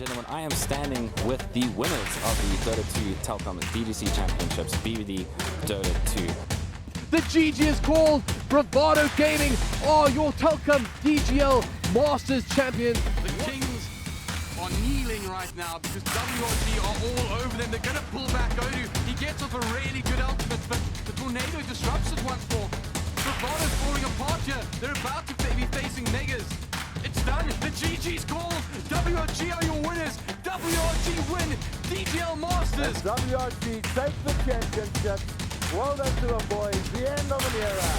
gentlemen, I am standing with the winners of the Dota 2 Telkom DGC Championships, BVD Dota 2. The GG is called. Bravado Gaming are your Telkom DGL Masters champions. The Kings are kneeling right now because WRG are all over them. They're going to pull back Odu. He gets off a really good ultimate, but the tornado disrupts it once more. Bravado's falling apart here. They're about to be facing Megas. It's done. The GG's called. WRG are your winners. WRG win DGL Masters. And WRG take the championship. Well done to them, boys. The end of an era.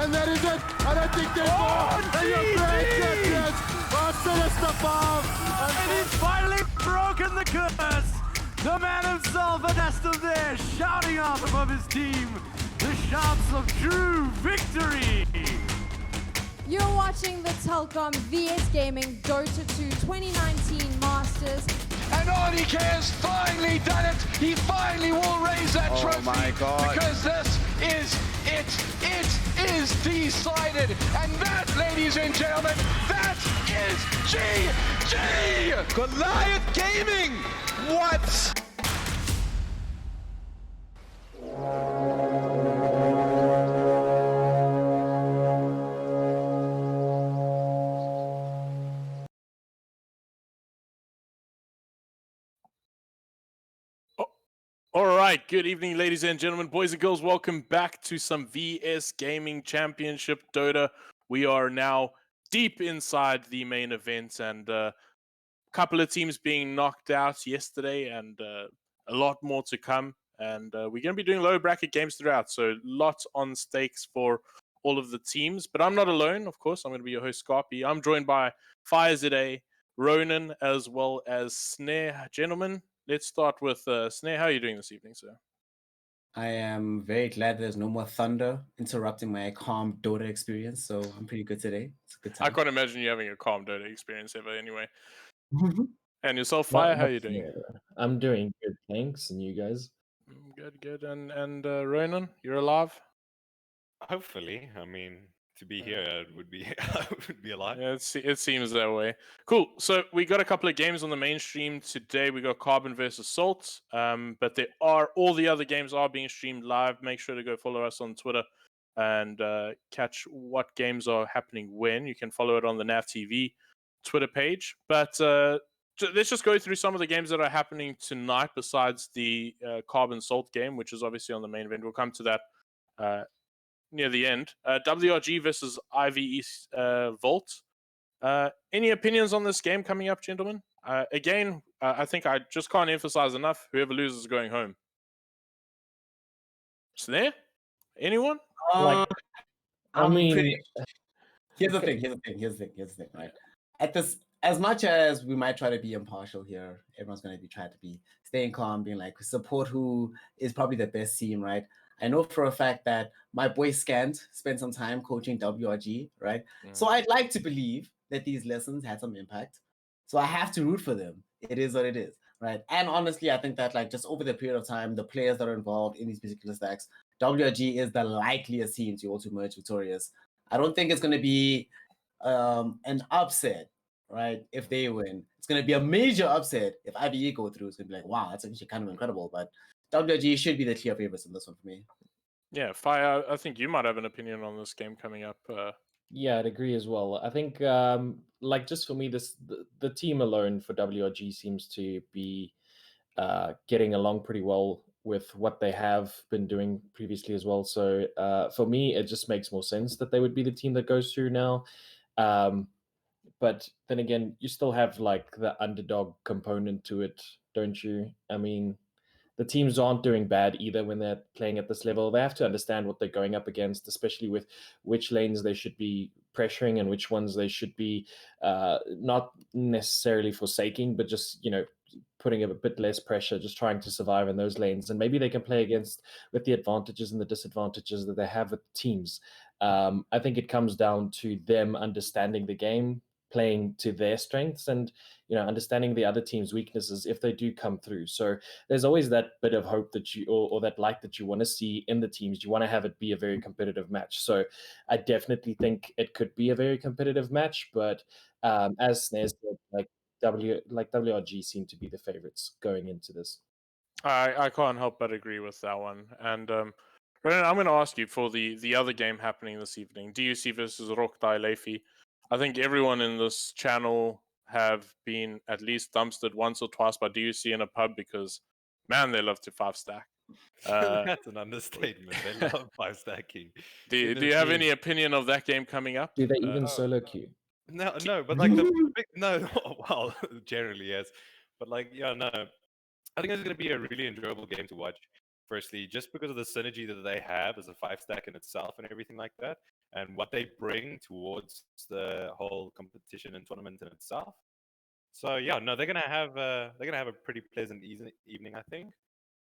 And that is it. And I think they're and your great champions are Sinister Bomb. And he's finally broken the curse. The man himself, and Aston there, shouting out above his team. The shouts of true victory. You're watching the Telkom VS Gaming Dota 2 2019 Masters. And RDK has finally done it. He finally will raise that trophy. Oh my God. Because this is it. It is decided. And that, ladies and gentlemen, that is GG! Goliath Gaming! What? All right, good evening, ladies and gentlemen, boys and girls. Welcome back to some VS Gaming Championship Dota. We are now deep inside the main event, and a couple of teams being knocked out yesterday, and a lot more to come. And we're going to be doing low bracket games throughout, so lots on stakes for all of the teams. But I'm not alone, of course. I'm going to be your host, Scarpy. I'm joined by Fire today, Ronan, as well as Snare. Gentlemen, let's start with Snare. How are you doing this evening, sir? I am very glad there's no more thunder interrupting my calm Dota experience, so I'm pretty good today. It's a good time. I can't imagine you having a calm Dota experience ever anyway. And yourself, Fire, how are you doing? I'm doing good, thanks. And you guys? Good. And Ronan, you're alive? Hopefully. I mean, to be here would be I would be alive. Yeah, it seems that way. Cool. So we got a couple of games on the mainstream today. We got Carbon versus Salt, but there are all the other games are being streamed live. Make sure to go follow us on Twitter and catch what games are happening when. You can follow it on the NAV TV Twitter page. But let's just go through some of the games that are happening tonight besides the Carbon Salt game, which is obviously on the main event. We'll come to that near the end. WRG versus IVE Volt. Any opinions on this game coming up, gentlemen? Again, I think I just can't emphasize enough. Whoever loses is going home. Snare? Anyone? I mean, here's the thing. Right, at this, as much as we might try to be impartial here, everyone's going to be trying to be staying calm, being like support who is probably the best team, right? I know for a fact that my boy Scant spent some time coaching WRG, right? So I'd like to believe that these lessons had some impact. So I have to root for them. It is what it is, right? And honestly, I think that like just over the period of time, the players that are involved in these particular stacks, WRG is the likeliest team to also emerge victorious. I don't think it's going to be an upset, right? If they win, it's going to be a major upset. If IVE go through, it's going to be like, wow, that's actually kind of incredible. But WRG should be the clear favorites in this one for me. Yeah, Fire, I think you might have an opinion on this game coming up. Yeah, I'd agree as well. I think, like, just for me, the team alone for WRG seems to be getting along pretty well with what they have been doing previously as well. So for me, it just makes more sense that they would be the team that goes through now. But then again, you still have like the underdog component to it, don't you? I mean, the teams aren't doing bad either when they're playing at this level. They have to understand what they're going up against, especially with which lanes they should be pressuring and which ones they should be not necessarily forsaking, but just, putting a bit less pressure, just trying to survive in those lanes. And maybe they can play against with the advantages and the disadvantages that they have with teams. I think it comes down to them understanding the game, playing to their strengths, and understanding the other team's weaknesses if they do come through. So there's always that bit of hope that you or that light that you want to see in the teams. You want to have it be a very competitive match. So I definitely think it could be a very competitive match, but as Snare said, like WRG seem to be the favorites going into this. I can't help but agree with that one. And Brennan, I'm going to ask you for the other game happening this evening, DUC versus Roktai Lefi. I think everyone in this channel have been at least dumpstered once or twice by DUC in a pub because, man, they love to 5-stack. That's an understatement. They love 5-stacking. Do you have any opinion of that game coming up? Do they even solo queue? No, but like the big, no, well, generally yes, but like yeah, no, I think it's going to be a really enjoyable game to watch. Firstly, just because of the synergy that they have as a 5-stack in itself and everything like that, and what they bring towards the whole competition and tournament in itself. So yeah, no, they're gonna have a pretty pleasant evening, I think.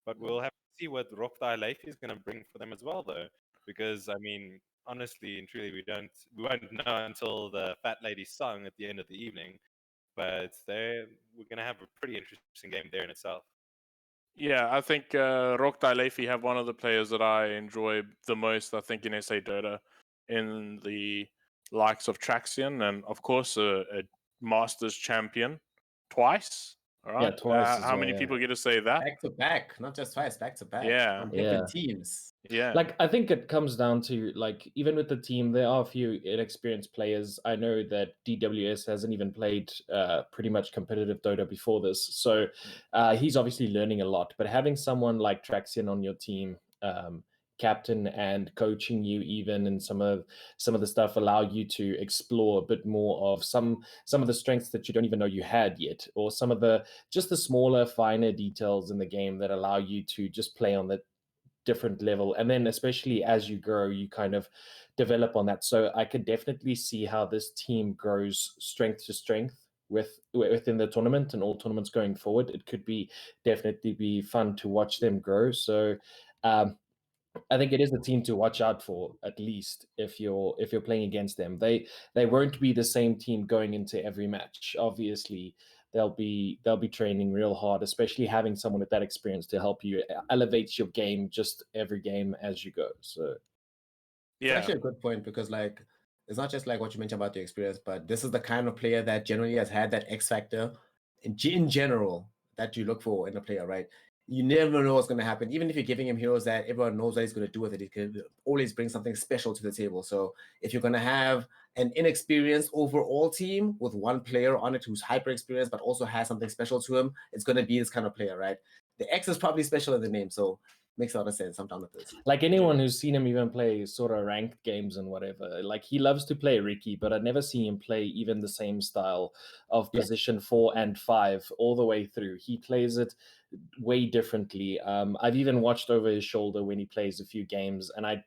But we'll have to see what Roktai Life is gonna bring for them as well, though, because I mean, honestly and truly, we won't know until the fat lady sung at the end of the evening. But we're gonna have a pretty interesting game there in itself. Yeah, I think Roktai Lefi have one of the players that I enjoy the most, I think, in SA Dota, in the likes of Traxian, and of course a Masters champion twice. All right. Yeah, twice as how well, many yeah. people get to say that? Back to back, not just twice, back to back. Yeah. On different teams. Yeah. Like, I think it comes down to, like, even with the team, there are a few inexperienced players. I know that DWS hasn't even played pretty much competitive Dota before this. So he's obviously learning a lot. But having someone like Traxian on your team, captain and coaching you even, and some of the stuff allow you to explore a bit more of some of the strengths that you don't even know you had yet, or some of the just the smaller, finer details in the game that allow you to just play on the different level. And then especially as you grow, you kind of develop on that. So I could definitely see how this team grows strength to strength within the tournament and all tournaments going forward. It could be definitely be fun to watch them grow. So I think it is a team to watch out for, at least if you're playing against them. They won't be the same team going into every match. Obviously, they'll be training real hard, especially having someone with that experience to help you elevate your game just every game as you go. So It's actually a good point, because like it's not just like what you mentioned about the experience, but this is the kind of player that generally has had that X factor in general that you look for in a player, right? You never know what's going to happen. Even if you're giving him heroes that everyone knows what he's going to do with it, he can always bring something special to the table. So if you're going to have an inexperienced overall team with one player on it who's hyper experienced but also has something special to him, it's going to be this kind of player, right? The X is probably special in the name, so makes a lot of sense. I'm down with this. Like anyone who's seen him even play sort of ranked games and whatever, like he loves to play Ricky, but I'd never seen him play even the same style of position 4 and 5 all the way through. He plays it way differently. I've even watched over his shoulder when he plays a few games, and I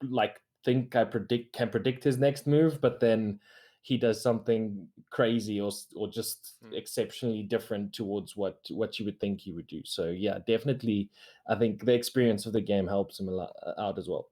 like think I can predict his next move, but then he does something crazy or just exceptionally different towards what you would think he would do. So yeah, definitely, I think the experience of the game helps him a lot out as well.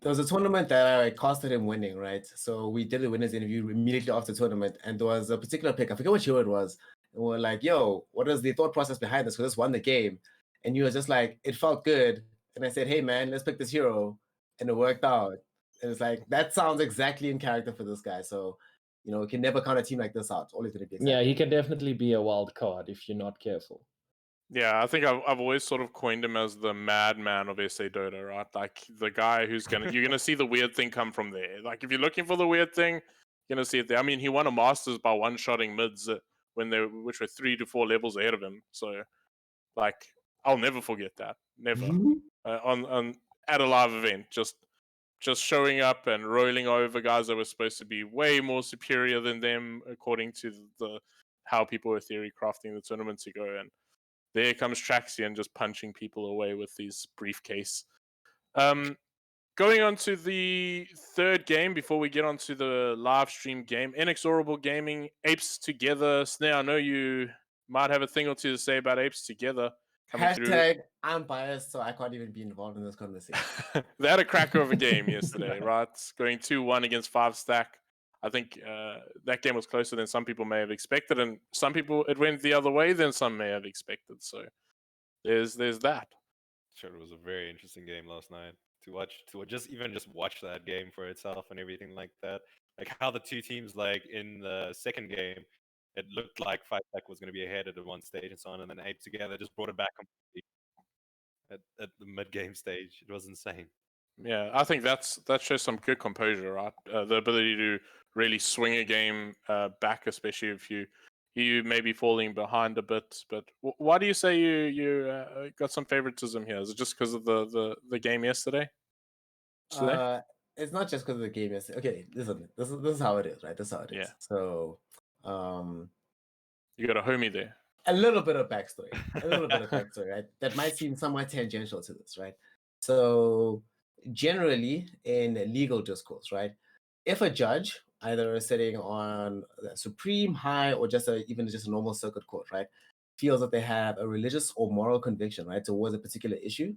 There was a tournament that I costed him winning, right? So we did a winners interview immediately after the tournament, and there was a particular pick. I forget which hero it was. And we're like, "Yo, what is the thought process behind this? Because this won the game." And you were just like, "It felt good." And I said, "Hey man, let's pick this hero," and it worked out. And it's like that sounds exactly in character for this guy. So you know, we can never count a team like this out. It's always going to be exciting. Yeah, he can definitely be a wild card if you're not careful. Yeah, I think I've always sort of coined him as the madman of SA Dota, right? Like the guy who's you're gonna see the weird thing come from there. Like if you're looking for the weird thing, you're gonna see it there. I mean, he won a Masters by one-shotting mids which were 3 to 4 levels ahead of him. So, like, I'll never forget that. Never. On at a live event, just showing up and rolling over guys that were supposed to be way more superior than them according to how people were theory crafting the tournament to go. And there comes Traxian just punching people away with his briefcase. Going on to the third game before we get on to the live stream game, Inexorable Gaming, Apes Together. Snare, I know you might have a thing or two to say about Apes Together. Hashtag, I'm biased, so I can't even be involved in this conversation. They had a cracker of a game yesterday, right? Going 2-1 against 5-stack. I think that game was closer than some people may have expected, and some people it went the other way than some may have expected. So there's that. Sure, it was a very interesting game last night to watch. To just watch that game for itself and everything like that. Like how the two teams, like in the second game, it looked like Five Stack was going to be ahead at the one stage and so on, and then Ape Together just brought it back completely at the mid-game stage. It was insane. Yeah, I think that shows some good composure, right? The ability to really swing a game back, especially if you may be falling behind a bit. But why do you say you got some favoritism here? Is it just because of the game yesterday? Today? It's not just because of the game. Okay, listen, this is how it is, right? This is how it is. Yeah. So, you got a homie there. A little bit of backstory, right? That might seem somewhat tangential to this, right? So, generally in legal discourse, right, if a judge, either sitting on the Supreme, High, or even just a normal circuit court, right, feels that they have a religious or moral conviction, right, towards a particular issue,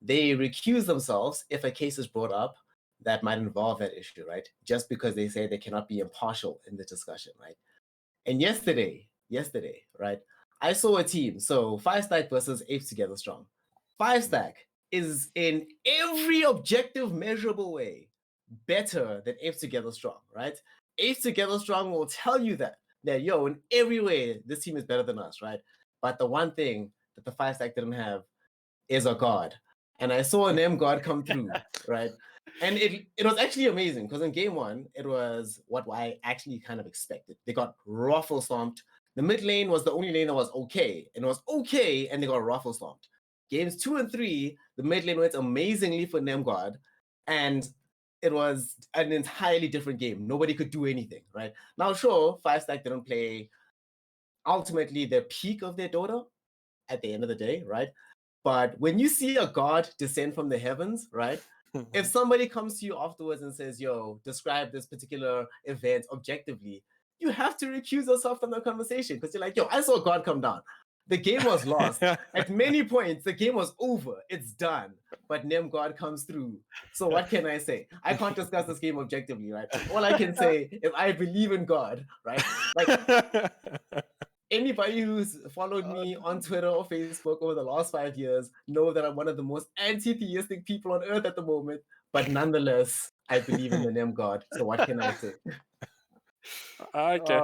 they recuse themselves if a case is brought up that might involve that issue, right? Just because they say they cannot be impartial in the discussion, right? And yesterday, right, I saw a team. So 5Stack versus Apes Together Strong. 5Stack is in every objective, measurable way better than Apes Together Strong, right? Apes Together Strong will tell you that yo, in every way, this team is better than us, right? But the one thing that the 5Stack didn't have is a god. And I saw an M god come through, right? And it was actually amazing because in game one, it was what I actually kind of expected. They got ruffle stomped. The mid lane was the only lane that was okay. And it was okay, and they got ruffle stomped. Games 2 and 3, the mid lane went amazingly for Nemgod, and it was an entirely different game. Nobody could do anything, right? Now, sure, 5Stack didn't play ultimately the peak of their Dota at the end of the day, right? But when you see a god descend from the heavens, right? If somebody comes to you afterwards and says, yo, describe this particular event objectively, you have to recuse yourself from the conversation because you're like, yo, I saw God come down. The game was lost. At many points, the game was over. It's done. But God comes through. So what can I say? I can't discuss this game objectively, right? All I can say, if I believe in God, right? Like, anybody who's followed me on Twitter or Facebook over the last 5 years know that I'm one of the most anti-theistic people on earth at the moment. But nonetheless, I believe in the name God. So what can I say? Okay,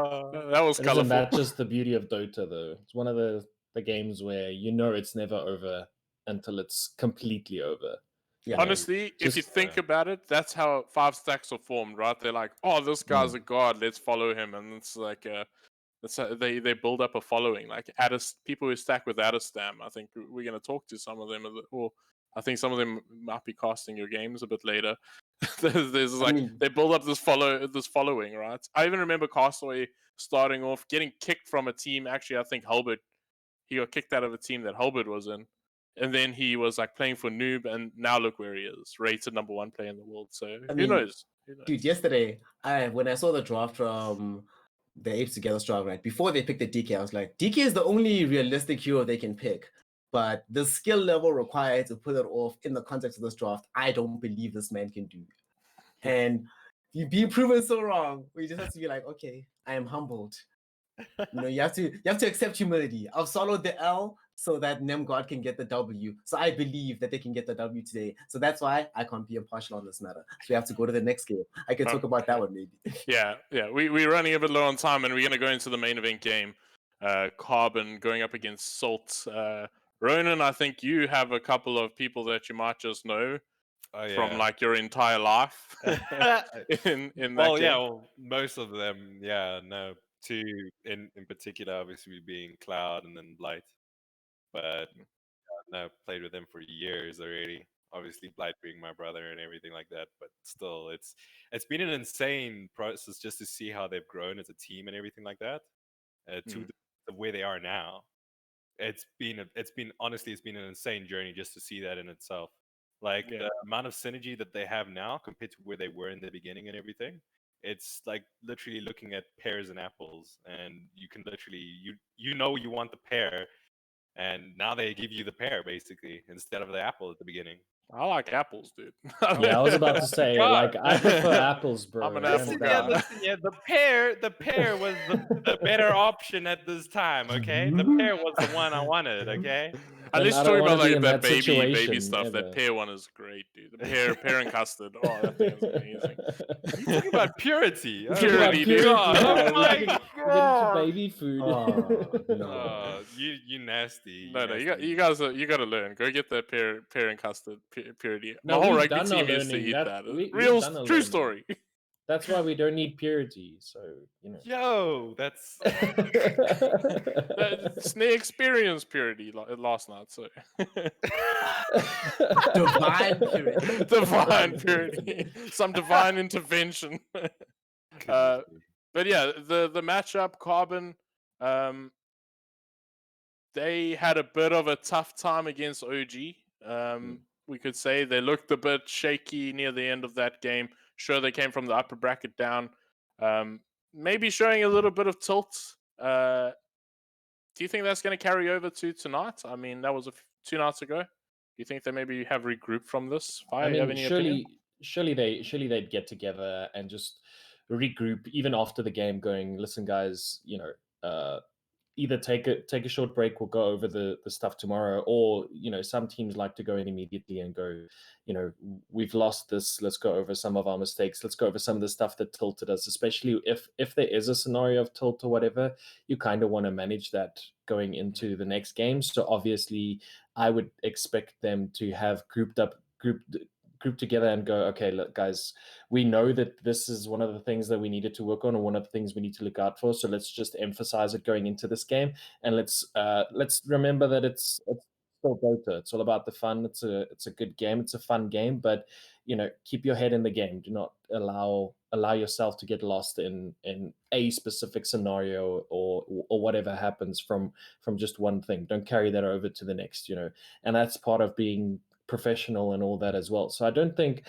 that was colorful. Isn't that just the beauty of Dota, though? It's one of the games where you know it's never over until it's completely over. Yeah. Honestly, if you think about it, that's how 5Stacks are formed, right? They're like, oh, this guy's a god, let's follow him. And it's like, they build up a following. Like people who stack with Adistam, I think we're going to talk to some of them, or I think some of them might be casting your games a bit later. There's like, they build up this following, right? I even remember Castaway starting off getting kicked from a team. Actually, I think Hulbert, he got kicked out of a team that Hulbert was in, and then he was like playing for Noob, and now look where he is, rated #1 player in the world. So who knows? Dude, yesterday, when I saw the draft from the Apes Together Strong, right, before they picked the DK, I was like, DK is the only realistic hero they can pick. But the skill level required to put it off in the context of this draft, I don't believe this man can do. And you've been proven so wrong. We just have to be like, okay, I am humbled. You have to accept humility. I've swallowed the L so that Nemgod can get the W. So I believe that they can get the W today. So that's why I can't be impartial on this matter. So we have to go to the next game. I can talk about that one maybe. Yeah. We're running a bit low on time, and we're going to go into the main event game. Carbon going up against Salt. Ronan, I think you have a couple of people that you might just know from like your entire life in that game. Well, most of them, no. Two in particular, obviously being Cloud and then Blight. But no, played with them for years already. Obviously, Blight being my brother and everything like that. But still, it's been an insane process just to see how they've grown as a team and everything like that to the where they are now. It's been an insane journey just to see that in itself. Like the amount of synergy that they have now compared to where they were in the beginning and everything. It's like literally looking at pears and apples, and you can literally you want the pear, and now they give you the pear basically instead of the apple at the beginning. I like apples, dude. Yeah, I was about to say, like, I prefer apples, bro. I'm an apple guy. The pear was the better option at this time, okay? The pear was the one I wanted, okay? Unless I you're don't talking want about to be like in that that baby situation stuff. ever. That pear one is great, dude. The pear and custard. Oh, that thing is amazing. You talking about purity? Oh Talking about Purity, purity, dude. God, man. oh my We get into God. baby food. Oh no. Oh, you nasty. No, you nasty. guys you gotta learn. Go get that pear and custard purity. No, My whole we've rugby done our team used to learning. eat That that. we've Real done our true learning. story. That's why we don't need purity. So you know. Yo, that's Snake experienced purity last night. So Divine purity. divine purity, some divine intervention. But yeah, the matchup, Carbon, they had a bit of a tough time against OG. We could say they looked a bit shaky near the end of that game. Sure, they came from the upper bracket down. Maybe showing a little bit of tilt. Do you think that's going to carry over to tonight? I mean, that was 2 nights ago. Do you think they maybe have regrouped from this? I You have mean, any opinion? surely they'd get together and just regroup even after the game. Going, listen, guys, you know, either take a short break, we'll go over the stuff tomorrow, or you know, some teams like to go in immediately and go, you know, we've lost this, let's go over some of our mistakes, let's go over some of the stuff that tilted us, especially if there is a scenario of tilt or whatever. You kind of want to manage that going into the next game. So obviously I would expect them to have grouped together and go, okay, look, guys, we know that this is one of the things that we needed to work on, or one of the things we need to look out for. So let's just emphasize it going into this game, and let's remember that it's still Dota. It's all about the fun. It's a good game. It's a fun game, but you know, keep your head in the game. Do not allow yourself to get lost in a specific scenario or whatever happens from just one thing. Don't carry that over to the next. You know, and that's part of being professional and all that as well. So I don't think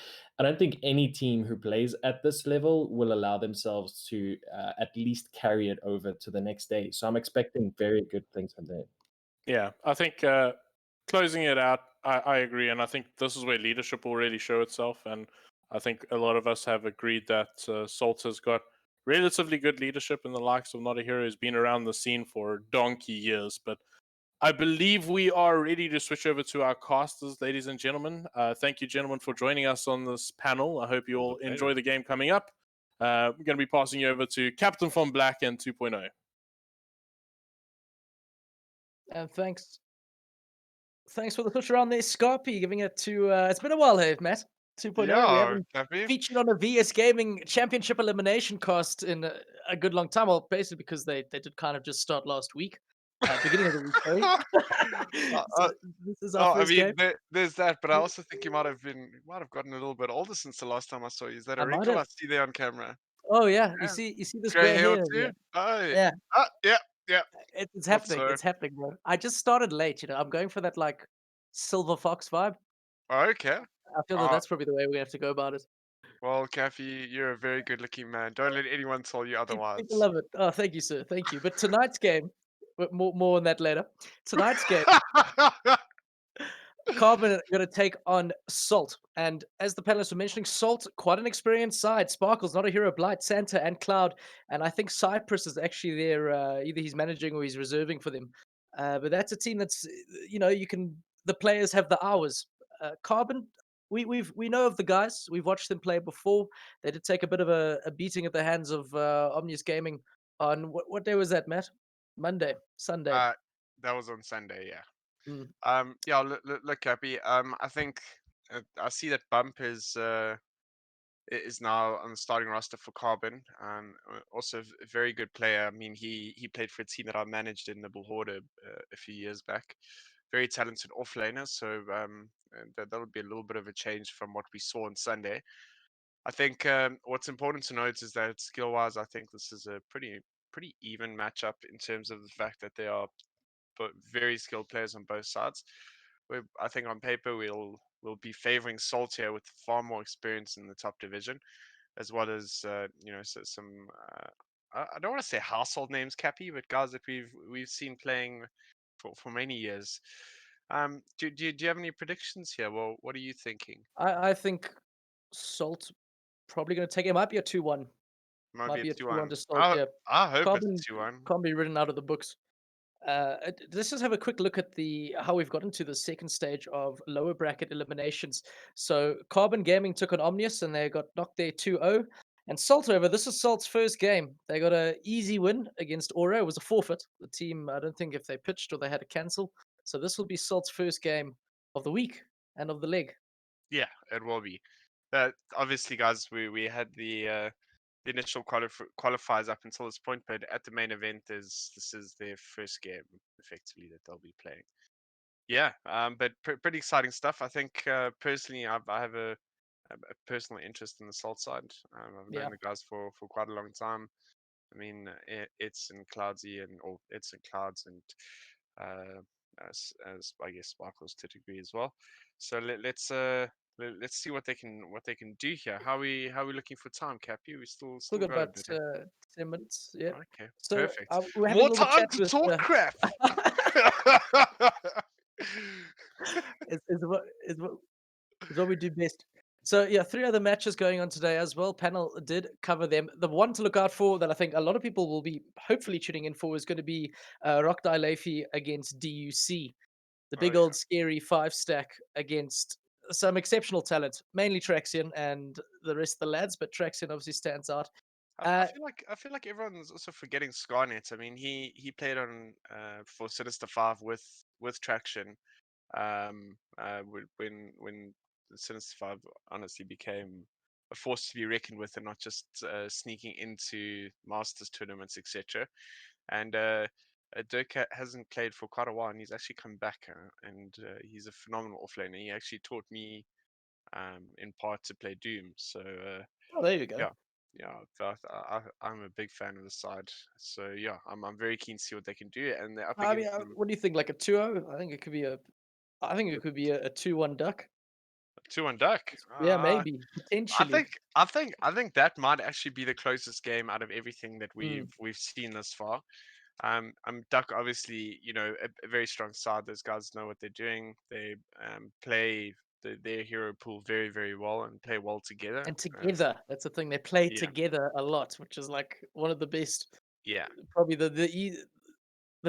any team who plays at this level will allow themselves to at least carry it over to the next day. So I'm expecting very good things from there. Yeah, I think closing it out, I agree, and I think this is where leadership will really show itself. And I think a lot of us have agreed that Salt has got relatively good leadership in the likes of Not a Hero, who's been around the scene for donkey years. But I believe we are ready to switch over to our casters, ladies and gentlemen. Thank you, gentlemen, for joining us on this panel. I hope you all enjoy the game coming up. We're going to be passing you over to Captain from Black and 2.0. And thanks for the push around there, Scarpy, giving it to, it's been a while, hey, Matt. 2.0, we haven't featured on a VS Gaming Championship elimination cast in a good long time. Well, basically because they did kind of just start last week, beginning of the week, sorry. So this is our first game. There's that, but I also think you might have gotten a little bit older since the last time I saw you. Is that a I might wrinkle I have. see there on camera? Oh yeah, you see this Grey gray hair hair? too? Oh, Yeah, yeah. it's Thought happening. so. It's happening, bro. I just started late, you know. I'm going for that like silver fox vibe. Okay. I feel that that's probably the way we have to go about it. Well, Kathy, you're a very good-looking man. Don't let anyone tell you otherwise. People love it. Oh, thank you, sir. Thank you. But tonight's game, more on that later. Tonight's game, Carbon are going to take on Salt. And as the panelists were mentioning, Salt, quite an experienced side. Sparkles, Not a Hero, Blight, Santa, and Cloud. And I think Cypress is actually there. Either he's managing or he's reserving for them. But that's a team that's, you know, the players have the hours. Carbon, we know of the guys. We've watched them play before. They did take a bit of a beating at the hands of Omnius Gaming on, what day was that, Matt? Monday, Sunday. That was on Sunday, yeah. Mm. Yeah, look, Cappy. I think I see that Bump is now on the starting roster for Carbon. Also a very good player. I mean, he played for a team that I managed in the Bullhorder a few years back. Very talented offlaner. So that would be a little bit of a change from what we saw on Sunday. I think what's important to note is that skill-wise, I think this is a pretty even matchup in terms of the fact that there are very skilled players on both sides. I think on paper we'll be favoring Salt here with far more experience in the top division, as well as you know, some I don't want to say household names, Cappy, but guys that we've seen playing for many years. Do you have any predictions here? Well, what are you thinking? I think Salt probably going to take it. Might be a 2-1. Might be a 2-1 to Salt. Yeah, I hope it's 2-1. can't be written out of the books. Let's just have a quick look at the how we've got into the second stage of lower bracket eliminations. So Carbon Gaming took on Omnius and they got knocked there 2-0. And Salt over, this is Salt's first game. They got an easy win against Aura. It was a forfeit. The team, I don't think if they pitched or they had to cancel. So this will be Salt's first game of the week and of the leg. Yeah, it will be. Obviously, guys, we had the initial qualifiers up until this point, but at the main event, this is their first game effectively that they'll be playing. Yeah, but pretty exciting stuff. I think personally, I have a personal interest in the Salt side. I've known Yeah. the guys for quite a long time. I mean, it's in Cloudsy or it's in Clouds and uh, as I guess Sparkles to a degree as well. So let's see what they can do here. How we looking for time, Cappy? We still Still got got a about bit. Eh? 10 minutes. Yeah. Okay, So perfect. we're having More a little time chat to with. talk crap. is what is what is what we do best. So yeah, 3 other matches going on today as well. Panel did cover them. The one to look out for that I think a lot of people will be hopefully tuning in for is going to be Rock Leafy against DUC, the Oh big yeah. old scary 5-stack against some exceptional talent, mainly Traxian and the rest of the lads, but Traxian obviously stands out. I feel like everyone's also forgetting Scarnet. I mean, he played on for Sinister Five with Traction. When the Sinister Five honestly became a force to be reckoned with, and not just sneaking into Masters tournaments, etc. And Dirk hasn't played for quite a while, and he's actually come back, and he's a phenomenal offlaner. He actually taught me in part to play Doom. So Oh, there you go. yeah, yeah, I'm a big fan of the side. So yeah, I'm very keen to see what they can do, and they're up I mean, against them. what do you think? Like a 2-0? I think it could be a. I think it could be a 2-1 duck. 2-1 duck. Yeah, maybe potentially. I think that might actually be the closest game out of everything that Mm. we've seen thus far. Duck obviously, a very strong side. Those guys know what they're doing. They play their hero pool very, very well and play well together. And together, that's the thing. They play Yeah, together a lot, which is like one of the best. yeah, Probably the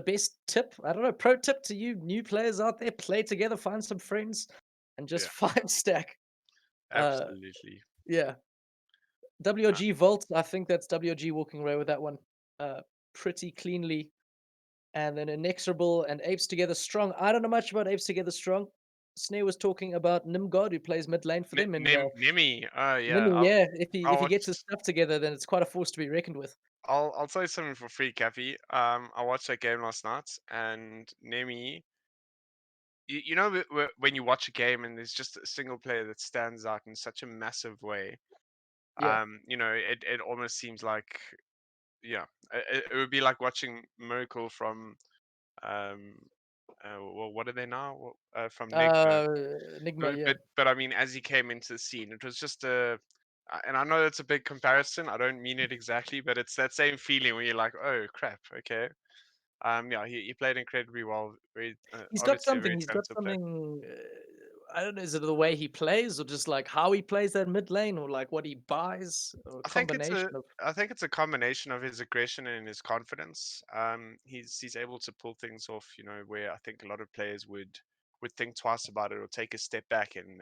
best tip. I don't know. Pro tip to you new players out there: play together, find some friends, and just yeah, 5-stack. Uh, absolutely. yeah. WG Vault. I think that's WG walking away with that one, pretty cleanly. And then Inexorable and Apes Together Strong. I don't know much about Apes Together Strong. Snare was talking about Nimgod, who plays mid lane for them, and well, Nemi. Yeah, Nimi, yeah, I'll if he gets his watch. stuff together, then it's quite a force to be reckoned with. I'll tell you something for free, Cappy. I watched that game last night, and Nemi. When you watch a game and there's just a single player that stands out in such a massive way. Yeah. It almost seems like, yeah, it would be like watching Miracle from um well, what are they now? From Nigma. Enigma, But yeah. but but I mean, as he came into the scene, it was just and I know it's a big comparison. I don't mean it exactly, but it's that same feeling where you're like, oh crap, okay. Yeah, he played incredibly well. Very He's got obviously a something. very He's got talented player. something. I don't know. Is it the way he plays, or just like how he plays that mid lane, or like what he buys, or a I think it's combination a of? I think it's a combination of his aggression and his confidence. He's able to pull things off, where I think a lot of players would think twice about it or take a step back and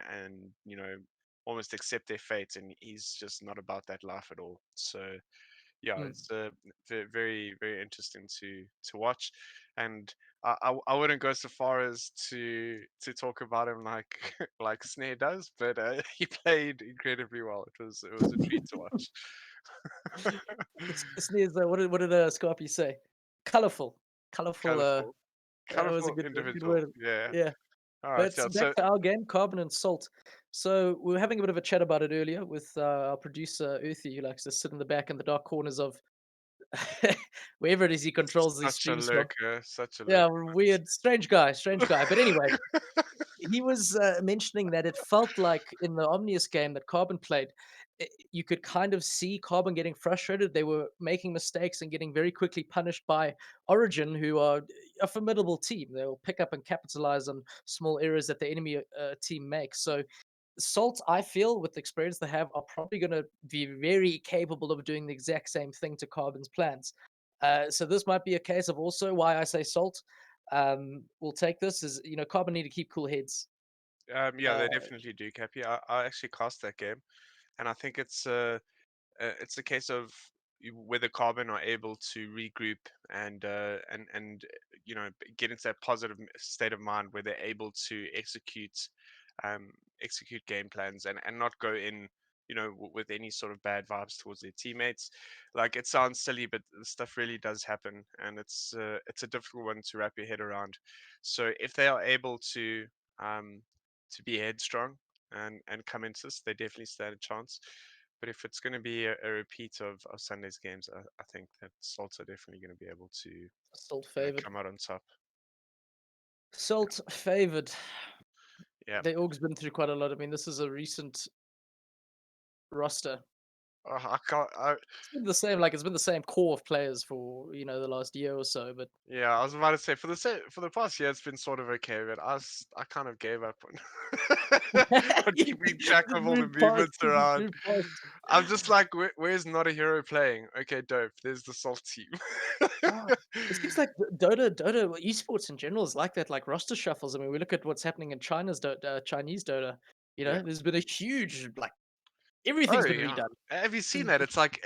almost accept their fate, and he's just not about that life at all. So yeah, Mm. it's very, very interesting to watch, and I wouldn't go so far as to talk about him like like Snare does, but he played incredibly well. It was a treat to watch. Sneers. What did Scorpy say? Colorful, colorful. Colorful, That was a colorful good individual. word. Yeah. Yeah. All right. But Yeah. back So to our game, Carbon and Salt. So we were having a bit of a chat about it earlier with our producer Earthy, who likes to sit in the back in the dark corners of wherever it is he controls these such a streams from. lurker, such a Yeah, lurker. weird, strange guy, strange guy. But anyway, he was mentioning that it felt like in the Omnius game that Carbon played, you could kind of see Carbon getting frustrated. They were making mistakes and getting very quickly punished by Origin, who are a formidable team. They'll pick up and capitalize on small errors that the enemy team makes. So Salt, I feel, with the experience they have, are probably going to be very capable of doing the exact same thing to Carbon's plans. So this might be a case of also why I say Salt will take this is, Carbon need to keep cool heads. Yeah, Uh, they definitely do, Cappy. I actually cast that game, and I think it's a case of whether Carbon are able to regroup and get into that positive state of mind where they're able to um, execute game plans and not go in with any sort of bad vibes towards their teammates. Like, it sounds silly, but the stuff really does happen, and it's a difficult one to wrap your head around. So if they are able um, to be headstrong and come into this, they definitely stand a chance. But if it's going to be a repeat of Sunday's games, I think that Salts are definitely going to be able to Salt favored. come out on top. Salt favored. Yeah. The org's been through quite a lot. I mean, this is a recent roster. I can't. It's been the same, like it's been the same core of players for the last year or so. But Yeah, I was about to say for the past year it's been sort of okay, but I kind of gave up on keeping track of all the Move past, movements around. move past. I'm just like, where's not a hero playing? Okay, dope. There's the Salt team. Ah, it seems like Dota, esports in general is like that, like roster shuffles. I mean, we look at what's happening in Chinese Dota. Yeah. There's been a huge, like, Oh everything's been yeah. redone. Have you seen that? It's like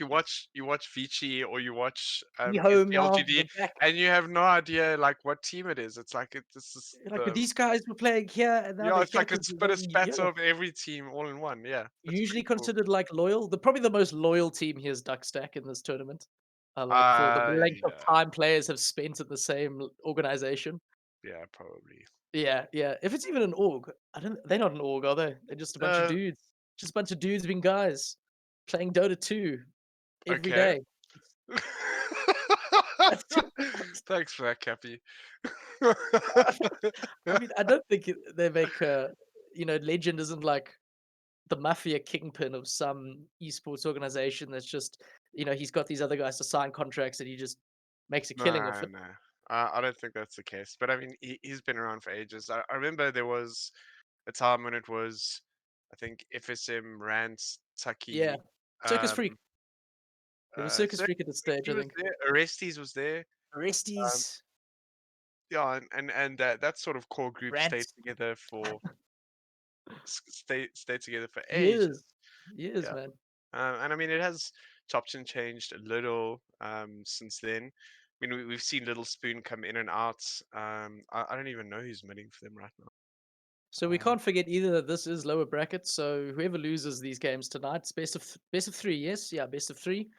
you watch Vici or you watch Home now, LGD, they're back. and you have no idea like what team it is. It's like this is Like, but these guys were playing here, and now yeah, they're it's here like a because spit a spatter of every team all in one. Yeah, that's usually pretty cool. considered like loyal. Probably the most loyal team here is Duckstack in this tournament. Like for the length of Yeah, time players have spent in the same organization. yeah, probably. Yeah, yeah. If it's even an org, I don't. They're not an org, are they? They're just a bunch of Uh, dudes. Just a bunch of dudes being guys playing Dota 2 every okay. day. That's too honest. Thanks for that, Cappy. I mean, I don't think they make. Legend isn't like the mafia kingpin of some esports organization. That's just he's got these other guys to sign contracts, and he just makes a killing of No, it. no. I don't think that's the case. But I mean, he's been around for ages. I remember there was a time when it was, I think, FSM, Rant, Yeah, Tucky, Circus Freak. um, There was Circus so Freak at the stage, he I was think. there. Orestes was there. Um, Arestes, yeah, and that sort of core group Rant, stayed together for stayed together for ages. years, years, Yeah. man. And I mean, it has chopped and changed a little since then. I mean, we've seen Little Spoon come in and out. I don't even know who's midding for them right now. So we can't forget either that this is lower bracket. So whoever loses these games tonight, it's best of three. Yes, yeah, best of three.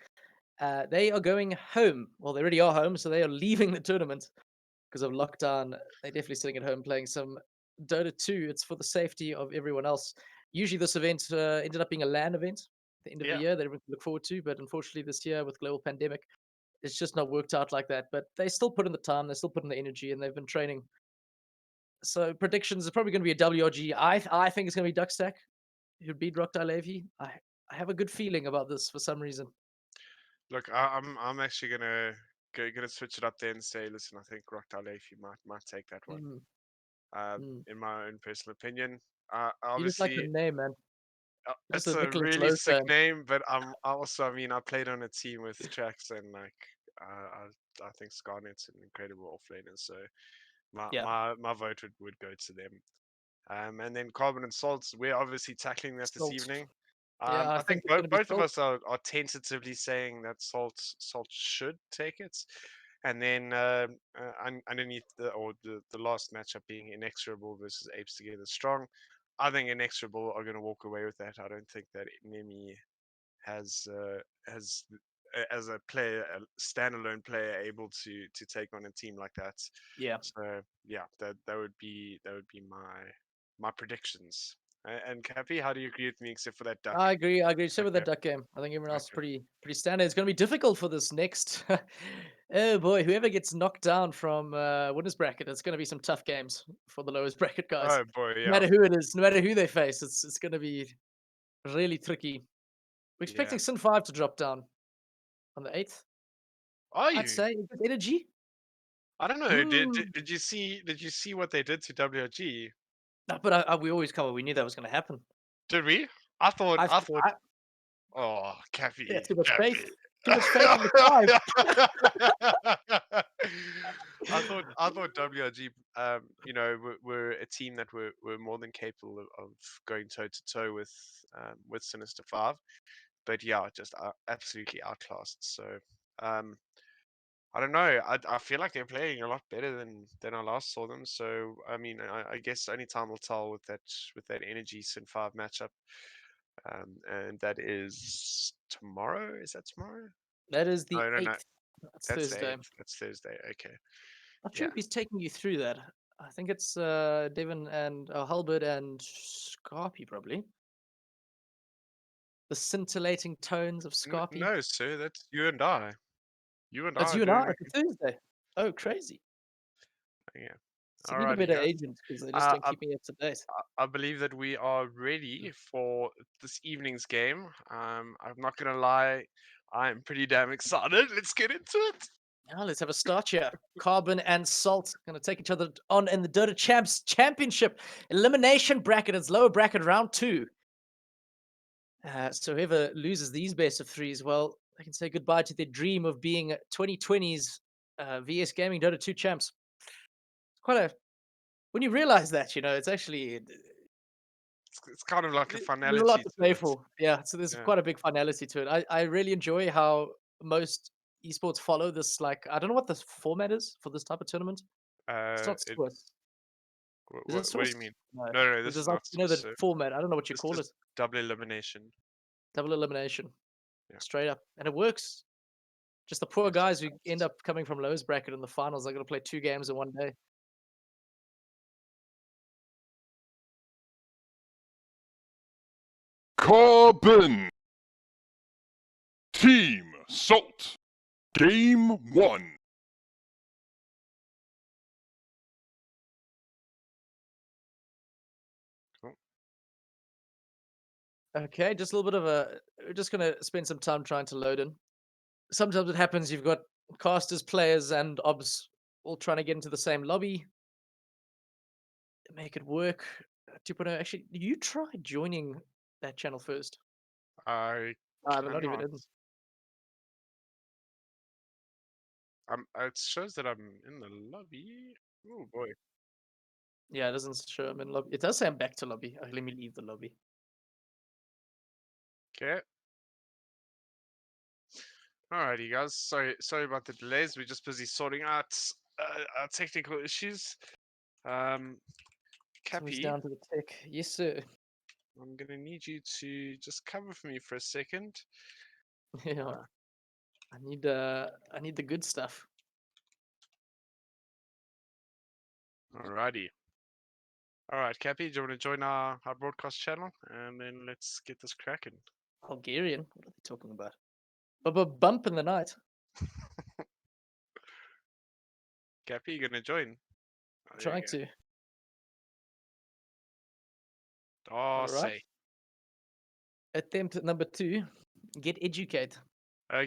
They are going home. Well, they already are home, so they are leaving the tournament because of lockdown. They're definitely sitting at home playing some Dota 2. It's for the safety of everyone else. Usually, this event ended up being a LAN event at the end of the Yeah, year that everyone could look forward to. But unfortunately, this year with global pandemic, it's just not worked out like that. But they still put in the time, they still put in the energy, and they've been training. So predictions are probably going to be a WRG. I think it's going to be Duckstack who beat Rockdale Levy. I have a good feeling about this for some reason. look, I'm actually gonna switch it up there and say, listen, I think Rockdale Leafy might take that one. Mm, mm. In my own personal opinion, You just like the obviously name, man. Just it's a a Nicholas really Lowe sick fan. name, but I also, I mean, I played on a team with Trax and like I think Scarnet's an incredible offlaner, so my Yeah, my my vote would go to them. And then Carbon and Salts, we're obviously tackling that this Salt. evening. Yeah, I I think think it's going to be both of Salt. us are tentatively saying that Salt should take it, and then underneath the last matchup being Inexorable versus Apes Together Strong, I think Inexorable are going to walk away with that. I don't think that Nemi has as a player, a standalone player, able to take on a team like that. Yeah, So yeah, that would be my predictions. And Cappy, how do you agree with me except for that duck? I agree. I agree. Same with Okay, that duck game. I think everyone else is okay. pretty standard. It's going to be difficult for this next. Oh boy, whoever gets knocked down from winners bracket, it's going to be some tough games for the lowest bracket guys. Oh boy, No yeah, matter who it is, no matter who they face, it's going to be really tricky. We're yeah. expecting Sin 5 to drop down on the 8th. Are I'd you? say good energy. I don't know. Hmm. Did you see what they did to WRG? No, but we always covered. We knew that was going to happen. Did we? I thought I, I thought. I Oh, yeah, Cappy, too much faith. Cappy. too much faith in the tribe. I thought WRG, were a team that were more than capable of going toe to toe with Sinister Five, but yeah, just absolutely outclassed. So, I don't know. I feel like they're playing a lot better than I last saw them. So, I mean, I guess only time will tell with that energy Sin Five matchup. And that is tomorrow. Is that tomorrow? That is the No, no, no. 8th. That's That's the Thursday. 8th. That's Thursday. Okay. Not Yeah. sure if he's taking you through that. I think it's Devin and Halbert and Scarpy probably. The scintillating tones of Scarpy. No, sir. That's you and I. You and That's I you are and I doing for it. Thursday. Oh, crazy. Yeah. So I need a Alrighty, better guys. agent because they just don't I keep me up to date. I believe that we are ready for this evening's game. I'm not gonna lie, I'm pretty damn excited. Let's get into it. Now let's have a start here. Carbon and Salt going to take each other on in the Dota Champs Championship elimination bracket. It's lower bracket round 2. So whoever loses these best of 3s, well, they can say goodbye to their dream of being 2020's VS Gaming Dota 2 champs. It's quite a when you realize that, it's actually It's kind of like a there's a finality lot to to play it. for. Yeah, so there's Yeah. quite a big finality to it. I really enjoy how most esports follow this. Like, I don't know what the format is for this type of tournament. It's not It, Swiss. Is it what do Swiss? you mean? No. No, this There's is like, not the Swiss. format. I don't know what you This call is it. double elimination. Double elimination. Yeah. Straight up. And it works. Just the poor guys who end up coming from lowest bracket in the finals are going to play 2 games in one day. Carbon Team Salt Game 1. Okay, just a little bit of we're just going to spend some time trying to load in. Sometimes it happens you've got casters, players, and obs all trying to get into the same lobby. Make it work. 2.0. Actually, you try joining that channel first. I I'm not even cannot. in. It shows that I'm in the lobby. Oh boy. Yeah, it doesn't show I'm in lobby. It does say I'm back to lobby. Let me leave the lobby. Okay. Alrighty, guys. Sorry about the delays. We're just busy sorting out our technical issues. So he's Cappy, down to the tech. Yes, sir. I'm gonna need you to just cover for me for a second. Yeah. I need the good stuff. Alrighty. Alright, Cappy, do you want to join our broadcast channel? And then let's get this cracking. Bulgarian? What are they talking about? Bump in the night. Cappy, you gonna join? Oh, there Trying you go. to. Oh, All right. say. Attempt number 2. Get educate.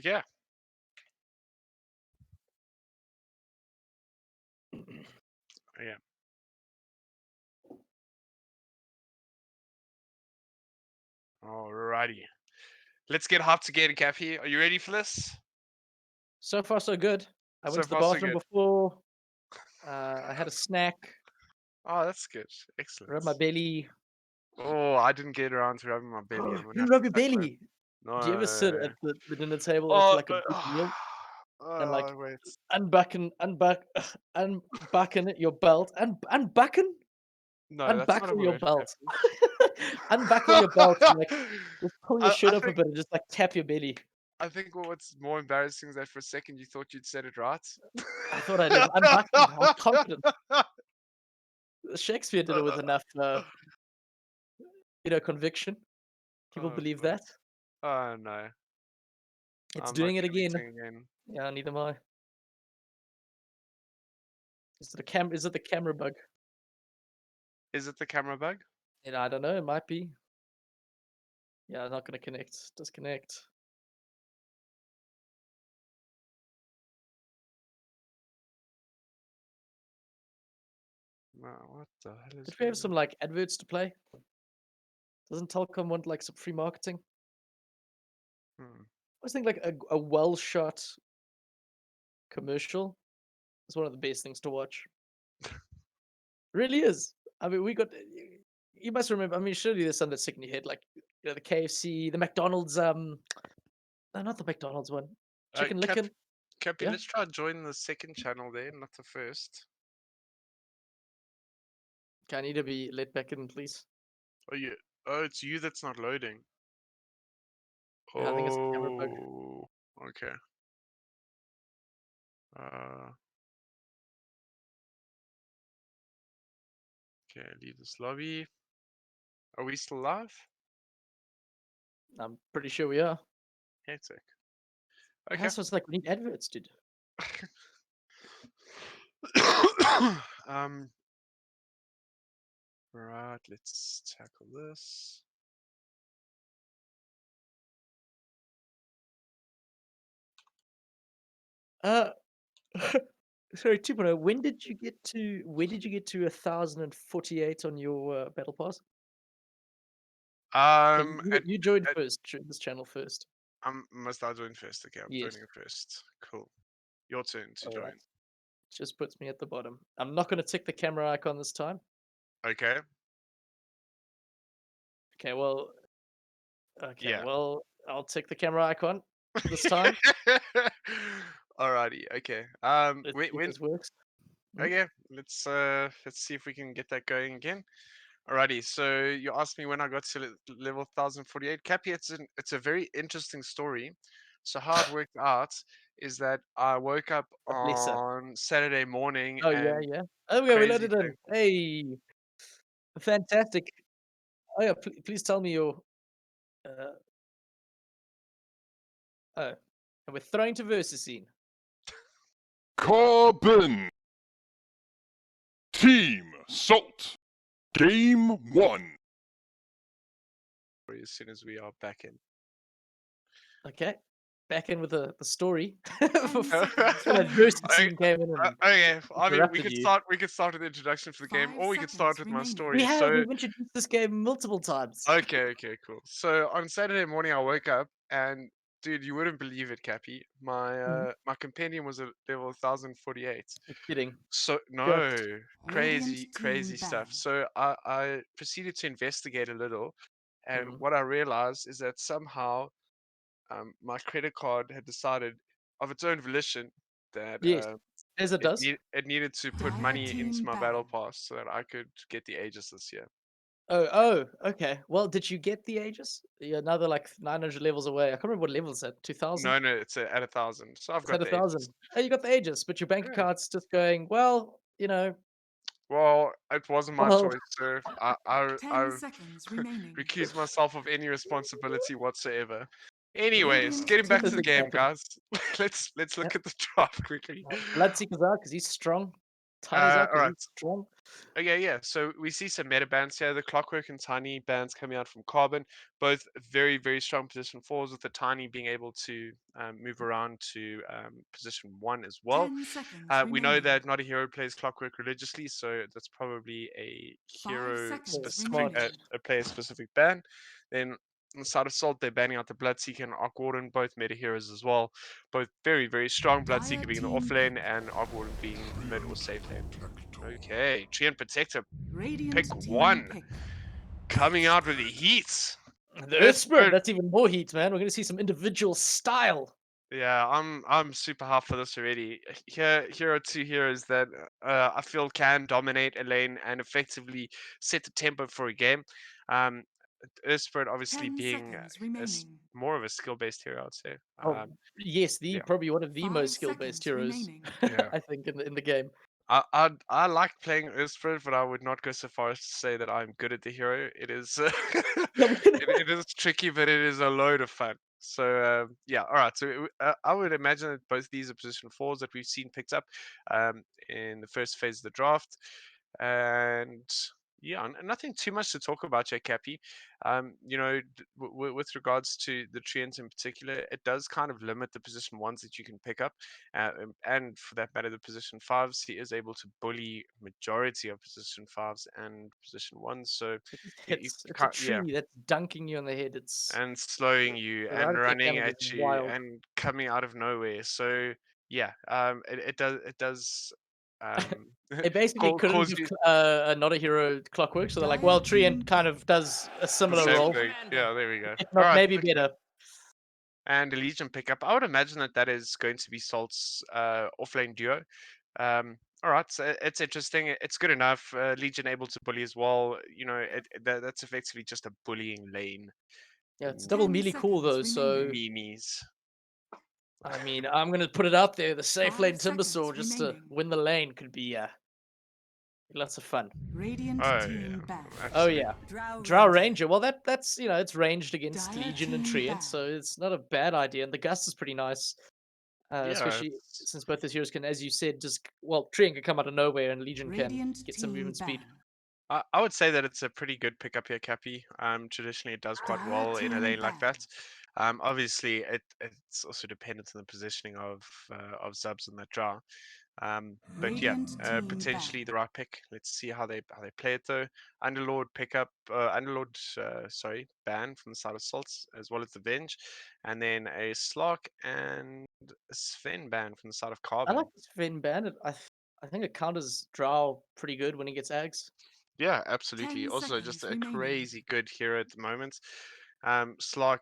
Yeah. Yeah. Alrighty. Let's get hot again, Cappy. Are you ready for this? So far, so good. I went So to the far, so bathroom good. before. I had a snack. Oh, that's good. Excellent. Rubbed my belly. Oh, I didn't get around to rubbing my belly. I'm gonna You have rub to your tuck my- belly. No. Do you ever sit at the dinner table Oh, after like a big meal and like wait. unbuckling your belt and unbuckle No, that's not a unbuckle your word. belt, unbuckle your belt, and, like just pull your shirt I up a think bit and just like tap your belly. I think what's more embarrassing is that for a second you thought you'd said it right. I thought I did. Unbuckled. I was confident. Shakespeare did it with enough, conviction. People Oh, believe boy. that. Oh no. It's I'm doing not it again. connecting again. Yeah, neither am I. Is it the camera bug? Is it the camera bug? I don't know. It might be. Yeah, not gonna connect. Disconnect. No, what the hell is Did we have going some on? like adverts to play? Doesn't Telkom want like some free marketing? Hmm. always think like a well shot commercial is one of the best things to watch. Really is. I mean, we got. You must remember. I mean, surely there's some that's sticking in your head, like the KFC, the McDonald's. No, not the McDonald's one. Chicken Licken. Cappy, Yeah. let's try join the second channel there, not the first. Okay, I need to be let back in, please. Oh, it's you that's not loading. Yeah, I think it's a camera bug. Oh, okay. Okay, leave this lobby. Are we still live? I'm pretty sure we are. Hectic. Okay. That's what's like. We need adverts, dude. Right, let's tackle this. Sorry, 2.0. When did you get to 1,048 on your battle pass? Okay, you joined first. This channel first. Must I join first? Okay, I'm Yes. joining first. Cool. Your turn to join. Right. Just puts me at the bottom. I'm not going to tick the camera icon this time. Okay. Okay, well. Okay, Yeah. well, I'll tick the camera icon this time. Alrighty. Okay. Let's see if When? this works. Okay. Let's see if we can get that going again. Alrighty. So you asked me when I got to level 1048. Cappy, it's a very interesting story. So how it worked out is that I woke up on Saturday morning Oh, and yeah. Oh, yeah, we crazy loaded in. thing. Hey, fantastic. Oh, yeah, please tell me your. And we're throwing to versus scene. Carbon. Team Salt. Game 1. As soon as we are back in. Okay. Back in with the story. That versus scene came in and okay, I mean we interrupted could you. start with the introduction for the game, or we could start with my story. We've introduced this game multiple times. Okay, cool. So on Saturday morning I woke up and dude, you wouldn't believe it, Cappy. My compendium was at level 1048. You're kidding. So no, crazy stuff. So I proceeded to investigate a little, and what I realized is that somehow my credit card had decided of its own volition that Yes, as it does. it needed to put money into my battle pass so that I could get the Aegis this year. Oh, okay. Well, did you get the Aegis? You're another like 900 levels away. I can't remember what level it's at. 2,000? No, it's at 1,000. So I've It's got at the 1,000. Aegis. Oh, you got the Aegis, but your bank Yeah. account's just going, well, you know. Well, it wasn't my Well. choice, sir. I've recused myself of any responsibility whatsoever. Anyways, getting back to the game, guys. let's look at the draft quickly. Bloodseeker's out because he's strong. Tiny's out because Alright. he's strong. Okay, yeah. So we see some meta bands here. The Clockwork and Tiny bands coming out from Carbon. Both very, very strong position fours, with the Tiny being able to move around to position 1 as well. We know that Not a Hero plays Clockwork religiously, so that's probably a hero specific, a player specific ban. Then on the side of Salt, they're banning out the Bloodseeker and Arc Warden, both meta heroes as well. Both very, very strong. Bloodseeker being the off lane and Arc Warden being mid or safe lane. Okay, Treant Protector, pick 1. Coming out with the heat. The Earth Spirit, that's even more heat, man. We're going to see some individual style. Yeah, I'm super hyped for this already. Here are 2 heroes that I feel can dominate a lane and effectively set the tempo for a game. Earth Spirit obviously being more of a skill-based hero, I'd say. Yes, probably one of the most skill-based heroes, I think, in the game. I like playing Earth Spirit, but I would not go so far as to say that I'm good at the hero. It is it is tricky, but it is a load of fun. So yeah, all right. So I would imagine that both these are position 4s that we've seen picked up in the first phase of the draft, and Yeah, nothing too much to talk about here, Cappy. You know, with regards to the treants in particular, it does kind of limit the position ones that you can pick up, and for that matter, the position fives. He is able to bully majority of position fives and position ones. So It just you hits. It's a can't, yeah, tree that's dunking you on the head. It's and slowing you the and round attack running damage is at you wild. and coming out of nowhere. So yeah, it does They basically couldn't cause give you not a hero clockwork, so they're like, well, Treant kind of does a the similar same role, thing. Yeah, there we go. if All not right. maybe better. And a Legion pickup. I would imagine that is going to be Salt's offlane duo. All right, so it's interesting. It's good enough. Legion able to bully as well. You know, that's effectively just a bullying lane. Yeah, it's double melee cool though, so Memes. I mean, I'm gonna put it out there. The safe lane Timbersaw just to win the lane could be lots of fun. Radiant Oh team yeah, back. Oh absolutely. yeah, Drow Ranger. Well, that's it's ranged against Dire Legion and team Treant, back. so it's not a bad idea. And the Gust is pretty nice, Yeah, especially since both those heroes can, as you said, just Treant can come out of nowhere and Legion can Radiant get some team movement speed. back. I would say that it's a pretty good pickup here, Cappy. Traditionally, it does quite Dire well in a team lane like back. that. Obviously, it's also dependent on the positioning of subs in that draw. But yeah, Radiant team potentially back. the right pick. Let's see how they play it though. Underlord pickup, Underlord, sorry, ban from the side of Salts as well as the Venge, and then a Slark and a Sven ban from the side of I Carbon. like Sven Bandit. I think it counters Drow pretty good when he gets Ags. Yeah, absolutely. 10 Also, just seconds a remaining. crazy good hero at the moment. Slark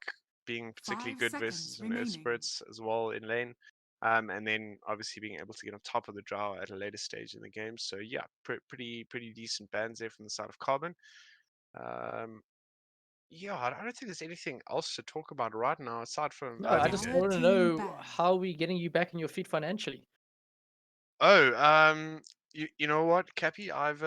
being particularly 5 good seconds versus an remaining. Spirits as well in lane. And then obviously being able to get on top of the draw at a later stage in the game. So yeah, pretty decent bans there from the side of Carbon. Yeah, I don't think there's anything else to talk about right now aside from No, I just Dire want to team know back. how are we getting you back on your feet financially. You know what, Cappy? I've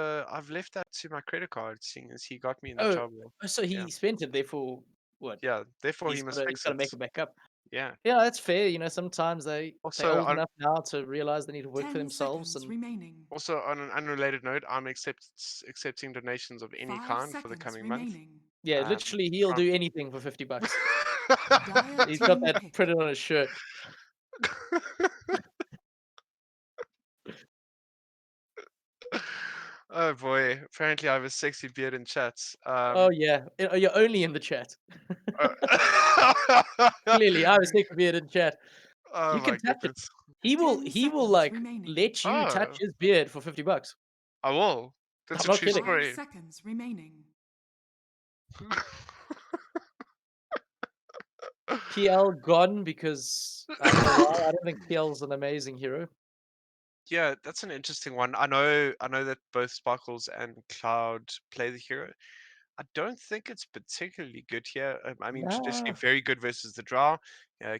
left that to my credit card, seeing as he got me in the Oh, trouble. so Yeah, he spent it, therefore what? yeah. Therefore, he He's must he's fix gotta it. make it back up. Yeah. Yeah, that's fair. You know, sometimes they're Also, old enough now to realize they need to work for 10 themselves, seconds and remaining. also on an unrelated note, I'm accepting donations of any 5 kind for the seconds coming month. remaining. yeah, literally he'll From do anything for $50. Dire He's got team that pick. printed on his shirt. Oh boy! Apparently, I have a sexy beard in chats. Oh yeah, you're only in the chat. uh, Clearly, I was thinking beard in chat. oh You can my touch it. goodness! He 10 will seconds like remaining. let you touch Oh, his beard for $50. I will. That's I'm a not true 5 kidding. story. seconds remaining. PL gone because I don't know why. I don't think PL's an amazing hero. Yeah, that's an interesting one. I know that both Sparkles and Cloud play the hero. I don't think it's particularly good here. I mean, traditionally Nah. very good versus the draw.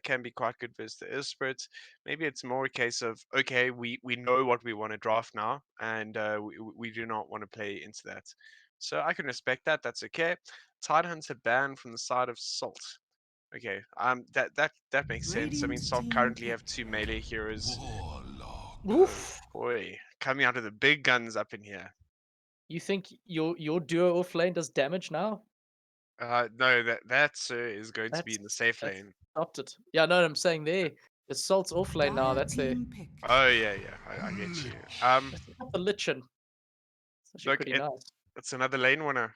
Can be quite good versus the Earth Spirits. Maybe it's more a case of okay, we know what we want to draft now, and we do not want to play into that. So I can respect that. That's okay. Tidehunter ban from the side of Salt. Okay, that makes sense. I mean, Radiant Salt team currently pick. have two melee heroes. Oof. Boy, coming out of the big guns up in here. You think your duo off lane does damage now? No, that sir is going to be That's in the safe that's lane. stopped it. Yeah, no, I'm saying there. The Salt's off lane now. Dire That's the team pick. Oh yeah, I get you. that's the Lichen. It's actually Look, pretty nice. it's another lane winner.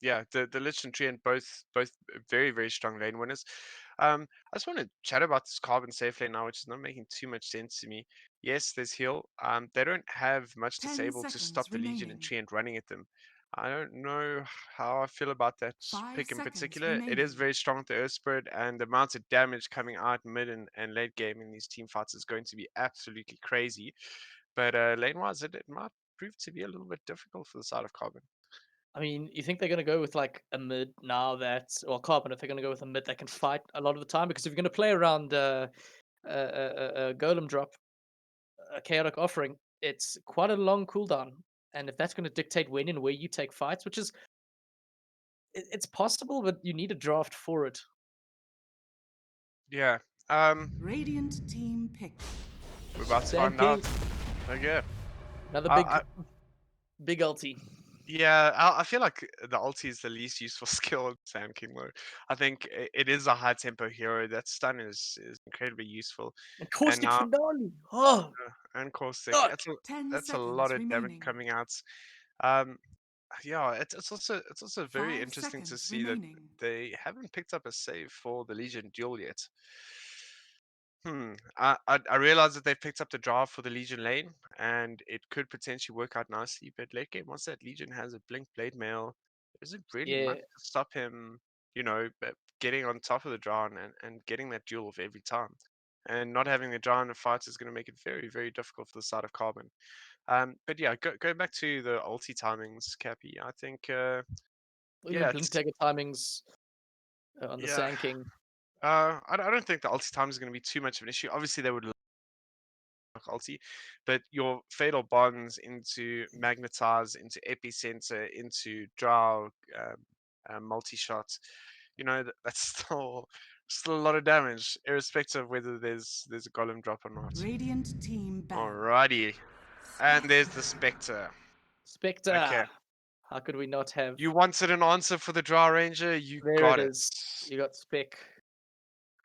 Yeah, the Lich and Tree and both very strong lane winners. I just want to chat about this carbon safe lane now, which is not making too much sense to me. Yes, there's heal. They don't have much 10 disable to seconds stop the Legion and remaining. Tree and running at them. I don't know how I feel about that 5 pick in seconds particular. It is remaining. very strong with the Earth Spirit, and the amount of damage coming out mid and late game in these team fights is going to be absolutely crazy. But lane wise, it might prove to be a little bit difficult for the side of Carbon. I mean, you think they're gonna go with like a mid now that, or Carbon, if they're gonna go with a mid that can fight a lot of the time? Because if you're gonna play around Golem drop, a chaotic offering, it's quite a long cooldown, and if that's gonna dictate when and where you take fights, which is it's possible, but you need a draft for it. Yeah. Radiant team pick. We're about to Sand find King, out. Okay. another I, big ulti. Yeah, I feel like the ulti is the least useful skill in Sand King though. I think it is a high tempo hero. That stun is incredibly useful. And And caustic now finale. Oh, and caustic. yuck. That's a lot of damage coming out. Um, yeah, it's also very 5 interesting to seconds see that remaining. they haven't picked up a save for the Legion duel yet. I realize that they've picked up the draft for the Legion lane, and it could potentially work out nicely. But late game, once that Legion has a Blink Blade Mail, there isn't really Yeah. much to stop him, getting on top of the draw and getting that duel off every time. And not having the draw in the fight is going to make it very, very difficult for the side of Carbon. But yeah, going back to the ulti timings, Cappy, I think, Even yeah, Blink it's, Dagger timings on the yeah. Sand King. I don't think the ulti time is going to be too much of an issue. Obviously, they would ulti, but your fatal bonds into magnetize, into epicenter, into draw, multi shot, that's still a lot of damage, irrespective of whether there's a golem drop or not. Radiant team ban. Alrighty, and there's the Spectre. Spectre. Okay, How could we not have? you wanted an answer for the draw ranger, you There got it it. is. You got Spec.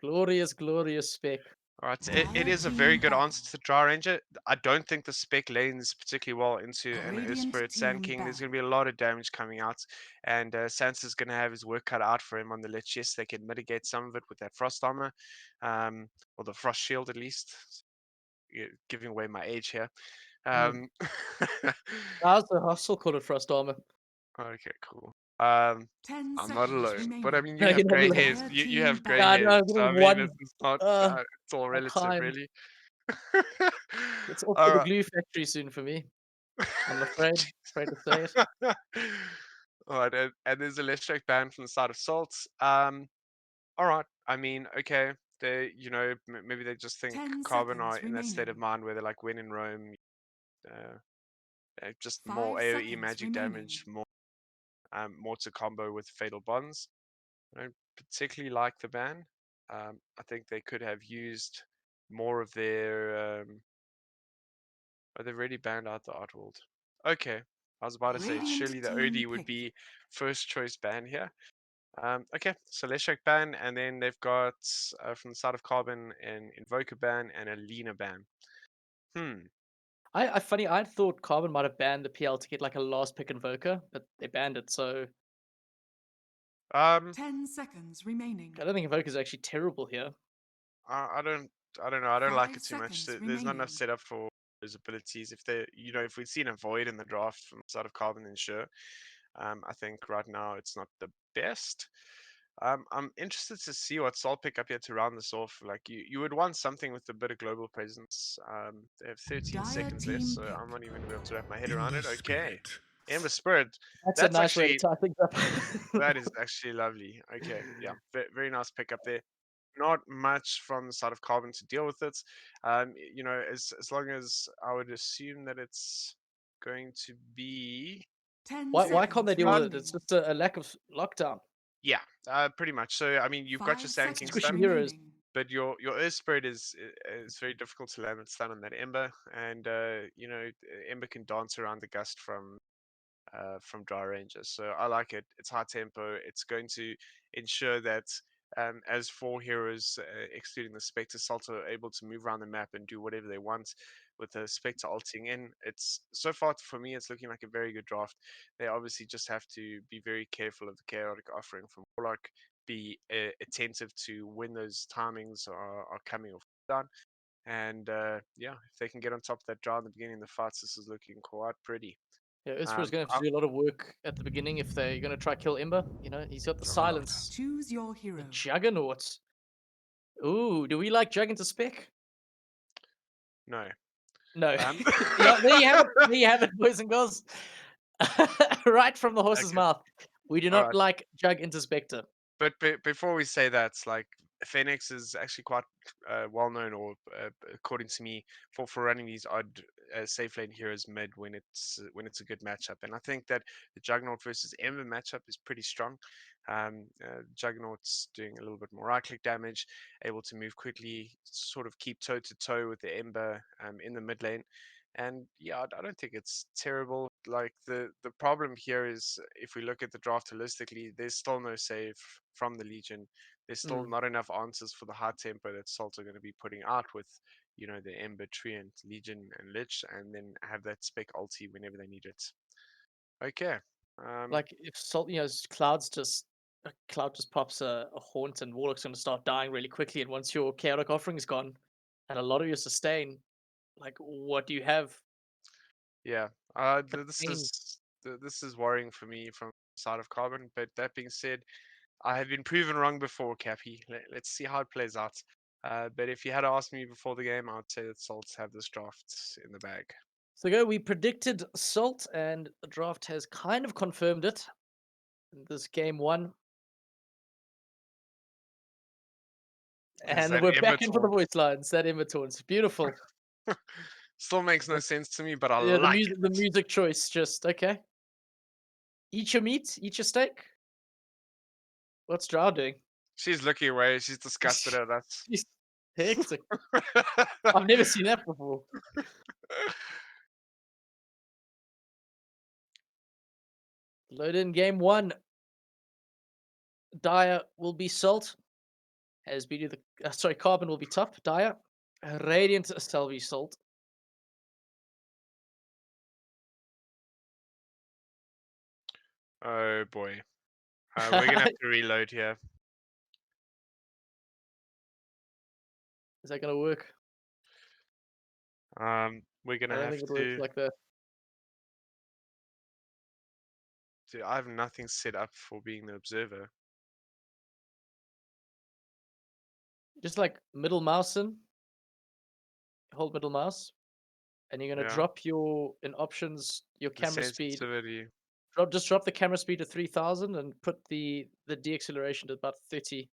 Glorious, glorious Spec. All right, it is a very good answer to Draw Ranger. I don't think the spec lanes particularly well into an Earth Spirit Sand King. There's going to be a lot of damage coming out, and Sansa's going to have his work cut out for him on the Lich. Yes, they can mitigate some of it with that Frost Armor, or the Frost Shield at least. Giving away my age here. I also still call it Frost Armor. Okay, cool. 10 I'm not seconds alone, remaining. but I mean, No, you have you're not grey alone. hairs. You have grey Yeah, no, hairs. I'm So I getting mean, one. it's not. It's all I relative, climbed. really. It's off All to the right. glue factory soon for me. I'm afraid to say it. All right, and there's a left strike ban from the side of Salt. All right. I mean, okay. They, maybe they just think 10 Carbon are seconds in that state of remaining. mind where they're like, when in Rome, just 5 more AOE seconds magic remaining. damage, more to combo with fatal bonds. I don't particularly like the ban. I think they could have used more of their. Oh, they've already banned out the Artworld. Okay. I was about to say, Radiant surely the team OD would pick. be first choice ban here. Okay, so Leshak ban, and then they've got from the side of Carbon an Invoker ban and a Lena ban. Funny, I thought Carbon might have banned the PL to get like a last pick Invoker, but they banned it, so 10 seconds remaining. I don't think Invoker is actually terrible here. I don't know. I don't like 5 it too much. seconds There's not enough remaining. setup for those abilities. If they, if we'd seen a Void in the draft from the side of Carbon, then sure. I think right now it's not the best. I'm interested to see what Sol pick up here to round this off. Like you would want something with a bit of global presence. They have 13 Dire seconds left, team so pick. I'm not even gonna be able to wrap my head around it. Okay, Ember Spirit. That's a That's nice way to actually tie things up. that is actually lovely. Okay, yeah, very nice pickup there. Not much from the side of Carbon to deal with it. As long as I would assume that it's going to be 10 Why can't they seconds deal with it? remaining. It's just a lack of lockdown. yeah, pretty much. So I mean, you've got your 5 Sand King seconds Squishy stun, heroes. remaining. but your Earth Spirit is very difficult to land stun on that Ember, and Ember can dance around the gust from Dry Ranger. So I like it. It's high tempo. It's going to ensure that as four heroes, excluding the Spectre, Salto, are able to move around the map and do whatever they want with the Spectre ulting in. It's so far for me, it's looking like a very good draft. They obviously just have to be very careful of the chaotic offering from Warlock. Be attentive to when those timings are coming or down. And if they can get on top of that draw in the beginning of the fights, this is looking quite pretty. Yeah, Urspra's gonna have to do a lot of work at the beginning if they're gonna try kill Ember. He's got the silence. Choose your hero. The Juggernaut. Ooh, do we like Jug into spec? No. No. Yeah, there you have it. There you have it, boys and girls. Right from the horse's Okay. mouth. We do All not right. like Jug into Spectre. But before we say that, like Phoenix is actually quite well known, or according to me, for running these odd safe lane heroes mid when it's a good matchup. And I think that the Juggernaut versus Ember matchup is pretty strong. Juggernaut's doing a little bit more right click damage, able to move quickly, sort of keep toe to toe with the Ember in the mid lane. And yeah, I don't think it's terrible. Like the problem here is if we look at the draft holistically, there's still no save from the Legion. There's still not enough answers for the high tempo that Salt are going to be putting out with, you know, the Ember, Treant, Legion, and Lich, and then have that spec ulti whenever they need it. Okay. Like if Salt, Cloud just pops a haunt and Warlock's gonna start dying really quickly, and once your chaotic offering is gone, and a lot of your sustain, like what do you have? Yeah. Pain. This is worrying for me from the side of Carbon. But that being said, I have been proven wrong before, Cappy. Let's see how it plays out. But if you had asked me before the game, I would say that Salts have this draft in the bag. So we predicted Salt, and the draft has kind of confirmed it. In this game 1. And we're back in for the voice lines. That Invertorn's beautiful. Still makes no sense to me, but I Yeah, like it. the music choice just okay. Eat your meat, eat your steak. What's Drow doing? She's looking away. She's disgusted at us. She's hectic. I've never seen that before. Load in game 1. Dire will be Salt. As BD the Carbon will be top. Dire. Radiant shall be Salt. Oh boy. We're gonna have to reload here. Is that gonna work? We're gonna I don't have think it works to. like that. Dude, I have nothing set up for being the observer. Just like middle mouse in. Hold middle mouse. And you're gonna Yeah. drop your in options your The camera speed. sensitivity. Just drop the camera speed to 3000 and put the deacceleration to about 30.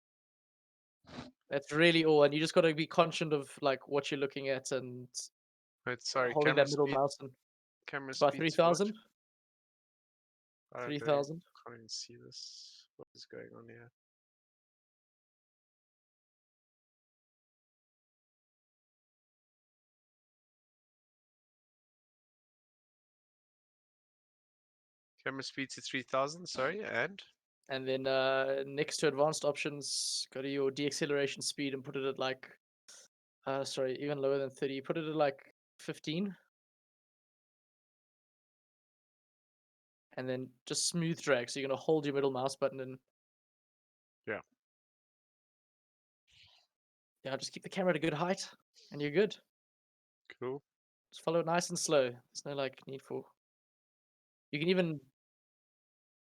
That's really all, and you just gotta be conscious of like what you're looking at and Wait, sorry, holding camera that middle speed. mouse. And Camera it's about speed. What? 3000. I don't know. 3000. Can't even see this. What is going on here? Camera speed to 3000. Sorry, and And then next to advanced options, go to your deacceleration speed and put it at like sorry, even lower than 30. Put it at like 15. And then just smooth drag. So you're gonna hold your middle mouse button and yeah. Yeah, just keep the camera at a good height and you're good. Cool. Just follow it nice and slow. There's no like need for. You can even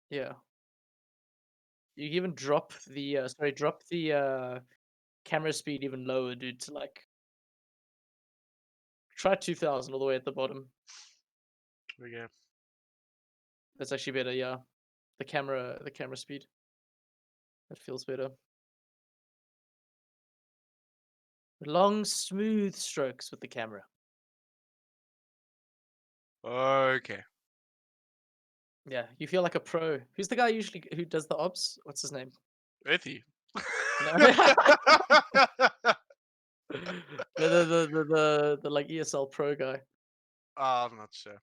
yeah. You can even drop the camera speed even lower, dude, to like try 2000 all the way at the bottom. Okay. That's actually better, yeah. The camera speed. That feels better. Long, smooth strokes with the camera. Okay. Yeah, you feel like a pro. Who's the guy usually who does the ops? What's his name? Earthy. No. the like ESL pro guy. I'm not sure.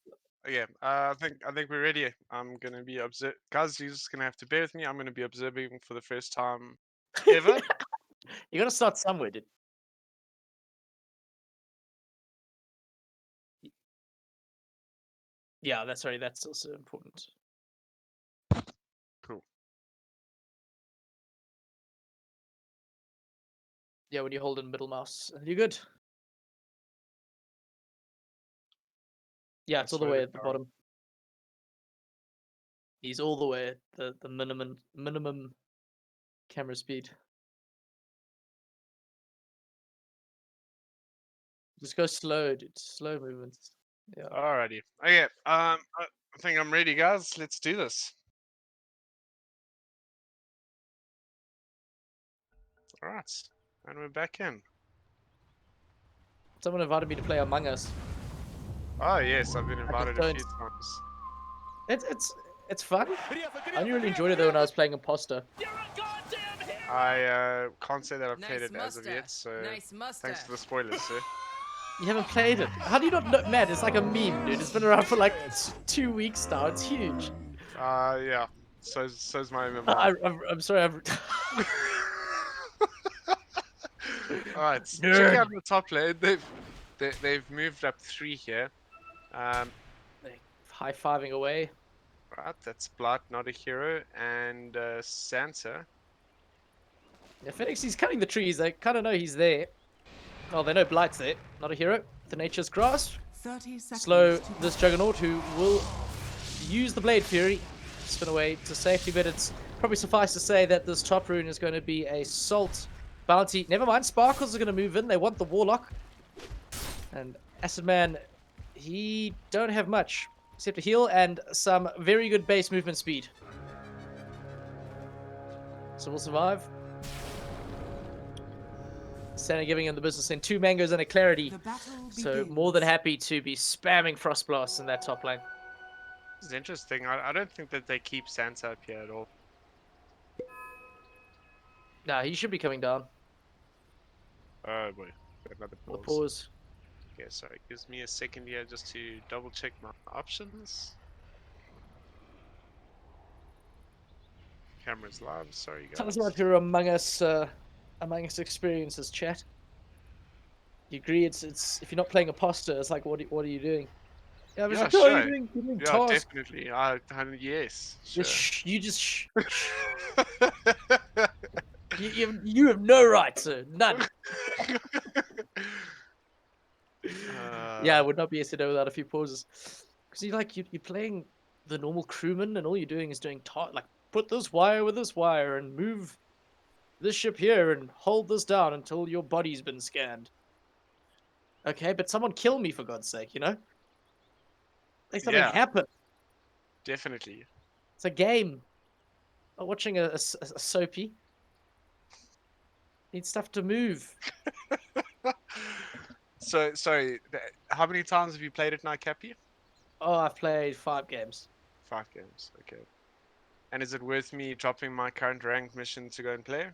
Okay, I think we're ready. I'm gonna be guys. You're just gonna have to bear with me. I'm gonna be observing for the first time ever. You gotta start somewhere, dude. Yeah, that's right. That's also important. Cool. Yeah, when you hold in middle mouse, you're good. Yeah, it's all the way at the bottom. He's all the way at the minimum camera speed. Just go slow, dude. Slow movements. Yeah. Alrighty. Okay. I think I'm ready, guys. Let's do this. All right, and we're back in. Someone invited me to play Among Us. Oh yes, I've been invited a few times. It's fun. I only really enjoyed it though when I was playing Imposter. I can't say that I've played it as of yet, so thanks for the spoilers, sir. You haven't played it. How do you not know? Man, it's like a meme, dude. It's been around for like 2 weeks now. It's huge. Yeah. So's my MMR. I'm sorry. All right, check Nerd. out the top lane. They've moved up 3 here. High-fiving away. Right, that's Blight, not a hero, and Santa. Yeah, Phoenix, he's cutting the trees. They kind of know he's there. Oh, they know Blight's there. Not a hero. The Nature's Grasp. 30 seconds. Slow this Juggernaut, who will use the Blade Fury. Spin away to safety, but it's probably suffice to say that this top rune is going to be a Salt bounty. Never mind, Sparkles are going to move in. They want the Warlock. And Acid Man, he don't have much except a heal and some very good base movement speed. So we'll survive. Santa giving him the business in 2 mangoes and a clarity. So more than happy to be spamming Frost Blast in that top lane. This is interesting. I don't think that they keep Santa up here at all. Nah, he should be coming down. Oh boy, got another The pause. pause. Okay, sorry. Gives me a second here just to double check my options. Camera's live. Sorry, guys. Tell us about your Among Us experiences, chat. You agree? It's if you're not playing Imposter, it's like what are you doing? Yeah, I was Yeah, like, oh, sure. you're doing Yeah, tasks. definitely. Yes, sure. You just shh. You have no right, sir. None. Yeah, I would not be able to do without a few pauses. Because you're playing the normal crewman, and all you're doing is doing like put this wire with this wire and move this ship here and hold this down until your body's been scanned. Okay, but someone kill me for God's sake, you know? Make something happen. Definitely. It's a game. Not watching a soapy. Need stuff to move. So, sorry, how many times have you played it now, Cappy? Oh, I've played 5 games. 5 games, okay. And is it worth me dropping my current ranked mission to go and play?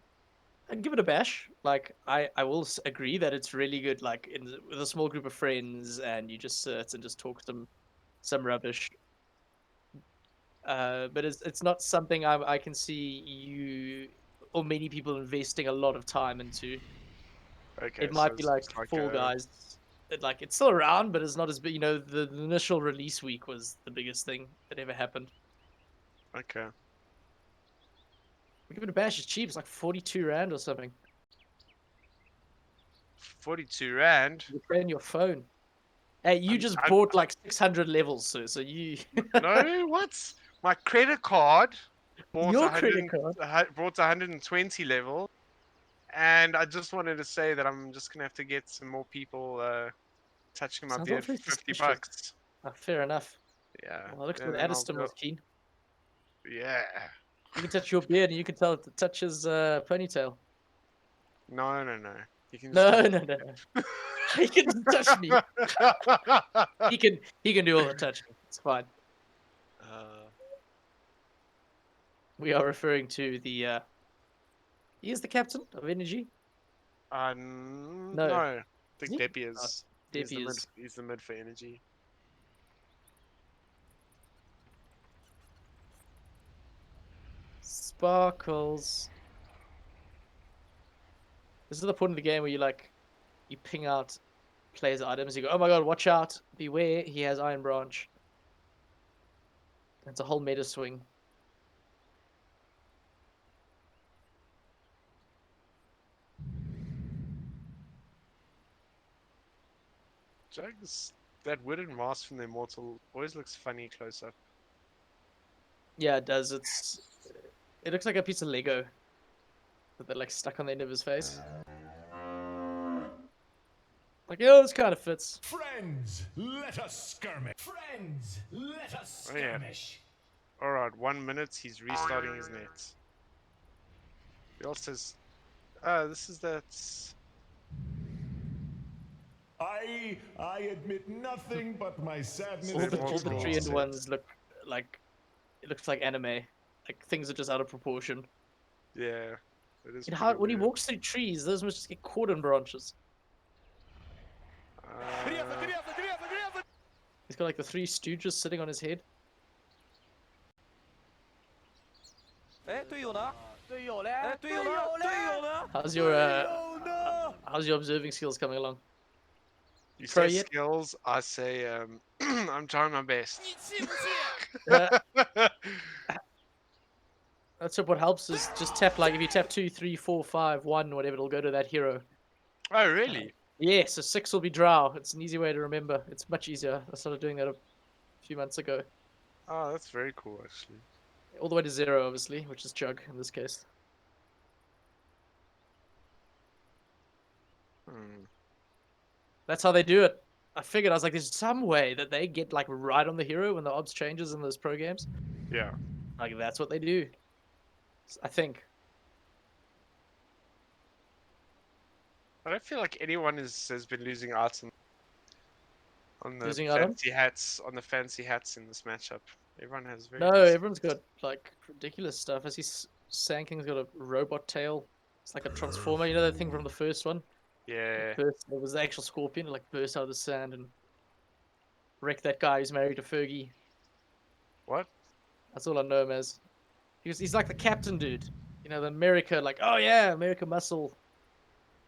And give it a bash. Like, I will agree that it's really good, like, with a small group of friends, and you just sit and just talk some rubbish. But it's not something I can see you or many people investing a lot of time into. Okay, It might be like Fall Guys. It's still around, but it's not as big. You know, the initial release week was the biggest thing that ever happened. Okay. Give it a bash. It's cheap. It's like 42 rand or something. 42 rand. You play on your phone. Hey, you just bought like 600 levels, so you. No, what? My credit card bought Your credit card brought 120 level, and I just wanted to say that I'm just gonna have to get some more people touching my Sounds beard for awfully 50 suspicious. bucks. Fair enough. Yeah. Well, it looks and like then I'll Addiston go- was keen. Yeah. You can touch your beard, and you can tell it to touch his ponytail. No. You can No, just no. He can touch me. He can do all the touching. It's fine. We are referring to the. He is the captain of Energy. No. I think Deppy is. Deppy is. He's the mid for Energy. Sparkles. This is the point of the game where you ping out players' items. You go, oh my god, watch out! Beware, he has Iron Branch. It's a whole meta swing. Jugs, that wooden mask from the Immortal always looks funny close up. Yeah, it does. It looks like a piece of Lego that they're like stuck on the end of his face. Like, oh, this kind of fits. Friends, let us skirmish. Friends, let us skirmish. Alright, 1 minute, he's restarting his net. He also says, this is that... I admit nothing but my sadness. All the 3-in ones look like... It looks like anime. Like, things are just out of proportion. Yeah. It is when he walks through trees, those must just get caught in branches. got like the three stooges sitting on his head. How's your observing skills coming along? You Pro say yet? skills, I say I'm trying my best. That's what helps is just tap, like if you tap 2, 3, 4, 5, 1, whatever, it'll go to that hero. Oh, really? Yeah, so 6 will be drow. It's an easy way to remember. It's much easier. I started doing that a few months ago. Oh, that's very cool, actually. All the way to 0, obviously, which is Jug in this case. That's how they do it. I figured, I was like, there's some way that they get like right on the hero when the obs changes in those pro games. Yeah. Like that's what they do. I think. I don't feel like anyone has been losing out on the Losing out on? fancy hats in this matchup. Everyone has very No, nice. everyone's got like ridiculous stuff. I see Sanking's got a robot tail. It's like a transformer. You know that thing from the first one? Yeah. It was the actual scorpion. It like burst out of the sand and wrecked that guy who's married to Fergie. What? That's all I know him as. He's like the captain dude. You know, the America, like, oh yeah, America muscle.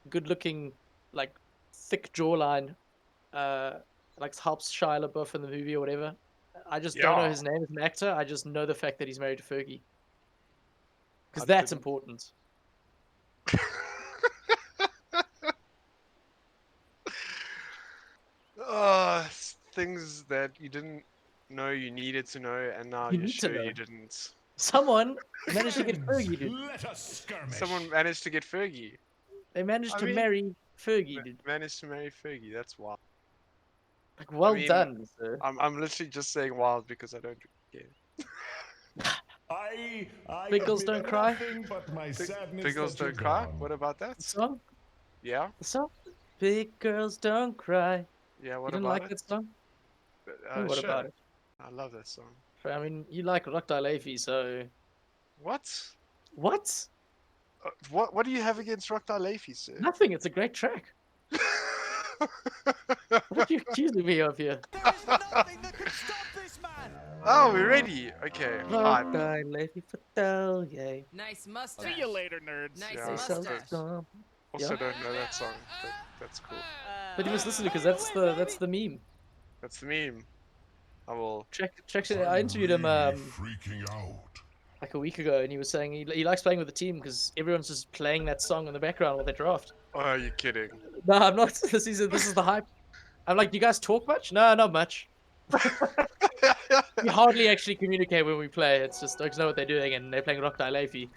Good looking, like, thick jawline. Like helps Shia LaBeouf in the movie or whatever. I just don't know his name as an actor. I just know the fact that he's married to Fergie. Because that's important. Things that you didn't know you needed to know, and now You you're need to sure know. you didn't. Someone managed to get Fergie, dude. Let us skirmish. Someone managed to get Fergie. They managed I to mean, marry Fergie, dude. Managed to marry Fergie. That's wild. Like, well I mean, done, sir. I'm literally just saying wild because I don't care. Big girls don't cry. But my sadness Big girls that you're don't cry. gone. What about that? The song? Yeah. The song? Big girls don't cry. Yeah. What You didn't about like it? that song? What Sure. about it? I love that song. I mean, you like Rockdale Leafy, so... What? What? What do you have against Rockdale Leafy, sir? Nothing, it's a great track. What are you accusing me of here? Oh, we're ready. Okay. Fine. Rockdale Leafy for Del, yay. Nice mustache. See you later, nerds. Nice Yeah, mustache. Also don't know that song, but that's cool. But you must listen to because that's the meme. That's the meme. I will Check. I interviewed him Freaking out. like a week ago, and he was saying he likes playing with the team because everyone's just playing that song in the background while they draft. Oh, are you kidding? No, I'm not. This is the hype. I'm like, do you guys talk much? No, not much. We hardly actually communicate when we play. It's just I just know what they're doing, and they're playing Rockdale Leafy.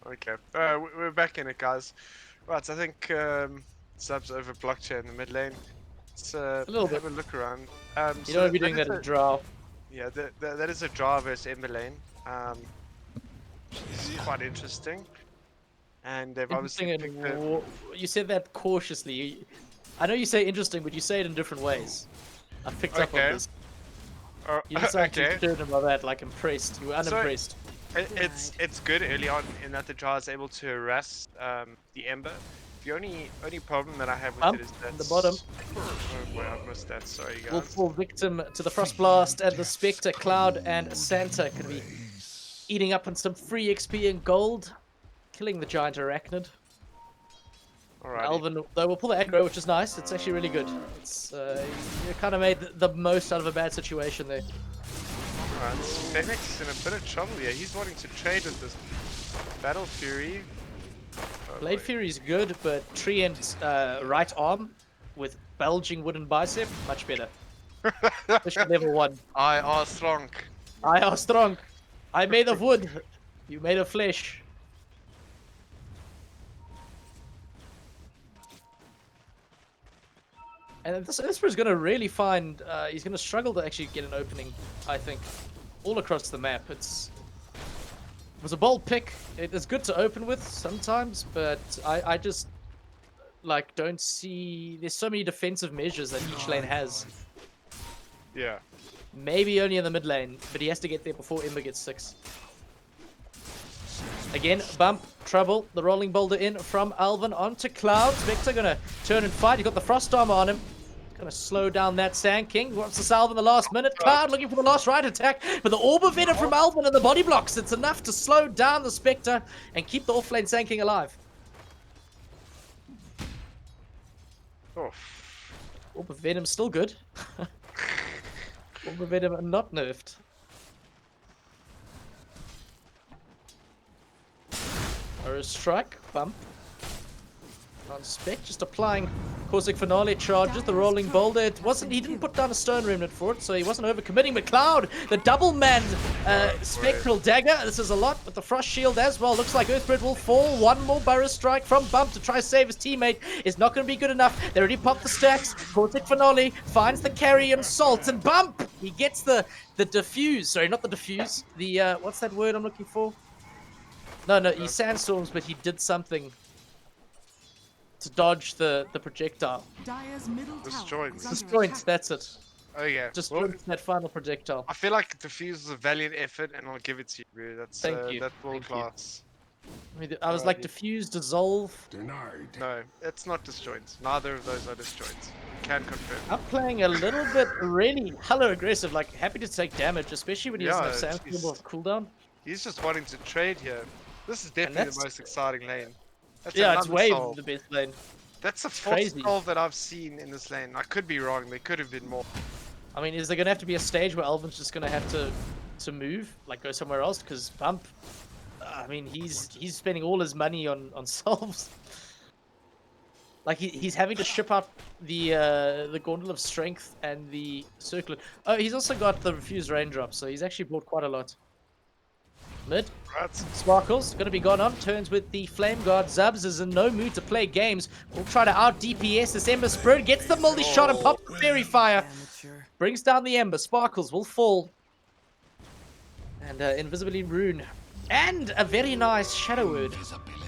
Okay. We're back in it, guys. Right, I think subs over blockchain in the mid lane. Let's A little have bit. a look around. You don't want to be doing that in the draw. Yeah, that is a draw versus Ember lane. It's quite interesting. And they've obviously Interesting picked and you said that cautiously. I know you say interesting, but you say it in different ways. I picked up on Okay. this. You didn't sound okay. too certain about that, like impressed. You were unimpressed. It's good early on in that the draw is able to harass the Ember. The only problem that I have with it is that the bottom. Oh boy, I missed that. Sorry, guys. Will fall victim to the Frost Blast, and the Spectre, Cloud, and Santa can be eating up on some free XP and gold, killing the giant arachnid. Alrighty. Alvin, though, will pull the aggro, which is nice. It's actually really good. It's you kind of made the most out of a bad situation there. Alright, Fenix is in a bit of trouble here. He's wanting to trade with this Battle Fury. Oh, Blade boy. Fury is good, but Treant right arm with bulging wooden bicep, much better. Especially level 1. I are strong. I are strong. I made of wood. You made of flesh. And this is going to really find... he's going to struggle to actually get an opening, I think. All across the map. It was a bold pick. It is good to open with sometimes, but I just... like, don't see... There's so many defensive measures that each lane has. Yeah. Maybe only in the mid lane, but he has to get there before Ember gets 6. Again, bump, trouble, the rolling boulder in from Alvin onto Cloud. Vector gonna turn and fight. You got the frost armor on him. Gonna slow down that Sand King. Wants to salve in the last minute. Cloud looking for the last right attack. But the Orb of Venom from Alvin and the body blocks. It's enough to slow down the Spectre and keep the offlane Sand King alive. Oh. Orb of Venom still good. Orb of Venom not nerfed. Or a strike. Bump. On Spec, just applying Caustic Finale charges, the Rolling Boulder. It wasn't, he didn't put down a Stone Remnant for it, so he wasn't overcommitting. But Cloud, the double man Spectral Dagger. This is a lot, but the Frost Shield as well. Looks like Earthbird will fall. One more Burrow Strike from Bump to try to save his teammate is not going to be good enough. They already popped the stacks. Caustic Finale finds the carry and Salt, and Bump, he gets the diffuse. Sorry, not the diffuse. The, what's that word I'm looking for? No, he sandstorms, but he did something to dodge the projectile. Dire's middle Disjoints. Disjoints, that's it. Oh yeah. Disjoints that final projectile. I feel like Diffuse is a valiant effort, and I'll give it to you, bro. That's Thank you. that's world class. I was like diffuse, dissolve. Denied. No, it's not disjoints. Neither of those are disjoints. Can confirm. I'm playing a little bit really hella aggressive, like happy to take damage, especially when he doesn't have Sandstorm or cooldown. He's just wanting to trade here. This is definitely the most exciting lane. That's yeah, it's another way solve. the best lane. That's the It's fourth crazy. solve that I've seen in this lane. I could be wrong. There could have been more. I mean, is there gonna have to be a stage where Alvin's just gonna have to move, like go somewhere else? Because Bump, I mean, he's spending all his money on solves. Like he's having to ship out the Gauntlet of Strength and the Circlet. Oh, he's also got the Refused Raindrop, so he's actually bought quite a lot. Mid. Sparkles gonna be gone on. Turns with the Flame Guard. Zubs is in no mood to play games. We'll try to out DPS this Ember Spirit. Gets the multi shot and pops the Fairy Fire. Brings down the Ember. Sparkles will fall. And Invisibly Rune. And a very nice Shadow Word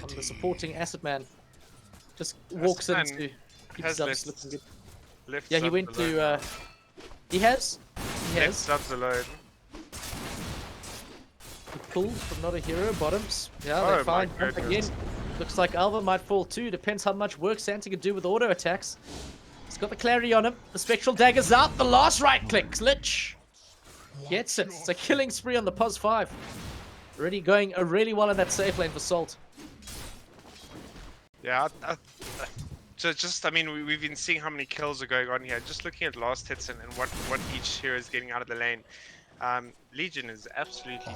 on the supporting Acid Man. Just walks in to keep Zubs looking good. Yeah, he went to. He has. He has. Subs alone. Pull from Not a Hero, bottoms. Yeah, they find Bump again. Looks like Alva might fall too. Depends how much work Santa can do with auto attacks. He's got the clarity on him. The Spectral Dagger's out. The last right click. Lich gets it. It's a killing spree on the Pos 5. Already going really well in that safe lane for Salt. Yeah, so just, I mean, we've been seeing how many kills are going on here. Just looking at last hits and what each hero is getting out of the lane. Legion is absolutely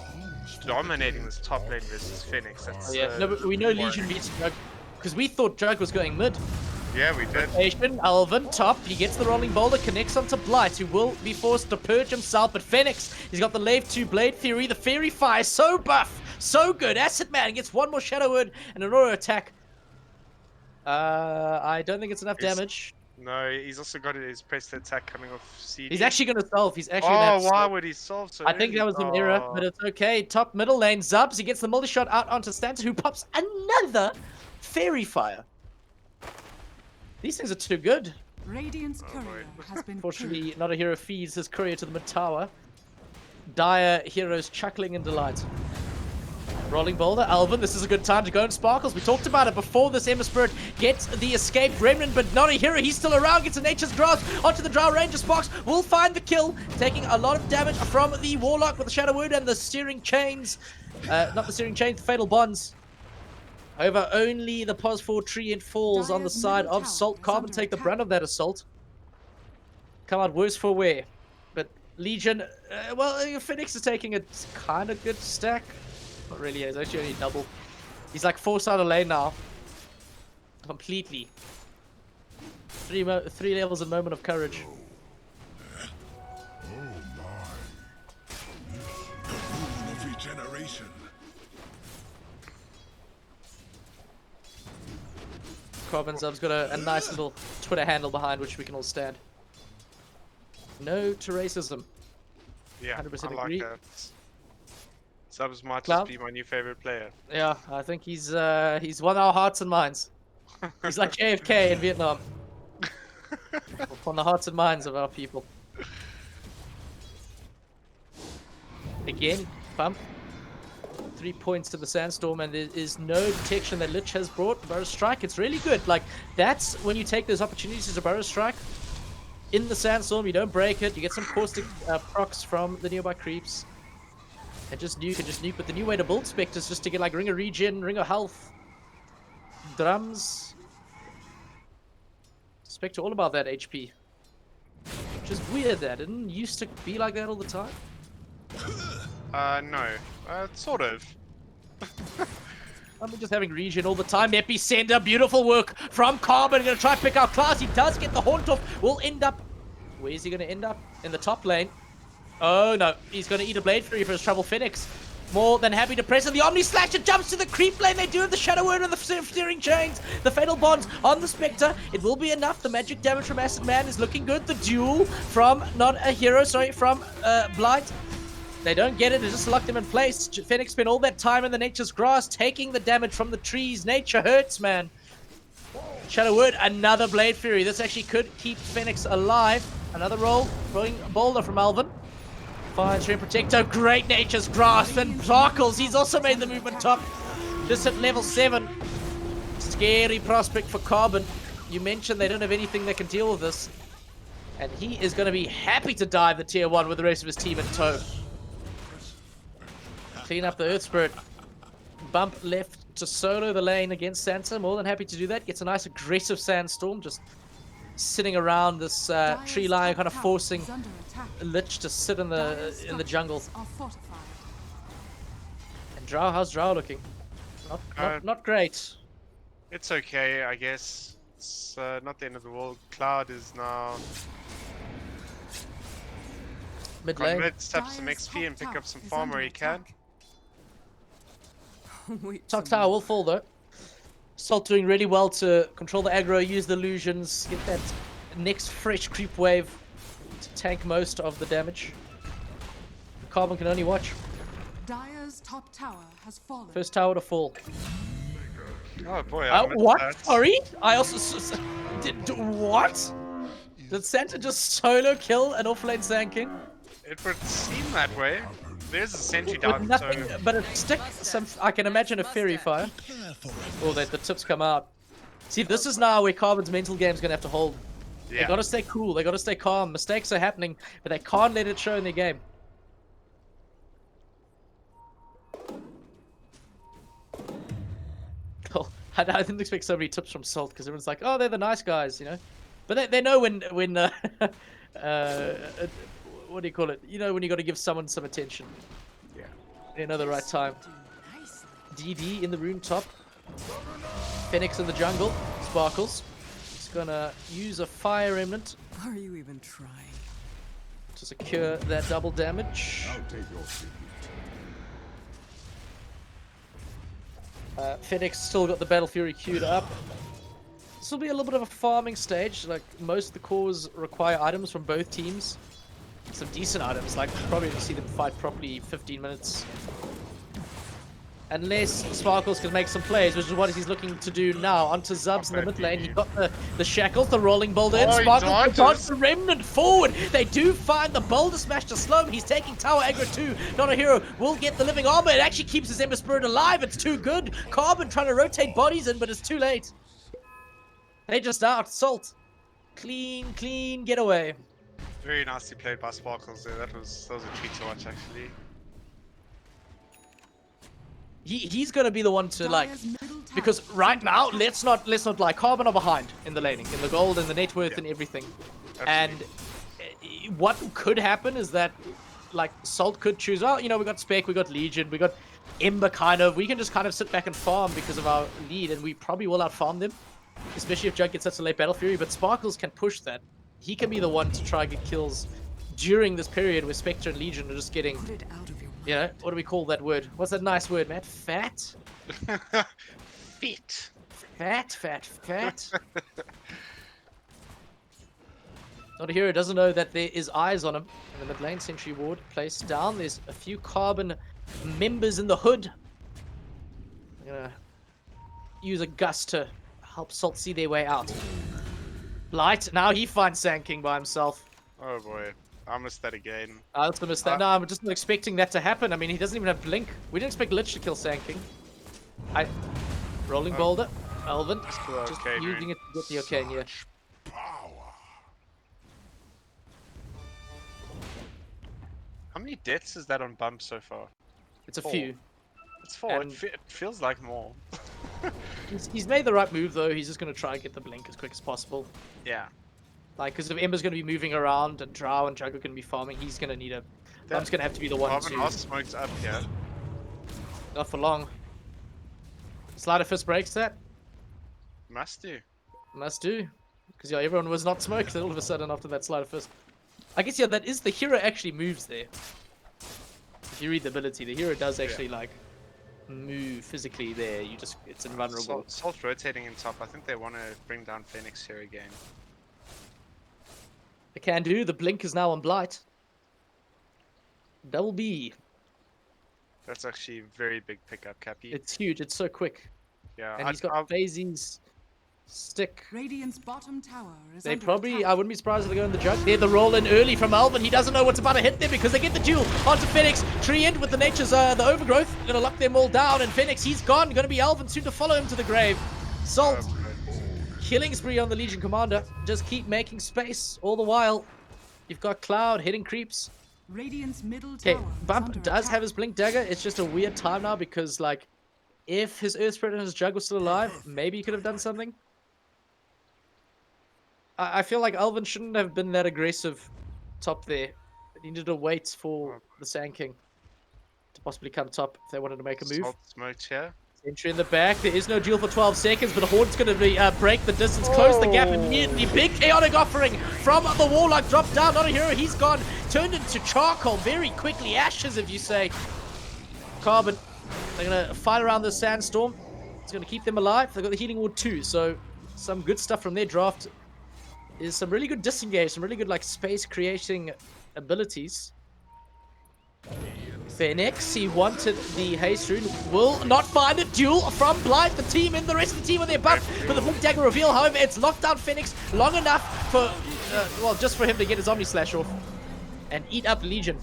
dominating this top lane versus Phoenix. That's, no, but we know Legion beats Jug because we thought Jug was going mid. Yeah, we did. Rotation, Alvin, top. He gets the Rolling Boulder, connects onto Blight, who will be forced to purge himself. But Phoenix, he's got the Lave 2 Blade Fury, the Fairy Fire, so buff, so good. Acid Man gets one more Shadow Word and an auto attack. I don't think it's enough damage. No, he's also got his pressed attack coming off CD. He's actually going to solve. He's actually going to why would he solve so I think that was an error, but it's okay. Top middle lane, Zubs. He gets the multi-shot out onto Stanton, who pops another Fairy Fire. These things are too good. Radiant's courier has been Unfortunately, Not a Hero feeds his courier to the mid tower. Dire heroes chuckling in delight. Rolling Boulder, Alvin, this is a good time to go in Sparkles. We talked about it before this Ember Spirit gets the escape Remnant, but Not a Hero, he's still around, gets a Nature's Grasp onto the Drow Ranger. Sparks will find the kill, taking a lot of damage from the Warlock with the Shadow Word and the Steering Chains. Not the Steering Chains, the Fatal Bonds. However, only the Pos 4 Treant falls on the side of Salt. Carbon take the brunt of that assault. Come out worse for wear. But Legion, well, Phoenix is taking a kind of good stack. Not really, he's actually only double. He's like forced out of lane now. Completely. Three levels of Moment of Courage. Every generation. Carbon Zub's got a nice little Twitter handle behind which we can all stand. No to racism. Yeah, 100% I like agree. that. Subs might Cloud? just be my new favorite player. Yeah, I think he's won our hearts and minds. He's like JFK in Vietnam. On the hearts and minds of our people. Again, Bump. 3 points to the Sandstorm, and there is no detection that Lich has brought. Burrow Strike, it's really good. Like, that's when you take those opportunities to Burrow Strike. in the sandstorm. You don't break it. You get some caustic procs from the nearby creeps. And just nuke. But the new way to build Spectres just to get like ring of regen, ring of health, drums. Spectre all about that HP. Which is weird. That didn't used to be like that all the time. No. Sort of. I'm just having regen all the time. Epicenter, beautiful work from Carbon. Gonna try to pick out Klaus. He does get the haunt off. Will end up. Where is he gonna end up? In the top lane. Oh no, he's gonna eat a Blade Fury for his trouble. Phoenix. More than happy to press in the Omni Slash. It jumps to the creep lane. They do have the Shadow Word and the steering chains. The Fatal Bonds on the Spectre. It will be enough. The magic damage from Acid Man is looking good. The duel from not a hero, sorry, from Blight. They don't get it. They just locked him in place. Phoenix spent all that time in the Nature's Grass, taking the damage from the trees. Nature hurts, man. Shadow Word, another Blade Fury. This actually could keep Phoenix alive. Another roll, throwing a boulder from Alvin. Fire Stream Protector, great Nature's Grasp, and Sparkles. He's also made the movement top. Just at level 7. Scary prospect for Carbon. You mentioned they don't have anything that can deal with this. And he is going to be happy to dive the tier 1 with the rest of his team in tow. Clean up the Earth Spirit. Bump left to solo the lane against Santa. More than happy to do that. Gets a nice aggressive Sandstorm. Just sitting around this tree line, kind of forcing Lich to sit in the jungle. And Drow, how's Drow looking? Not great. It's okay, I guess. It's not the end of the world. Cloud is now mid lane. Convert, tap some XP and pick up some farm where he can. Top tower will fall though. Salt doing really well to control the aggro, use the illusions, get that next fresh creep wave to tank most of the damage. Carbon can only watch. Dire's top tower has fallen. First tower to fall. Oh boy, what? That. Sorry? I also... what? Did Santa just solo kill an offlane Sand King? It would seem that way. There's a sentry With down, nothing, so... but it stick some... I can imagine a Fairy Fire. Or that the tips come out. See, this is now where Carbon's mental game's gonna have to hold. Yeah. They gotta stay cool, they gotta stay calm. Mistakes are happening, but they can't let it show in their game. Cool. I didn't expect so many tips from Salt, because everyone's like, oh, they're the nice guys, you know? But they know when what do you call it? You know when you gotta give someone some attention. Yeah. They know the right time. DD in the room top. Phoenix in the jungle. Sparkles. He's gonna use a Fire Remnant. Are you even trying? To secure that double damage. I'll take your tribute. Phoenix still got the Battle Fury queued up. This will be a little bit of a farming stage. Like, most of the cores require items from both teams. Some decent items, like probably to see them fight properly 15 minutes. Unless Sparkles can make some plays, which is what he's looking to do now. Onto Zubs in the mid lane. He got the shackles, the rolling boulder, and Sparkles dodged the remnant forward. They do find the boulder smash to slow him. He's taking tower aggro too. Not a hero will get the living armor. It actually keeps his Ember Spirit alive. It's too good. Carbon trying to rotate bodies in, but it's too late. They just out. Salt. Clean getaway. Very nicely played by Sparkles there. That was a treat to watch, actually. He's gonna be the one to like, because right now let's not lie. Carbon are behind in the laning, in the gold and the net worth and everything. Absolutely. And what could happen is that like Salt could choose. Oh, you know, we got Spec, we got Legion, we got Ember. We can just kind of sit back and farm because of our lead, and we probably will outfarm them, especially if Jug gets such a late Battle Fury. But Sparkles can push that. He can be the one to try and get kills during this period where Spectre and Legion are just getting, you know, what do we call that word? What's that nice word, Matt? Fat? Fit. Fat. Not a hero, doesn't know that there is eyes on him. And the mid lane sentry ward placed down. There's a few Carbon members in the hood. I'm gonna use a gust to help Salt see their way out. Blight, now he finds Sand King by himself. Oh boy, I missed that again. I was gonna miss that. No, I'm just not expecting that to happen. I mean, he doesn't even have Blink. We didn't expect Lich to kill Sand King. Rolling Boulder, Alvin, just using it to get the okay, yeah. deaths is that on Bump so far? It's a 4. few. It's 4. And It feels like more. he's made the right move though. He's just gonna try and get the blink as quick as possible. Yeah. Like, because if Ember's gonna be moving around and Drow and Jug are gonna be farming, he's gonna need a. Bump's gonna have to be the one Carbon to. are smoked up here. Not for long. Sleight of Fist breaks that. Must do. Must do. Because yeah, everyone was not smoked all of a sudden after that Sleight of Fist. I guess yeah, that is the hero actually moves there. If you read the ability, the hero does actually like move physically there. You just it's invulnerable. Salt rotating in top. I think they want to bring down Phoenix here again. They can do. The blink is now on Blight. Double B. That's actually a very big pickup, Cappy. It's huge. It's so quick. Yeah, And he's got Phasey's stick. Radiant's bottom tower is They under probably, attack. I wouldn't be surprised if they go in the Jug. They're the roll in early from Alvin. He doesn't know what's about to hit them because they get the duel onto Phoenix. Tree in with the nature's, the overgrowth. Gonna lock them all down. And Phoenix, he's gone. Gonna be Alvin soon to follow him to the grave. Salt. Killing spree on the Legion Commander. Just keep making space all the while. You've got Cloud hitting creeps. Radiant's middle Okay, tower is Bump under does attack. have his Blink Dagger. It's just a weird time now because, like, if his Earth Spirit and his Jug was still alive, maybe he could have done something. I feel like Alvin shouldn't have been that aggressive top there. He needed to wait for the Sand King to possibly come top if they wanted to make a move. Salt smoked here. Entry in the back. There is no duel for 12 seconds, but the Horde's going to be break the distance, close the gap immediately. Big chaotic offering from the Warlock. Dropped down, not a hero. He's gone. Turned into charcoal very quickly. Ashes, if you say. Carbon. They're going to fight around the sandstorm. It's going to keep them alive. They've got the Healing Ward too, so some good stuff from their draft. Is some really good disengage, some really good like space creating abilities. Phoenix, he wanted the haste rune, will not find a duel from Blight. The team in the rest of the team on their buff for the Blink Dagger reveal. However, it's locked down Phoenix long enough for, well, just for him to get his Omni Slash off and eat up Legion.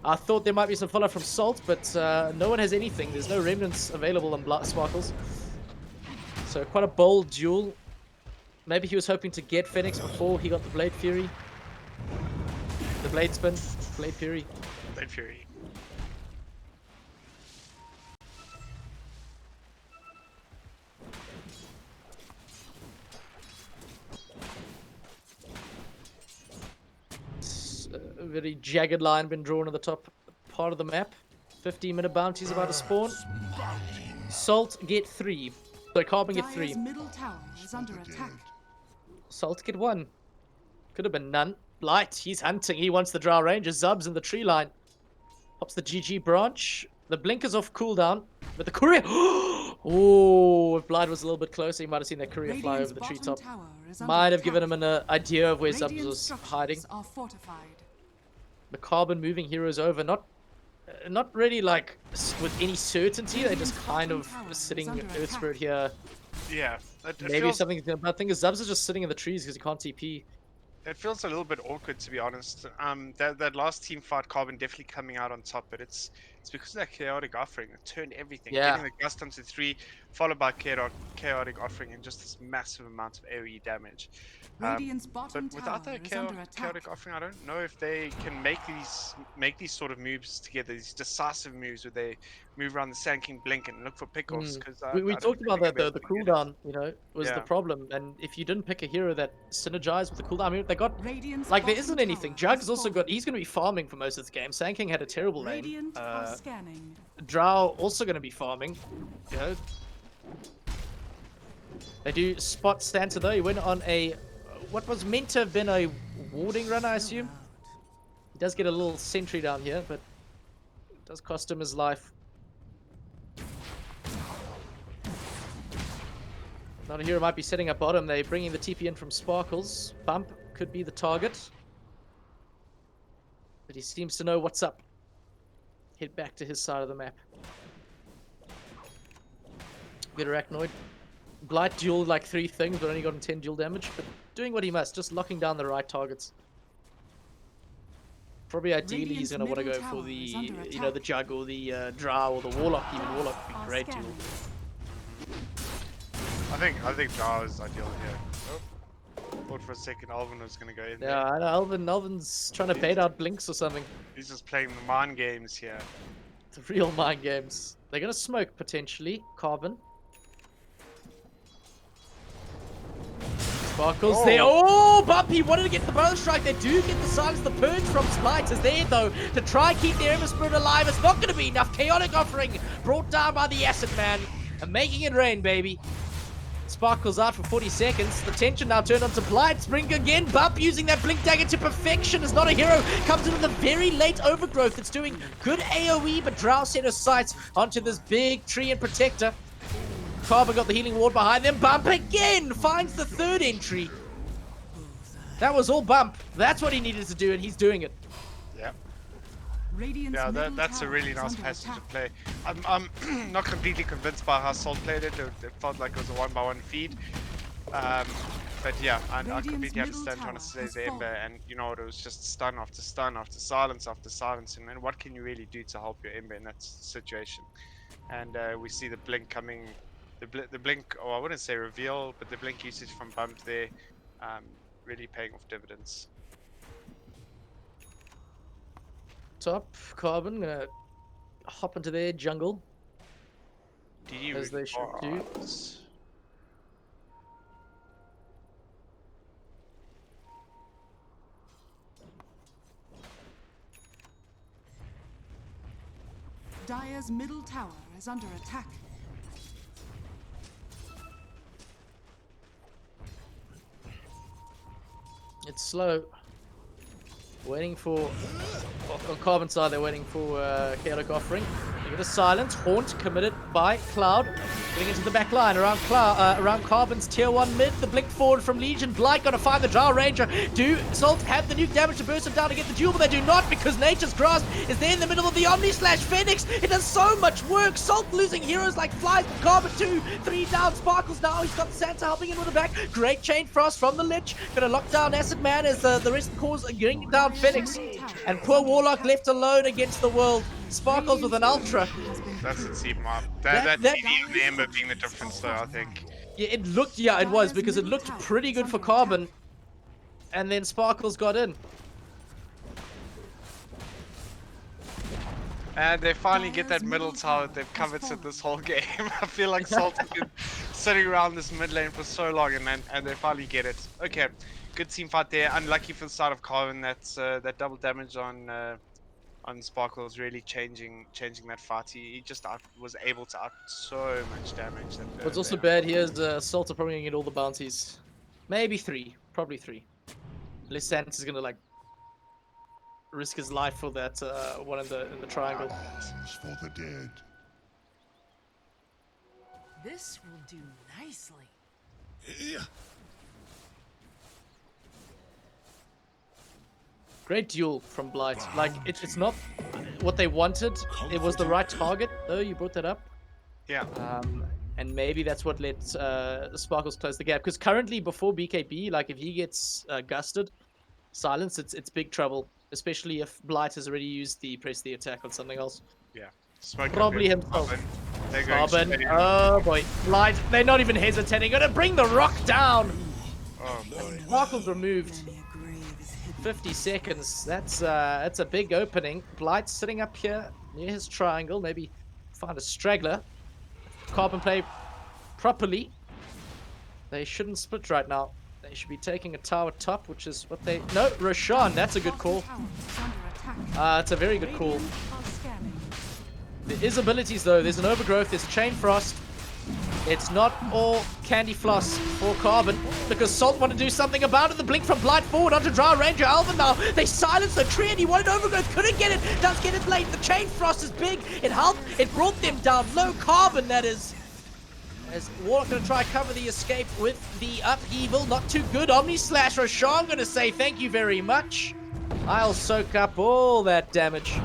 I thought there might be some follow from Salt, but no one has anything. There's no remnants available on Sparkles. So quite a bold duel. Maybe he was hoping to get Phoenix before he got the Blade Fury. The Blade Spin. Blade Fury. Blade Fury. A very jagged line been drawn on the top part of the map. 15-minute bounties about to spawn. Salt get 3. So Carbon get 3. Dire's middle tower is under attack. Salt get 1. Could have been none. Blight, he's hunting. He wants the Drow Ranger. Zub's in the tree line. Pops the GG branch. The Blinker's off cooldown. But the courier... Oh, if Blight was a little bit closer, he might have seen that courier fly over the treetop. Might have given him an idea of where Zubs was hiding. Are fortified. The Carbon moving heroes over. Not really like with any certainty. They're just kind of sitting Earth Spirit here. Yeah. Maybe something's gonna. But I think Zubs is just sitting in the trees because he can't TP. It feels a little bit awkward, to be honest. That last team fight, Carbon definitely coming out on top, but it's because of that chaotic offering. It turned everything. Yeah. Getting the Gust onto 3, followed by chaotic offering, and just this massive amount of AoE damage. Radiant's bottom But without tower that is under attack. chaotic offering, I don't know if they can make these sort of moves together, these decisive moves where they move around the Sand King blink and look for pickoffs. We talked about that though. The cooldown, you know, was the problem. And if you didn't pick a hero that synergized with the cooldown, I mean, they got like there isn't anything. Jug's also got. He's going to be farming for most of the game. Sand King had a terrible lane. Radiant are scanning. Drow also going to be farming. You know, they do spot Santa though. He went on a what was meant to have been a warding run, I assume. He does get a little sentry down here, but it does cost him his life. Not a hero might be setting up bottom. They're bringing the TP in from Sparkles. Bump could be the target. But he seems to know what's up. Head back to his side of the map. Good Arachnoid. Blight dueled like 3 things, but only gotten 10 duel damage. But doing what he must, just locking down the right targets. Probably ideally he's going to want to go for the, you know, the Jug or the Drow or the Warlock. Even Warlock would be great duel. I think Drow is ideal here. Oh. thought for a second Alvin was going to go in Yeah, I know, Alvin's trying to bait out blinks or something. He's just playing the mind games here. The real mind games. They're gonna smoke potentially. Carbon. Sparkles there. Oh, Bumpy wanted to get the bonus strike. They do get the silence. The purge from Splice is there though to try and keep the Ember Spirit alive. It's not gonna be enough. Chaotic offering brought down by the Acid Man and making it rain, baby. Sparkles out for 40 seconds. The tension now turned onto Blight. Spring again. Bump using that Blink Dagger to perfection. Is not a hero. Comes in with a very late overgrowth. It's doing good AoE, but Drow set her sights onto this big tree and protector. Carbon got the healing ward behind them. Bump again finds the third entry. That was all Bump. That's what he needed to do, and he's doing it. Yeah. Radiant's Yeah, middle that's a tower really is nice under passage to attack. play. I'm not completely convinced by how Salt played it. It felt like it was a 1-by-1 feed. But yeah, I completely understand trying to save the Ember, and you know, it was just stun after stun after silence, and then what can you really do to help your Ember in that situation? And we see the blink coming, the blink, or I wouldn't say reveal, but the blink usage from Bump there, really paying off dividends. Top Carbon gonna hop into their jungle DD as they should do. Dire's middle tower is under attack. It's slow. Waiting for... On Carbon side, they're waiting for Chaotic Offering. Look at the silence. Haunt committed by Cloud. Getting into the back line around around Carbon's tier 1 mid. The blink forward from Legion. Blight gonna find the Drow Ranger. Do Salt have the nuke damage to burst him down to get the duel? But they do not, because Nature's Grasp is there in the middle of the Omni Slash Phoenix. It does so much work. Salt losing heroes like Flies. Carbon 2, 3 down. Sparkles now. He's got Santa helping in with the back. Great Chain Frost from the Lich. Gonna lock down Acid Man as the rest cause getting down Phoenix. And poor Warlock left alone against the world. Sparkles with an Ultra. That's a team up. That DD and the Ember being the difference though, I think. Yeah, it looked, it was, because it looked pretty good for Carbon. And then Sparkles got in. And they finally get that middle tower that they've coveted this whole game. I feel like Salt has been sitting around this mid lane for so long, and they finally get it. Okay, good team fight there. Unlucky for the side of Carbon. That's that double damage on Sparkles really changing that fight. He just was able to up so much damage. What's also bad here is Salt are probably gonna get all the bounties. Maybe 3, probably 3. Unless Santa's gonna like risk his life for that one in the triangle. Arms for the dead. This will do nicely. Great duel from Blight. Like it's not what they wanted. It was the right target though. You brought that up. Yeah. And maybe that's what let Sparkles close the gap. Because currently, before BKB, like if he gets gusted, silence, it's big trouble. Especially if Blight has already used the press the attack on something else. Yeah. Smoke Probably himself. Carbon. Oh boy. Blight, they're not even hesitating. Gonna bring the rock down. Oh boy. Sparkles removed. 50 seconds. That's a big opening. Blight sitting up here near his triangle. Maybe find a straggler. Carbon play properly. They shouldn't split right now. They should be taking a tower top, which is what they... No, Roshan, that's a good call. It's a very good call. There is abilities though. There's an overgrowth, there's chain frost. It's not all candy floss for Carbon, because Salt want to do something about it. The blink from Blight forward onto Drow Ranger Alvin now. They silence the tree and he wanted overgrowth, couldn't get it. Does get it late. The chain frost is big. It helped. It brought them down low. Carbon, that is. As Warlock gonna try cover the escape with the upheaval. Not too good. Omni Slash. Roshan gonna say thank you very much. I'll soak up all that damage.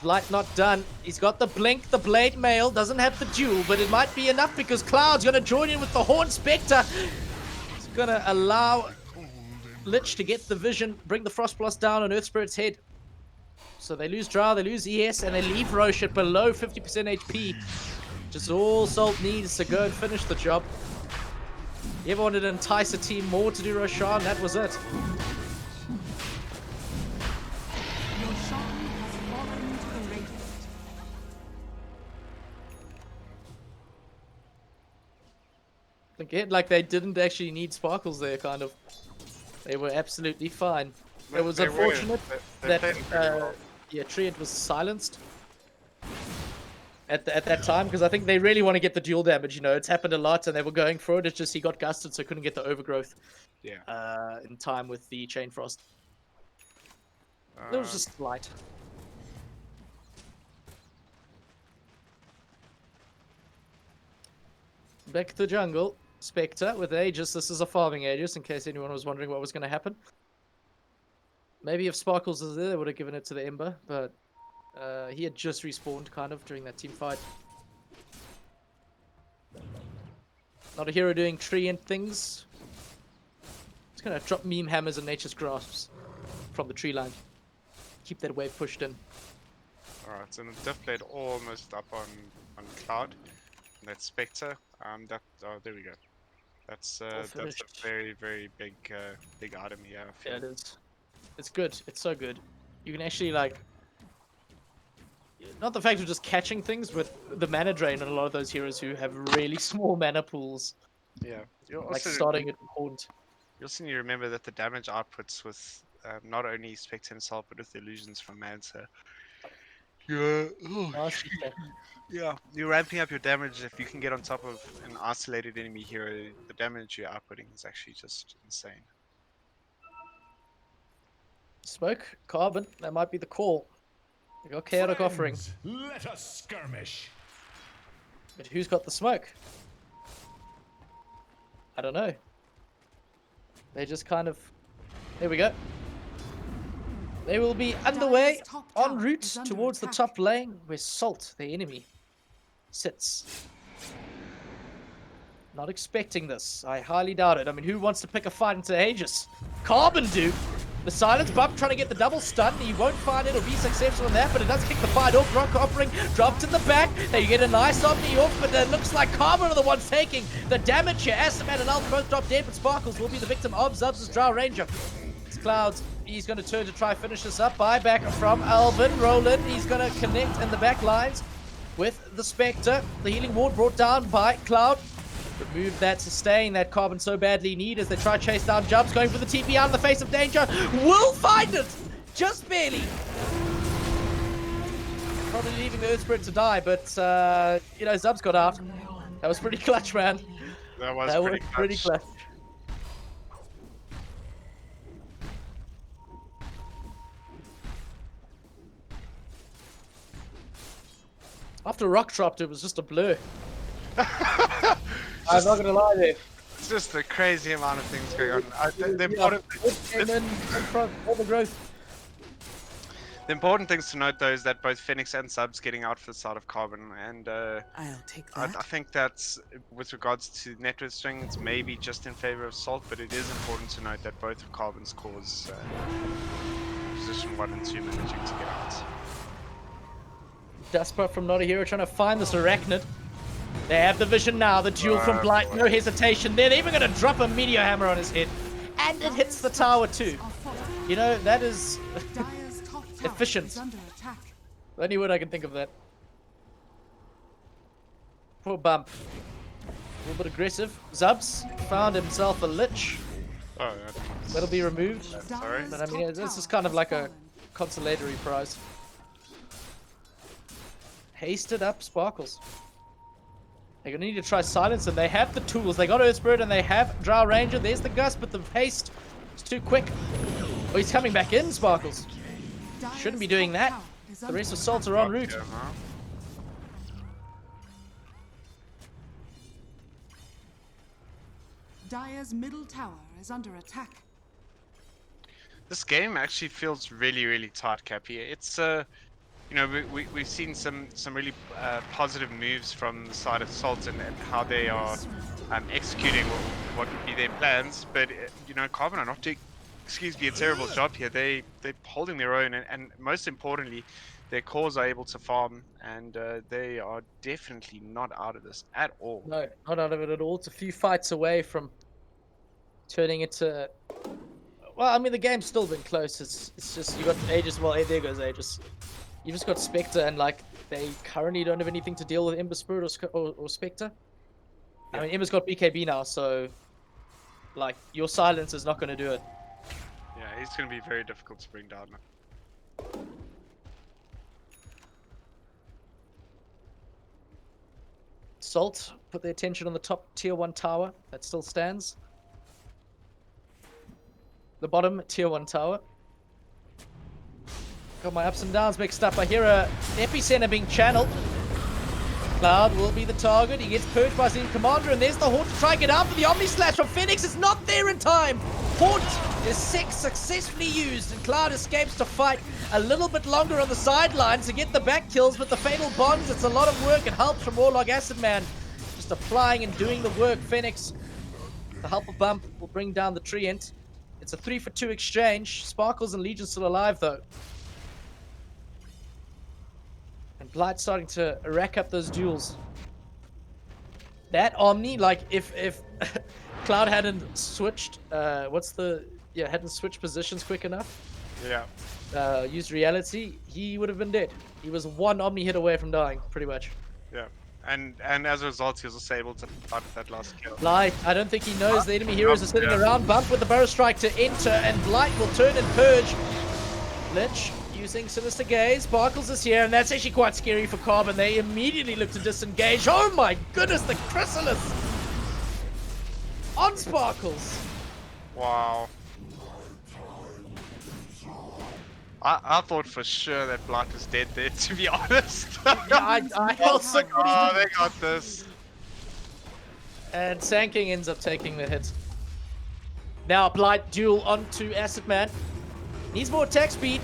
Blight not done. He's got the blink, the blade mail. Doesn't have the duel, but it might be enough because Cloud's gonna join in with the Horn Spectre. He's gonna allow Lich to get the vision, bring the Frost Blast down on Earth Spirit's head. So they lose Drow, they lose ES, and they leave Roche at below 50% HP. Just all Salt needs to go and finish the job. You ever wanted to entice a team more to do Roshan? That was it. Roshan has fallen to the Radiant. Again, like they didn't actually need Sparkles there, kind of. They were absolutely fine. It was They were. unfortunate They that played pretty well. yeah, Treant was silenced at that time, because I think they really want to get the dual damage. You know, it's happened a lot, and they were going for it. It's just he got gusted, so couldn't get the overgrowth. Yeah. In time with the Chain Frost. It was just slight. Back to the jungle. Spectre with Aegis. This is a farming Aegis, in case anyone was wondering what was going to happen. Maybe if Sparkles was there, they would have given it to the Ember, but he had just respawned, kind of, during that team fight. Not a hero doing tree and things. It's going to drop meme hammers and nature's grasps from the tree line. Keep that wave pushed in. Alright, so the diff blade almost up on Cloud. That's Spectre. There we go. That's a very, very big big item here. I feel. Yeah, it is. It's good. It's so good. You can actually, like, not the fact of just catching things, but the mana drain on a lot of those heroes who have really small mana pools. Yeah. You're Like also, starting at Haunt. you also need to remember that the damage outputs with not only Spectre himself, but with the illusions from Manta. Yeah, you're ramping up your damage. If you can get on top of an isolated enemy hero, the damage you're outputting is actually just insane. Smoke, Carbon, that might be the call. They got Chaotic Offering. Let us skirmish. But who's got the smoke? I don't know. They just kind of... There we go. They will be underway, en route towards the top lane, where Salt, the enemy, sits. Not expecting this. I highly doubt it. I mean, who wants to pick a fight into Aegis? Carbon do. The silence bump trying to get the double stun. He won't find it or be successful on that, but it does kick the fight off. Rock offering dropped in the back. Now you get a nice Omni off, but it looks like Carbon are the ones taking the damage here. Asaman and Alpha both drop dead, but Sparkles will be the victim of Zubs' Drow Ranger. It's Clouds. He's going to turn to try finish this up. Buyback from Alvin. Roland. He's going to connect in the back lines with the Spectre. The healing ward brought down by Cloud. Remove that sustain that Carbon so badly need as they try to chase down Jumps. Going for the TP out in the face of danger. Will find it! Just barely. Probably leaving the Earth Spirit to die, but, you know, Zubs got out. That was pretty clutch, man. That was pretty clutch. After Rock dropped, it was just a blur. I'm not gonna lie there. It's just a crazy amount of things going on. The important things to note, though, is that both Phoenix and Subs getting out for the side of Carbon, and I'll take that. I think that's, with regards to net worth swing, it's maybe just in favor of Salt, but it is important to note that both of Carbon's cores, position 1 and 2, managing to get out. Dustbuff from Not a Hero trying to find this Arachnid. They have the vision now, the duel from Blight, no hesitation there. They're even going to drop a Meteor Hammer on his head. And it hits the tower too. You know, that is efficient. The only word I can think of that. Poor Bump. A little bit aggressive. Zubs found himself a Lich. Oh, that'll be removed. Sorry. But I mean, this is kind of like a consolatory prize. Hasted up Sparkles. They're going to need to try silence, and they have the tools. They got Earth Spirit, and they have Drow Ranger. There's the Gust, but the haste is too quick. Oh, he's coming back in, Sparkles. Shouldn't be doing that. The rest of Salt are en route. Dire's middle tower is under attack. This game actually feels really, really tight, Cappy. It's you know, we've seen some really positive moves from the side of Salt and how they are executing what would be their plans, but you know, Carbon are not doing, excuse me, a terrible job here. They're holding their own, and most importantly, their cores are able to farm, and they are definitely not out of this at all. No, not out of it at all. It's a few fights away from turning it to. Well, I mean, the game's still been close. It's just you got Aegis. Well, there goes Aegis. You just got Spectre, and like they currently don't have anything to deal with Ember Spirit or Spectre. I mean, Ember's got BKB now, so like your silence is not going to do it. Yeah, he's going to be very difficult to bring down. Salt put their attention on the top tier 1 tower that still stands. The bottom tier 1 tower. Got my ups and downs mixed up. I hear a epicenter being channeled. Cloud will be the target. He gets purged by Zen Commander, and there's the Haunt to try and get out for the Omni Slash from Phoenix. It's not there in time. Haunt is successfully used, and Cloud escapes to fight a little bit longer on the sidelines to get the back kills, but the Fatal Bonds, it's a lot of work and help from Warlock Acid Man. Just applying and doing the work. Phoenix, the help of Bump, will bring down the Treant. It's a 3-for-2 exchange. Sparkles and Legion still alive, though. And Blight starting to rack up those duels. That Omni, like, if Cloud hadn't switched, hadn't switched positions quick enough. Yeah. Used reality, he would have been dead. He was one Omni hit away from dying, pretty much. Yeah. And as a result, he was also able to fight that last kill. Blight, I don't think he knows the enemy heroes are sitting around. Bump with the Burrow Strike to enter, and Blight will turn and purge. Lich using Sinister Gaze. Sparkles is here, and that's actually quite scary for Carbon. They immediately look to disengage. Oh my goodness, the Chrysalis on Sparkles. Wow. I thought for sure that Blight was dead there, to be honest. Yeah, I also oh, they got this. And Sanking ends up taking the hit. Now Blight duel onto Acid Man. Needs more attack speed.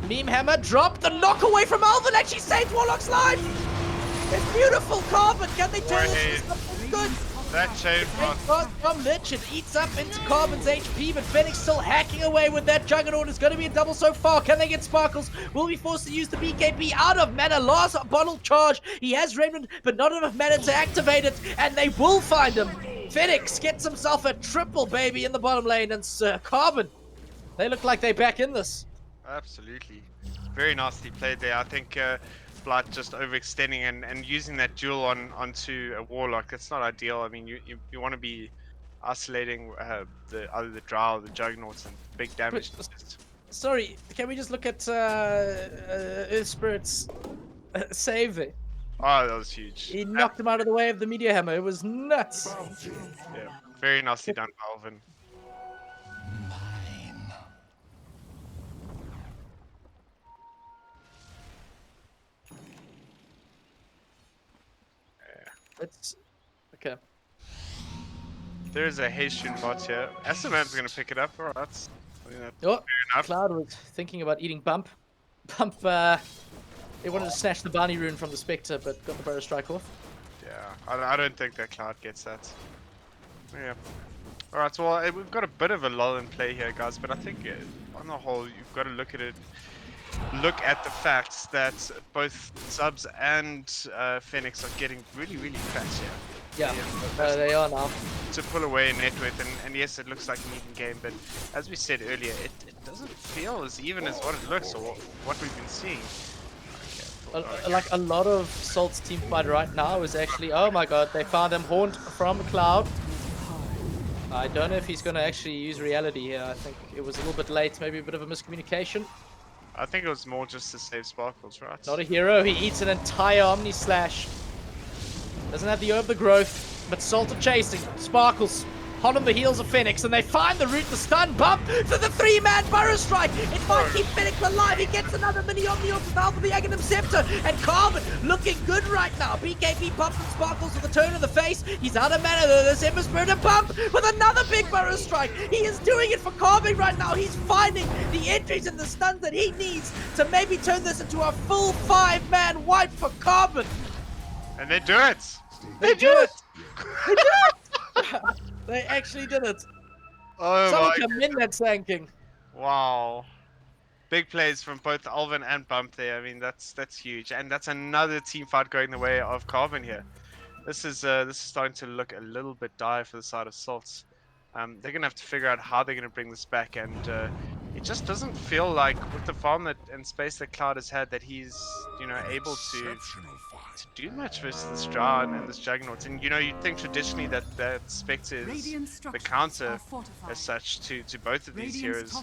Meme Hammer drop the knock away from Alvin. Actually saved Warlock's life. It's beautiful, Carbon. Can they turn this into something good? That chain from Lich, it eats up into Carbon's HP, but Phoenix still hacking away with that Juggernaut. It's going to be a double so far. Can they get Sparkles? Will be forced to use the BKB out of mana. Last bottle charge. He has Remnant, but not enough mana to activate it, and they will find him. Phoenix gets himself a triple, baby, in the bottom lane, and Carbon, they look like they're back in this. Absolutely. Very nicely played there. I think Blight just overextending and using that duel onto a Warlock. That's not ideal. I mean, you want to be isolating either the Drow or the Juggernauts and big damage. Sorry, can we just look at Earth Spirit's save there? Oh, that was huge. He knocked him out of the way of the Meteor Hammer. It was nuts. Yeah, very nicely done, Alvin. It's okay. There's a Haitian bot here. Essaman's gonna pick it up. Alright. I mean, Oh, fair enough. Cloud was thinking about eating Bump. Bump, they wanted to snatch the bounty rune from the Spectre, but got the Burrow Strike off. Yeah, I don't think that Cloud gets that. Yeah. Alright, so well, we've got a bit of a lull in play here, guys, but I think on the whole, you've got to look at it. Look at the facts that both Subs and Phoenix are getting really, really fat here. Yeah, they are now. To pull away net with, and yes, it looks like an even game, but as we said earlier, it doesn't feel as even as what it looks or what we've been seeing. Like a lot of Salt's team fight right now is actually, oh my god, they found him Haunt from Cloud. I don't know if he's going to actually use reality here. I think it was a little bit late, maybe a bit of a miscommunication. I think it was more just to save Sparkles, right? Not a hero, he eats an entire Omni Slash. Doesn't have the Herb the Growth, but Salt are chasing. Sparkles hot on the heels of Phoenix, and they find the route, the stun Bump for the 3-man Burrow Strike. It might keep Phoenix alive. He gets another mini Omni onto the Alpha the Aghanim Scepter, and Carbon looking good right now. BKB Bump and Sparkles with a turn in the face. He's out of mana. There's Ember Spirit and Bump with another big Burrow Strike. He is doing it for Carbon right now. He's finding the entries and the stuns that he needs to maybe turn this into a full 5-man wipe for Carbon. And they do it. They do it. They do it. They actually did it. Oh Someone my come in that Sanking. Wow. Big plays from both Alvin and Bump there. I mean, that's huge. And that's another team fight going the way of Carbon here. This is starting to look a little bit dire for the side of Salts. They're going to have to figure out how they're going to bring this back, and it just doesn't feel like, with the farm and space that Cloud has had, that he's, you know, able to do much versus this Drow and this Juggernaut. And, you know, you'd think traditionally that Spectre is the counter as such to both of these heroes,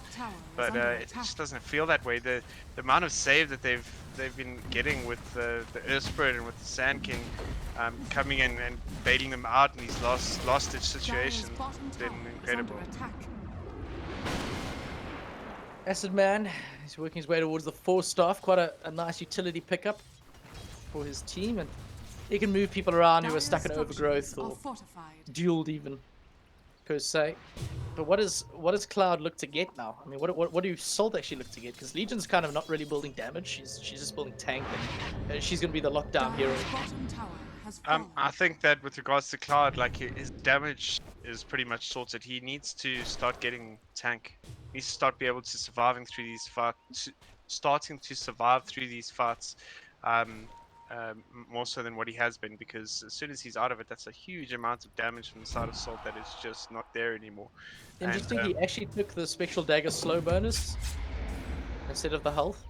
but it just doesn't feel that way. The amount of save that they've been getting with the Earth Spirit and with the Sand King coming in and baiting them out in these last-ditch situations has been incredible. Acid Man, he's working his way towards the 4-staff. Quite a nice utility pickup for his team, and he can move people around who are stuck in overgrowth or dueled even, per se. But what does Cloud look to get now? I mean, what do Salt actually look to get? Because Legion's kind of not really building damage. She's just building tank, and she's going to be the lockdown hero. I think that with regards to Cloud, like, his damage is pretty much sorted. He needs to start getting tank. He needs to start be able to surviving through these fights, starting to survive through these fights, more so than what he has been. Because as soon as he's out of it, that's a huge amount of damage from the side of Salt that is just not there anymore. Interesting, he actually took the Spectral Dagger slow bonus instead of the health.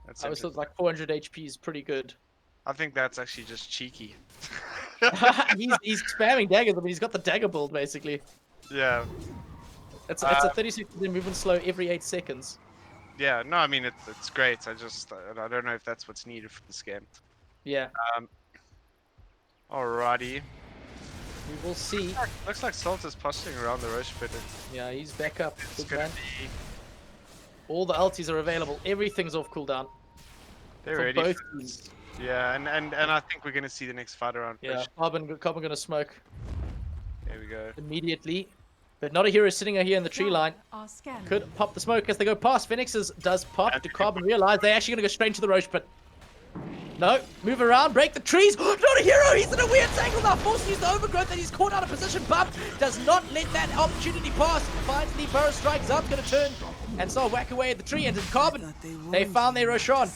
I always thought like 400 HP is pretty good. I think that's actually just cheeky. he's spamming daggers. I mean, he's got the dagger build basically. Yeah. It's a 30-second movement slow every 8 seconds. Yeah, no, I mean it's great. I don't know if that's what's needed for this game. Yeah. Alrighty. We will see. Looks like Salt is posturing around the Roche pit. Yeah, he's back up. It's gonna be... All the ultis are available. Everything's off cooldown. They're for ready. Both teams. Yeah, and I think we're gonna see the next fight around. Yeah, Carbon gonna smoke. There we go. Immediately. But not a hero sitting here in the tree line. Could pop the smoke as they go past. Phoenix's does pop. Do Carbon realize they're actually gonna go straight into the Roche pit? No, move around, break the trees. Not a hero, he's in a weird angle now. Forced to use the overgrowth and he's caught out of position. Bump does not let that opportunity pass. Finds the burrow strike. Zub's gonna turn and start whack away at the tree. And in Carbon, they found their Roshan.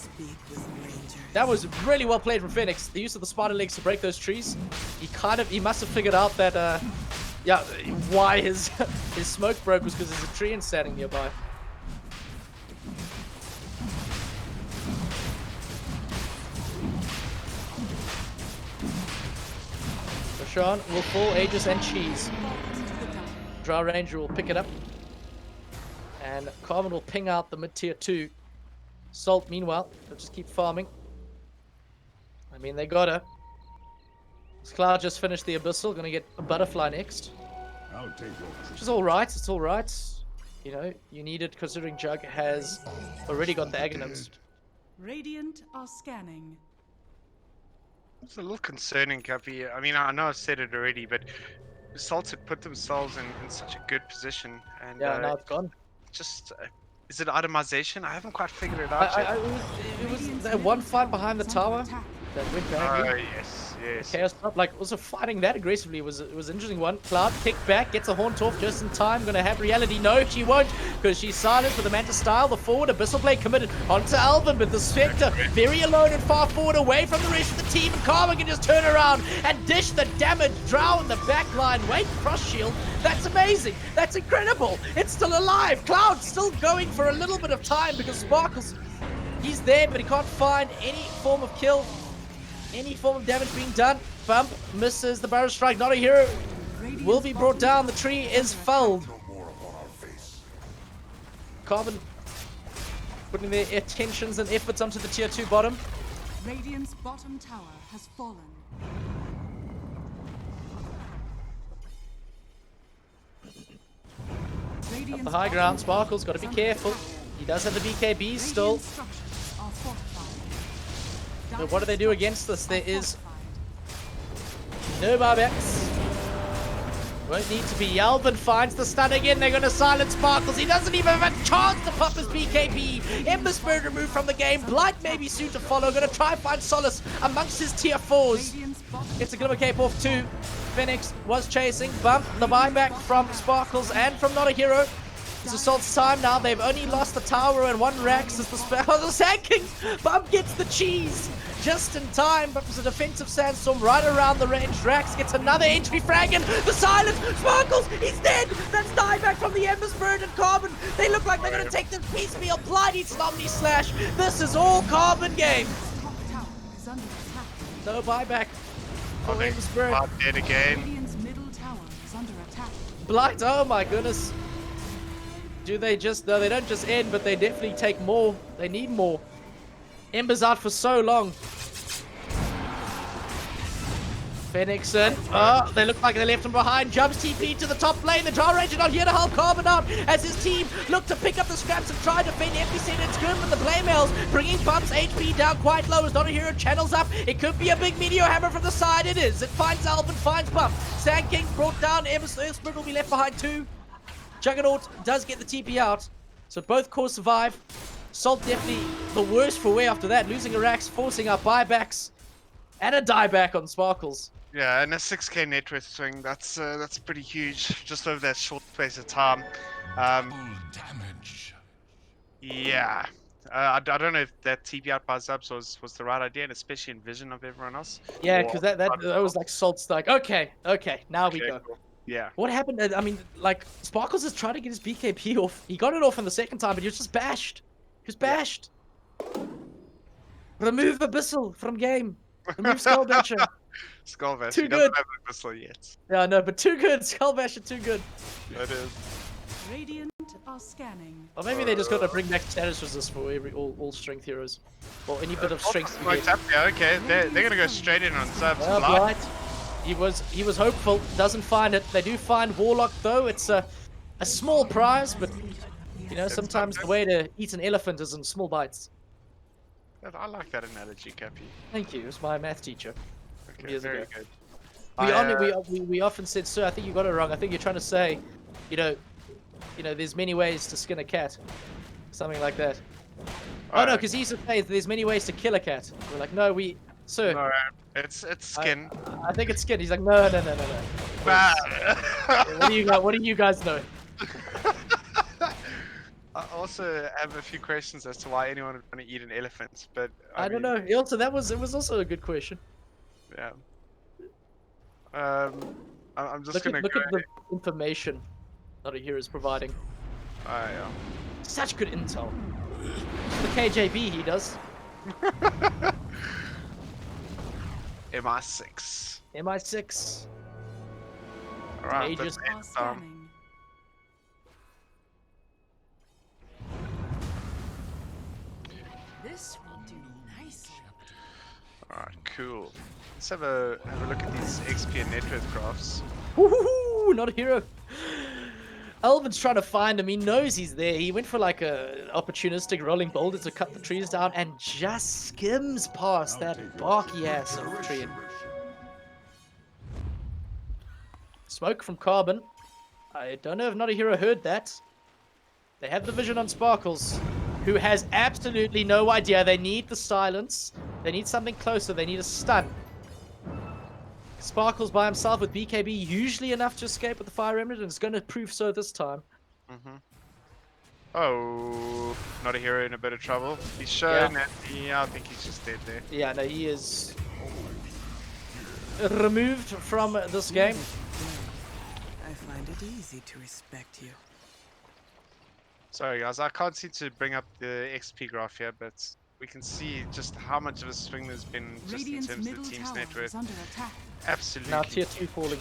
That was really well played from Phoenix. The use of the spider legs to break those trees. He must have figured out that, yeah, why his smoke broke was because there's a tree standing nearby. Roshan will fall Aegis and Cheese. Drow Ranger will pick it up. And Carbon will ping out the mid-tier 2. Salt, meanwhile, they'll just keep farming. I mean, they got her. Cloud just finished the Abyssal, gonna get a Butterfly next. I'll take your Which is alright, it's alright. You know, you need it considering Jug has already got the Aghanims. Radiant are scanning. It's a little concerning, Guppy. I mean, I know I've said it already, but Salt had put themselves in such a good position, and yeah, now it's gone. Just is it itemization? I haven't quite figured it out yet. It was that one fight behind the tower that went back. Oh yes, yes. Chaos Pop, like also fighting that aggressively was an interesting one. Cloud kick back, gets a Haunt off just in time. Gonna have Reality. No, she won't, because she's silenced with the Manta style. The forward Abyssal Blade committed onto Alvin, but the Spectre very alone and far forward away from the rest of the team. And Karma can just turn around and dish the damage. Drow in the back line. Wait, cross shield. That's amazing. That's incredible. It's still alive. Cloud still going for a little bit of time because Sparkles, he's there, but he can't find any form of kill. Any form of damage being done. Bump misses the Barrow Strike. Not a hero. Will be brought down. The tree is felled. Carbon putting their attentions and efforts onto the tier 2 bottom. Radiant's bottom tower has fallen. Up the high ground. Sparkle's got to be careful. He does have the BKB still. But what do they do against this? There is no buybacks. Won't need to be. Yelvin finds the stun again. They're going to silence Sparkles. He doesn't even have a chance to pop his BKB. Ember Spirit removed from the game. Blight maybe soon to follow. Going to try and find solace amongst his tier 4s. Gets a Glimmer Cape off too. Phoenix was chasing. Bump the buyback from Sparkles and from Not a Hero. It's Assault's time now. They've only lost the tower and 1 Rax as the spell. The Sand King! Bump gets the cheese! Just in time, but there's a defensive sandstorm right around the range. Rax gets another entry frag and the silence. Sparkles, he's dead! That's dieback from the Ember's Bird and Carbon. They look like they're gonna take this piecemeal. Blight eats an Omni Slash. This is all Carbon game. No buyback. Oh, they are dead again. Radiant's middle tower is under attack. Blight, oh my goodness. Do they just, no, they don't just end, but they definitely take more. They need more. Ember's out for so long. Phoenixon. Oh, they look like they left him behind. Jumps TP to the top lane. The Jar Ranger not here to help Carbon out as his team look to pick up the scraps and try to defend Epicenter and Scrim, but the Blamels bringing Bump's HP down quite low as Not a Hero channels up. It could be a big Meteor Hammer from the side. It is. It finds Alvin, finds Bump. Sand King brought down. Earthsplit will be left behind too. Juggernaut does get the TP out. So both cores survive. Salt definitely the worst for wear after that. Losing a Rax, forcing out buybacks. And a dieback on Sparkles. Yeah, and a 6k net worth swing. That's pretty huge, just over that short space of time. Damage. Yeah. I don't know if that TP out by Zubs was the right idea, and especially in vision of everyone else. Yeah, because that was like Salt's like, okay, now we go. Cool. Yeah. What happened? I mean, like, Sparkles is trying to get his BKB off. He got it off in the second time, but he was just bashed. He was bashed. Remove Abyssal from game. Remove Skullbasher. Skullbasher. Too He good. doesn't have Abyssal yet. Yeah, no, but too good. Skullbasher too good. It is. Radiant are scanning. Or maybe they just got to bring back status resist for all strength heroes. Or any bit of strength. Yeah, okay. They're gonna go straight in on Zubs. Blight. He was hopeful. Doesn't find it. They do find Warlock though. It's a small prize, but you know sometimes the way to eat an elephant is in small bites. I like that analogy, Cappy. Thank you. It was my math teacher. Okay, Years very ago. good. We often said, sir, I think you got it wrong. I think you're trying to say, you know, there's many ways to skin a cat, something like that. Oh no, because he used to say there's many ways to kill a cat. We're like, no, sir. No, it's skin. I think it's skin. He's like, no. What do you guys know? I also have a few questions as to why anyone would want to eat an elephant, but I don't know. It was also a good question. Yeah. I'm just gonna look at the information Not a Hero is providing. Oh yeah. Such good intel. The KJB he does. MI6. MI6. Alright, Aegis. This will do nicely. Alright, cool. Let's have a look at these XP and net worth graphs. Woohoo! Not a hero. Alvin's trying to find him. He knows he's there. He went for like a opportunistic rolling boulder to cut the trees down and just skims past that barky ass of the tree. Smoke from Carbon. I don't know if Not a Hero heard that. They have the vision on Sparkles, who has absolutely no idea. They need the silence. They need something closer. They need a stun. Sparkles by himself with BKB, usually enough to escape with the Fire Remnant, and it's going to prove so this time. Oh, Not a Hero in a bit of trouble. He's shown that I think he's just dead there. Yeah, no, he is removed from this game. I find it easy to respect you. Sorry guys, I can't seem to bring up the XP graph here, but we can see just how much of a swing there's been just Radiant's in terms of middle the team's tower net worth. is under attack. Absolutely. Now tier 2 falling.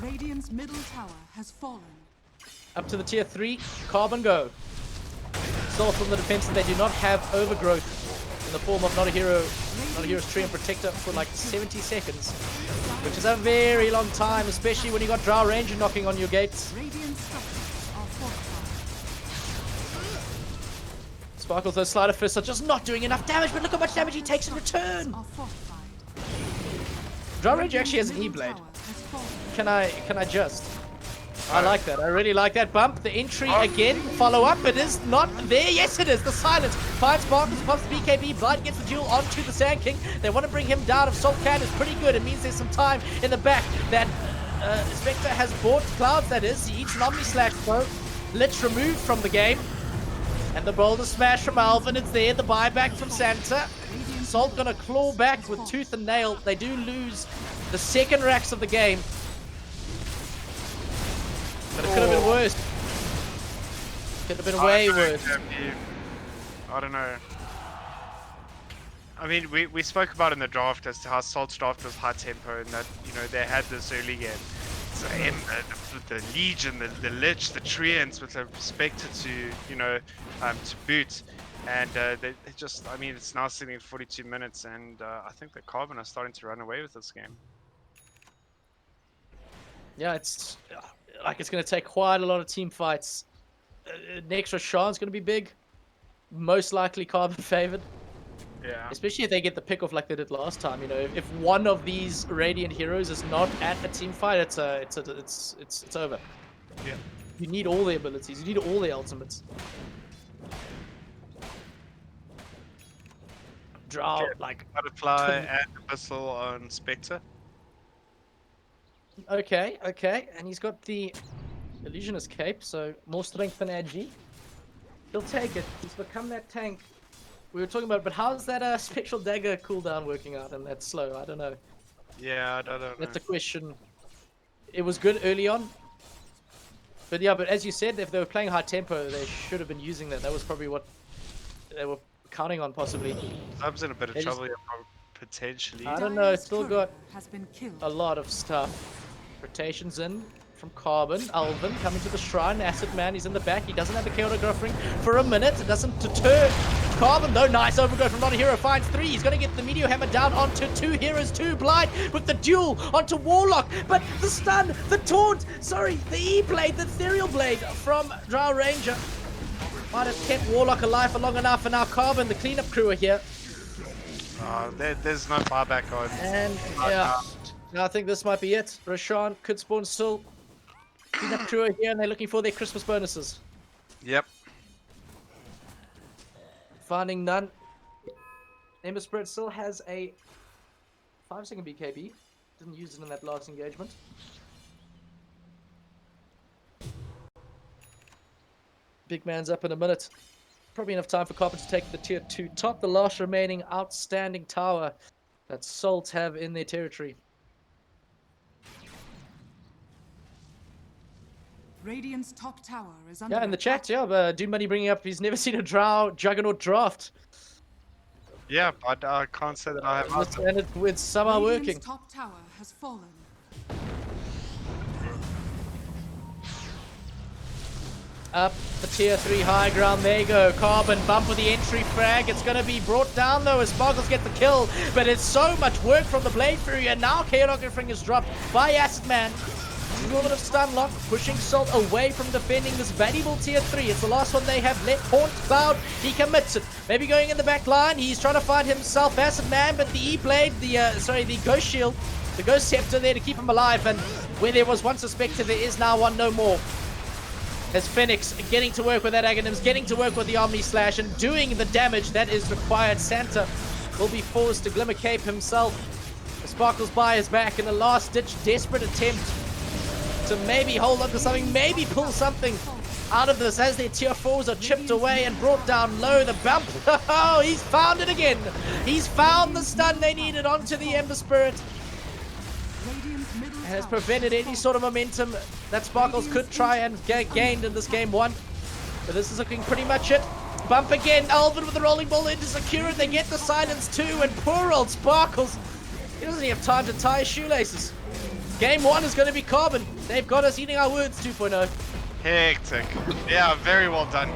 Radiant's middle tower has fallen. Up to the tier 3, Carbon go. Still from the defense, they do not have overgrowth in the form of Not a Hero's Tree and Protector for like 70 seconds. Which is a very long time, especially when you got Drow Ranger knocking on your gates. Radiant structures are fortified. Sparkles, those Slider Fists are just not doing enough damage, but look how much damage he takes in return. Drow Ranger actually has an E-Blade. Can I just? I like that. I really like that bump. The entry again. Follow up. It is not there. Yes, it is. The silence. 5 Sparkles pops the BKB. Blight gets the duel onto the Sand King. They want to bring him down. If Salt Can is pretty good, it means there's some time in the back that Spectre has bought Clouds, that is. He eats an Omni Slash, though. Lich removed from the game. And the Boulder Smash from Alvin, it's there. The buyback from Santa. Salt gonna claw back with tooth and nail. They do lose the second racks of the game. But it could have been worse. Could have been way worse. I don't know. I mean, we spoke about in the draft as to how Salt's draft was high tempo and that, you know, they had this early game. So with the Legion, the Lich, the Treants with the Spectre to, you know, to boot. And they just, I mean, it's now sitting at 42 minutes and I think the Carbon are starting to run away with this game. Yeah, it's like it's going to take quite a lot of team fights. Next, Rashawn's going to be big. Most likely Carbon favored. Yeah. Especially if they get the pick off like they did last time. You know, if one of these Radiant heroes is not at a team fight, it's over. Yeah. You need all the abilities. You need all the ultimates. Draw like Butterfly and Abyssal on Spectre. Okay, and he's got the Illusionist cape, so more strength than Agi. He'll take it. He's become that tank we were talking about. But how's that Spectral Dagger cooldown working out and that slow? I don't know. Yeah, I don't know. That's a question. It was good early on. But yeah, but as you said, if they were playing high tempo, they should have been using that. That was probably what they were counting on, possibly. Sub's in a bit of trouble here, potentially. I don't know. It's still got a lot of stuff. Rotations in from Carbon. Alvin coming to the shrine. Acid Man, he's in the back. He doesn't have the chaotic offering for a minute. It doesn't deter Carbon, though. Nice overgrowth from Not a Hero. Finds 3. He's going to get the Meteor Hammer down onto 2 heroes. 2 blind with the duel onto Warlock. But the stun, the taunt, sorry, the E-Blade, the Ethereal Blade from Drow Ranger. Might have kept Warlock alive for long enough. And now Carbon, the cleanup crew are here. There's no buyback on. And yeah. I think this might be it. Rashawn could spawn still. Cleanup crew are here and they're looking for their Christmas bonuses. Yep. Finding none. Ember Spirit still has a 5-second BKB. Didn't use it in that last engagement. Big man's up in a minute. Probably enough time for Copper to take the tier 2 top. The last remaining outstanding tower that Salt have in their territory. Radiant's top tower is under Yeah, in the chat, yeah, Doom Money bringing up he's never seen a Drow Juggernaut draft. Yeah, but I can't say that I have. And with some are working. Top tower has fallen. Up the tier 3 high ground, there you go. Carbon bump with the entry frag. It's going to be brought down though as Sparkles get the kill. But it's so much work from the Blade Fury and now Chaotic Offering is dropped by Acid Man. A little bit of stun lock, pushing Salt away from defending this valuable tier 3. It's the last one they have left. Haunt Cloud, he commits it. Maybe going in the back line. He's trying to find himself Acid Man, but the E-Blade, the Ghost Shield, the Ghost Scepter there to keep him alive. And where there was once a Spectre, there is now one no more. As Phoenix getting to work with that Aghanims, getting to work with the Omni Slash, and doing the damage that is required. Santa will be forced to Glimmer Cape himself. The Sparkles by his back in a last-ditch desperate attempt to maybe hold on to something, maybe pull something out of this as their tier 4s are chipped away and brought down low. The bump, oh, he's found it again. He's found the stun they needed onto the Ember Spirit. Has prevented any sort of momentum that Sparkles could try and get gained in this game 1. But this is looking pretty much it. Bump again, Alvin with the rolling ball into secure it. They get the silence too, and poor old Sparkles, he doesn't have time to tie his shoelaces. Game 1 is going to be Carbon. They've got us eating our words 2.0. Hectic. Yeah, very well done.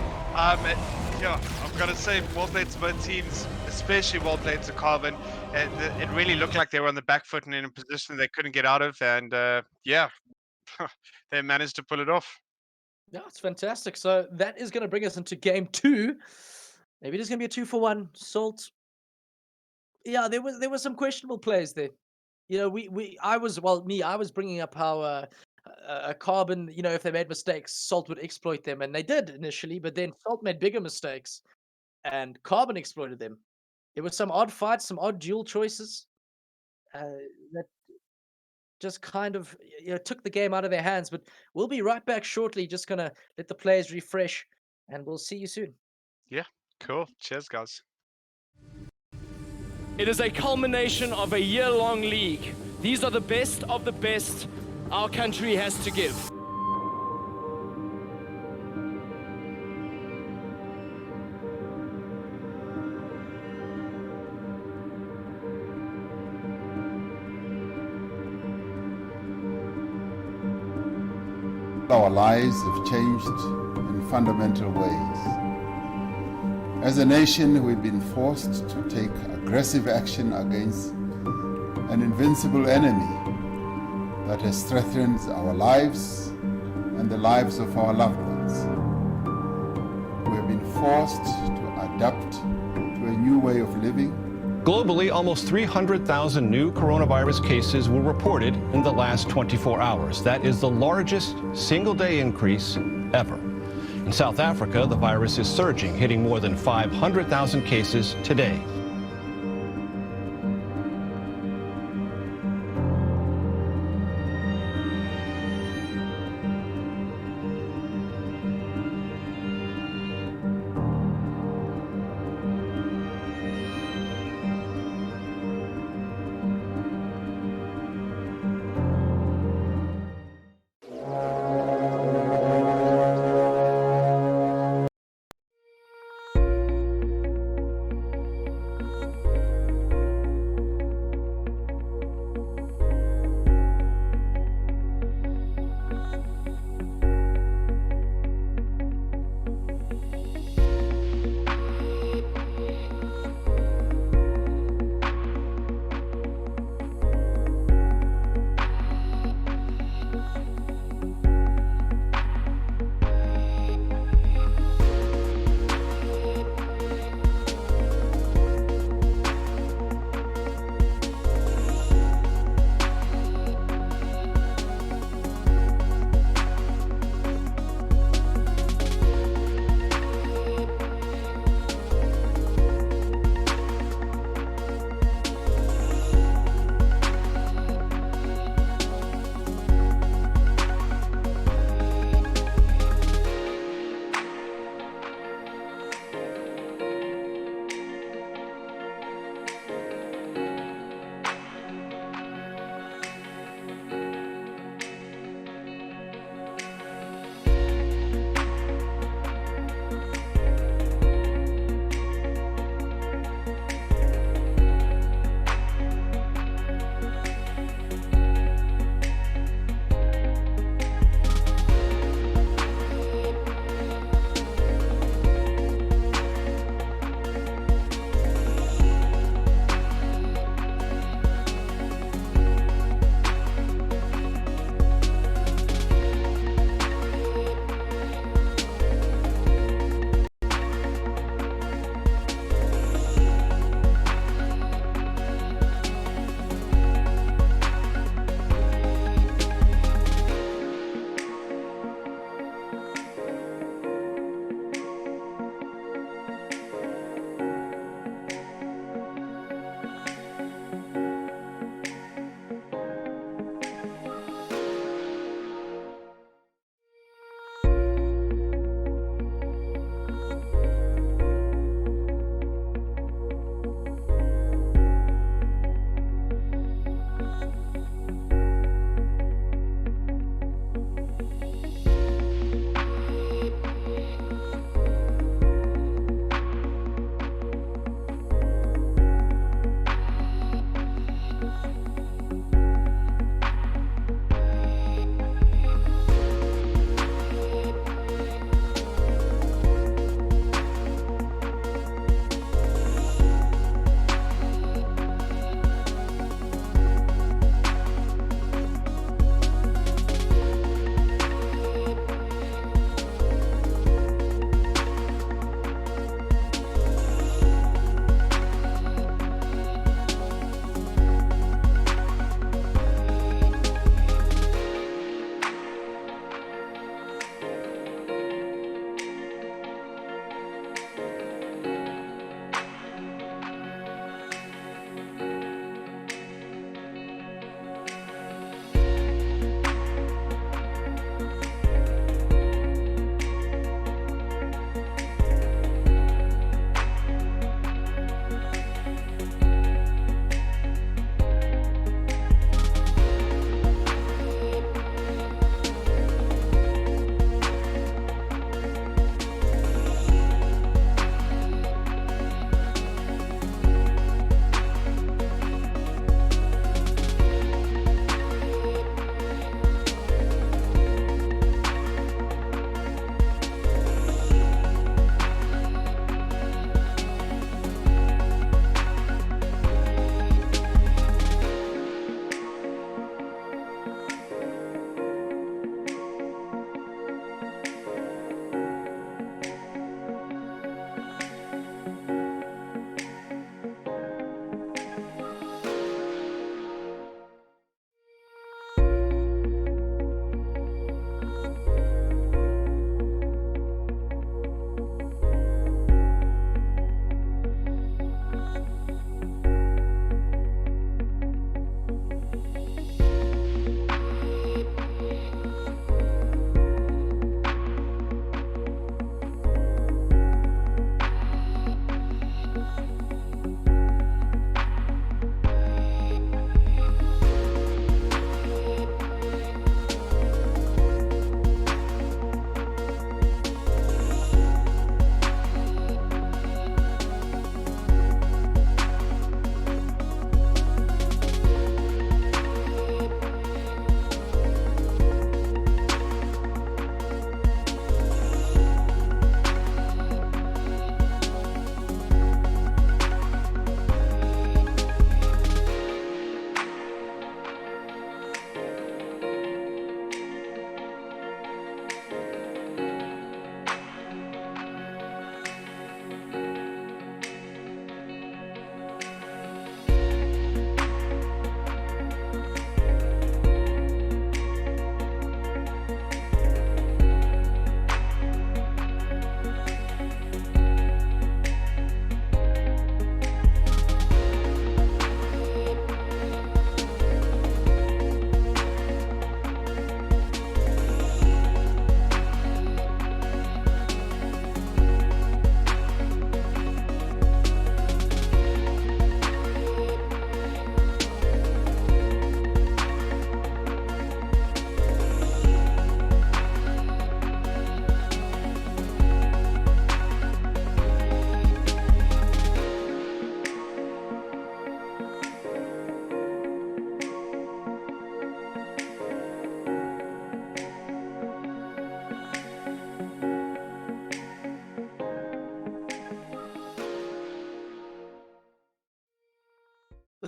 Yeah, I've got to say, well played to both teams, especially well played to Carbon. And it really looked like they were on the back foot and in a position they couldn't get out of. And yeah, they managed to pull it off. Yeah, it's fantastic. So that is going to bring us into game 2. Maybe it is going to be a 2-for-1. Salt. Yeah, there was some questionable plays there. You know, I was bringing up how Carbon, you know, if they made mistakes, Salt would exploit them, and they did initially, but then Salt made bigger mistakes, and Carbon exploited them. There were some odd fights, some odd duel choices. That just kind of took the game out of their hands. But we'll be right back shortly. Just gonna let the players refresh, and we'll see you soon. Yeah, cool. Cheers, guys. It is a culmination of a year-long league. These are the best of the best our country has to give. Our lives have changed in fundamental ways. As a nation, we've been forced to take aggressive action against an invincible enemy that has threatened our lives and the lives of our loved ones. We have been forced to adapt to a new way of living. Globally, almost 300,000 new coronavirus cases were reported in the last 24 hours. That is the largest single-day increase ever. In South Africa, the virus is surging, hitting more than 500,000 cases today.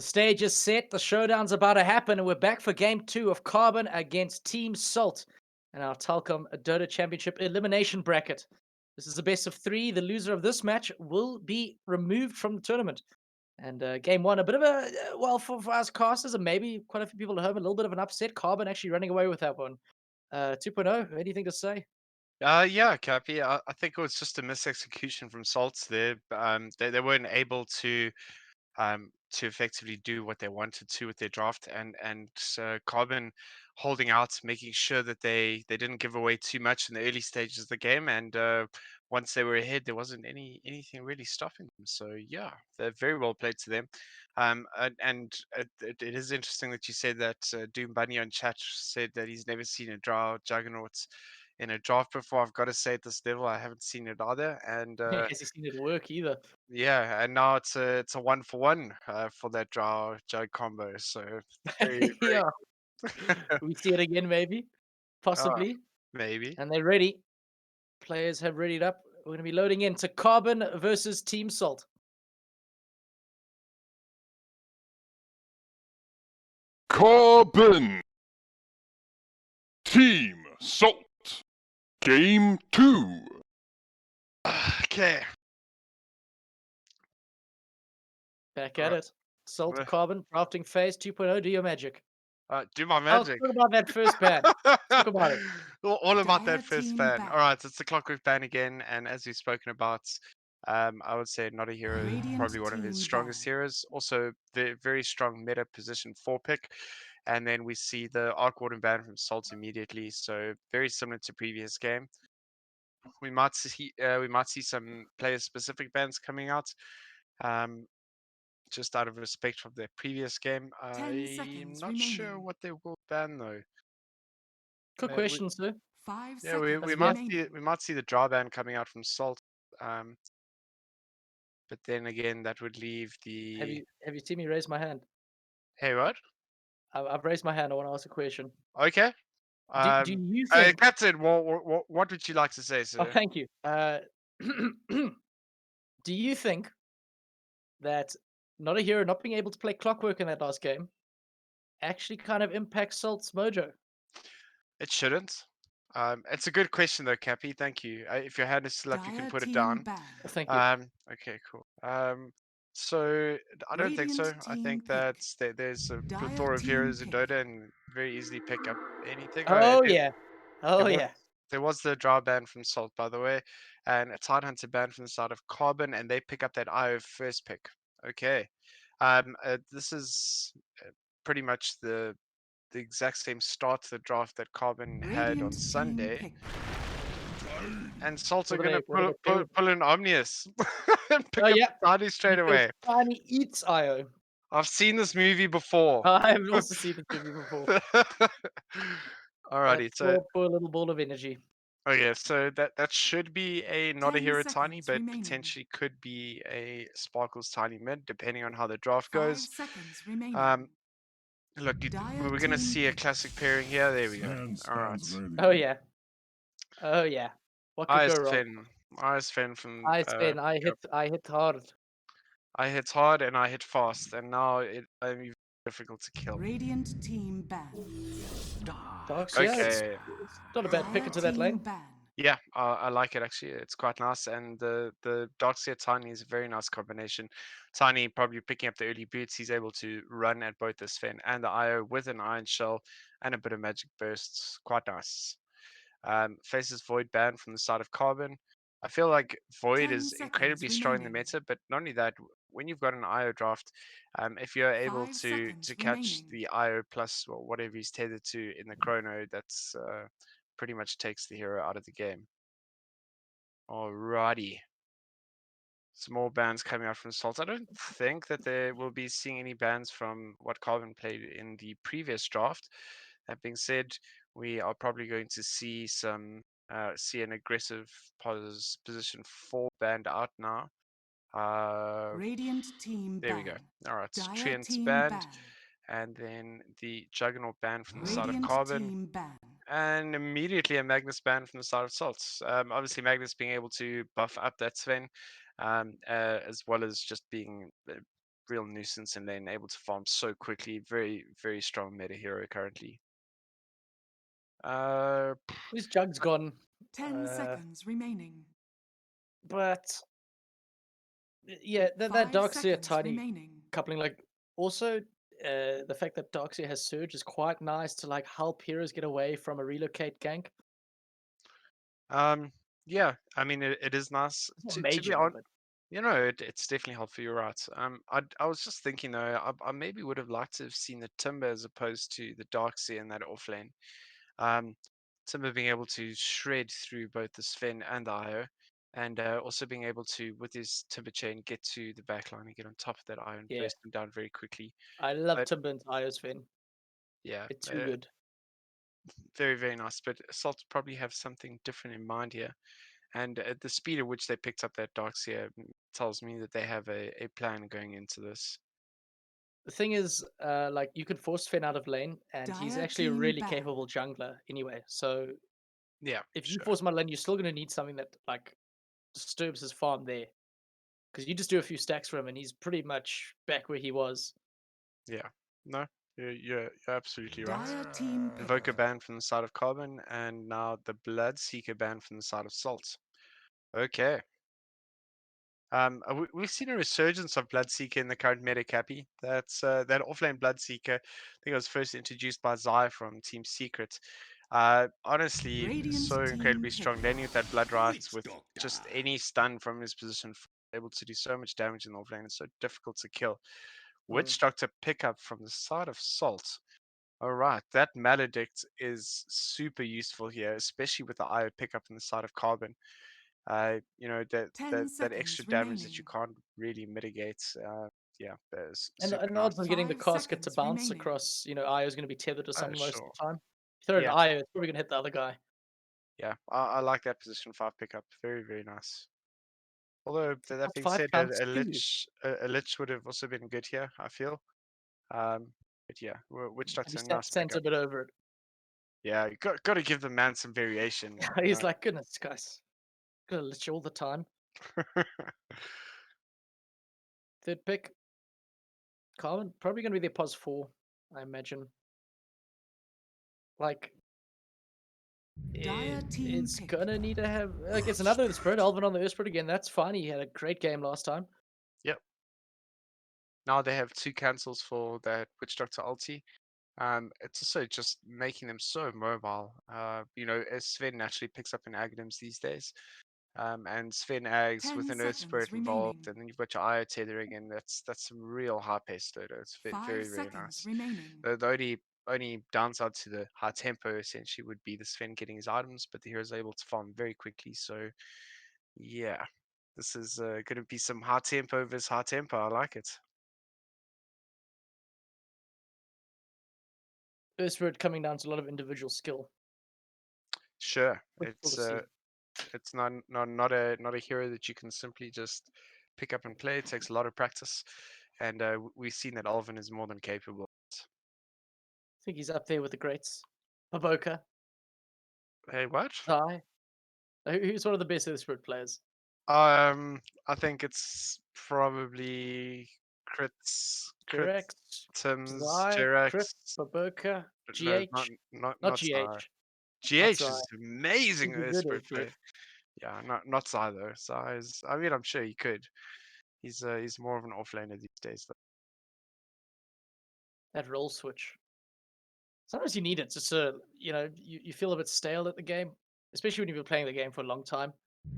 stage is set. The showdown's about to happen, and we're back for game 2 of Carbon against Team Salt and our Telkom Dota Championship elimination bracket. This is the best of 3. The loser of this match will be removed from the tournament. And game 1, a bit of a, well, for us casters and maybe quite a few people at home, a little bit of an upset. Carbon actually running away with that one. 2.0, anything to say? Yeah, Cappy. I think it was just a misexecution from Salts there. They weren't able to effectively do what they wanted to with their draft, and Carbon holding out, making sure that they didn't give away too much in the early stages of the game, and once they were ahead, there wasn't anything really stopping them. So yeah, they're very well played to them. And it is interesting that you said that Doom Bunny on chat said that he's never seen a Juggernauts in a draft before. I've got to say at this level, I haven't seen it either, and Has he seen it work either? yeah, and now it's a 1-for-1 for that Jug combo. So very, very Yeah. We see it again, maybe, possibly. maybe. And they're ready. Players have readied up. We're going to be loading into Carbon versus Team Salt. Carbon Team Salt Game 2. Okay. Back at it. Salt, Carbon, drafting phase 2.0. Do your magic. Do my Oh, magic. talk about that first ban. Talk about it. All about that Dire first team ban. ban. All right, it's the Clockwork ban again, and as we've spoken about, I would say Not a Hero is Radiant probably one of his team strongest ban. heroes. Also, the very strong meta position 4 pick, and then we see the Arc Warden ban from Salt immediately. So very similar to previous game. We might see some player specific bans coming out. Just out of respect for their previous game. 10 I'm seconds not sure remaining. what they will ban though. Good We, question, sir. 5 yeah, we, seconds we might remaining. see we might see the draw ban coming out from Salt. But then again, that would leave Have the. you seen me raise my hand? Hey, what? I've raised my hand. I want to ask a question. Okay. Do you think? Captain, what would you like to say, Oh, sir? thank you. Do you think that Not a Hero not being able to play Clockwork in that last game actually kind of impacts Salt's mojo? It shouldn't. It's a good question though, Cappy. Thank you. If your hand is still up, you can Dire put it team down. ban. Thank you. Okay, cool. So I don't think so. Radiant I team think pick. that there's a Dire plethora of team heroes in pick. Dota and very easily pick up anything. Oh yeah. Oh yeah. There was the draw ban from Salt, by the way, and a Tidehunter ban from the side of Carbon, and they pick up that IO first pick. Okay. This is pretty much the exact same start to the draft that Carbon had on Radiant team Sunday. pick. And Salt are What are going they to doing? pull an Omnius and pick Oh up yeah. Tiny straight Because away. Tiny eats IO. I've seen this movie before. I've also seen this movie before. Alrighty, That so poor little ball of energy. okay, so that should be a not a 10 hero tiny, seconds but remaining. potentially could be a Sparkles tiny mid, depending on how the draft 5 goes. seconds remaining. Look, Dire we're gonna team see a pick. classic pairing here. There we go. All right. Oh yeah. Oh yeah. What could go wrong? Ice Finn from I spin. I hit hard. I hit hard and I hit fast, and now I'm even difficult to kill. Radiant team ban. Dogs, yeah, Okay. it's not a bad pick into that lane. Ban. Yeah, I like it actually. It's quite nice, and the Darkseer Tiny is a very nice combination. Tiny probably picking up the early boots. He's able to run at both the Sven and the IO with an Iron Shell and a bit of magic bursts. Quite nice. Faces Void ban from the side of Carbon. I feel like Void 10 is seconds incredibly strong in the remaining. meta, but not only that, when you've got an IO draft, if you're able 5 to seconds catch remaining. the IO plus or whatever he's tethered to in the chrono, that's pretty much takes the hero out of the game. Alrighty. Some more bans coming out from Salt. I don't think that they will be seeing any bans from what Carbon played in the previous draft. That being said, we are probably going to see see an aggressive position 4 banned out now. Radiant team There ban. we go. All right, Dire Treant's team banned, ban. and then the Juggernaut ban from the side of Radiant Carbon. team ban. And immediately a Magnus ban from the side of Salts. Obviously, Magnus being able to buff up that Sven, as well as just being real nuisance in lane, able to farm so quickly. Very, very strong meta hero currently. His jug's gone. 10 seconds remaining. But yeah, that 5 Darkseer seconds tiny remaining. coupling, like also the fact that Darkseer has Surge is quite nice to like help heroes get away from a relocate gank. Yeah, I mean it is nice Not to be majorly, honest. but It's definitely helpful. You're right. I was just thinking though, I maybe would have liked to have seen the Timber as opposed to the Darkseer in that off lane. Timber being able to shred through both the Sven and the IO, and also being able to, with his Timber chain, get to the backline and get on top of that IO and yeah, burst them down very quickly. I love But Timber's Iosfin. yeah, It's too good. very, very nice. But Assault probably have something different in mind here. And the speed at which they picked up that Darkseer tells me that they have a plan going into this. The thing is, like you could force Finn out of lane, and he's Dire actually a team really back. capable jungler anyway. So Yeah, if you sure. force him out of lane, you're still gonna need something that like disturbs his farm there, because you just do a few stacks for him, and he's pretty much back where he was. Yeah, no, you're absolutely right. Dire team Invoker ban from the side of Carbon, and now the Bloodseeker ban from the side of Salt. Okay. We've seen a resurgence of Bloodseeker in the current meta, Cappy. That's that offlane Bloodseeker. I think it was first introduced by Zai from Team Secret. Honestly, Radiant so team incredibly pick. strong. Landing with that Blood Rights with just any stun from his position, able to do so much damage in the offlane. It's so difficult to kill. Witch Doctor pickup from the side of Salt. All right, that Maledict is super useful here, especially with the IO pickup on the side of Carbon. That 10 that extra seconds damage that you remaining. can't really mitigate. Yeah, that is And super the nice. odds of getting the 5 casket to seconds bounce remaining. across, Io is going to be tethered to Oh, someone most of sure. the time. If you throw an Yeah, Io, it's probably going to hit the other guy. yeah, I like that position 5 pickup. Very, very nice. Although that being 5 said, counts a too. a lich would have also been good here, I feel. But yeah, Witch And he Doctor, nice stands a pickup. bit over it. Yeah, you got to give the man some variation. He's like, goodness, guys, gonna lich all the time. Third pick, Carlin, probably going to be their pos 4, I imagine. Like, Dire team it's pick. gonna need to have like it's another Spirit Elven on the Earth Spirit again. That's fine. He had a great game last time. Yep. Now they have 2 cancels for that Witch Doctor ulti. It's also just making them so mobile. As Sven naturally picks up in Aghanim's these days. And Sven Ags 10 with an Earth seconds Spirit remaining. involved, and then you've got your IO tethering, and that's some real high pace Dota. It's 5 very, very seconds nice. remaining. The only downside to the high tempo essentially would be the Sven getting his items, but the hero's able to farm very quickly. So yeah, this is going to be some high tempo versus high tempo. I like it. Earth Spirit coming down to a lot of individual skill. Sure, Which we'll see. it's not a hero that you can simply just pick up and play. It takes a lot of practice, and we've seen that Alvin is more than capable. I think he's up there with the greats. Baboka. Hey, what? Zai. Who's one of the best Earth Spirit players? I think it's probably Crits, Jirax, Tim's, Zai, Crit, Jirax. Baboka, No, GH. not GH. Zai. Not GH Zai. is amazing He's a Earth good Spirit Earth Spirit. player. Yeah, not Zai though. Zai is. I mean, I'm sure he could. He's more of an offlaner these days. Though. That role switch. Sometimes you need it just to, you feel a bit stale at the game, especially when you've been playing the game for a long time.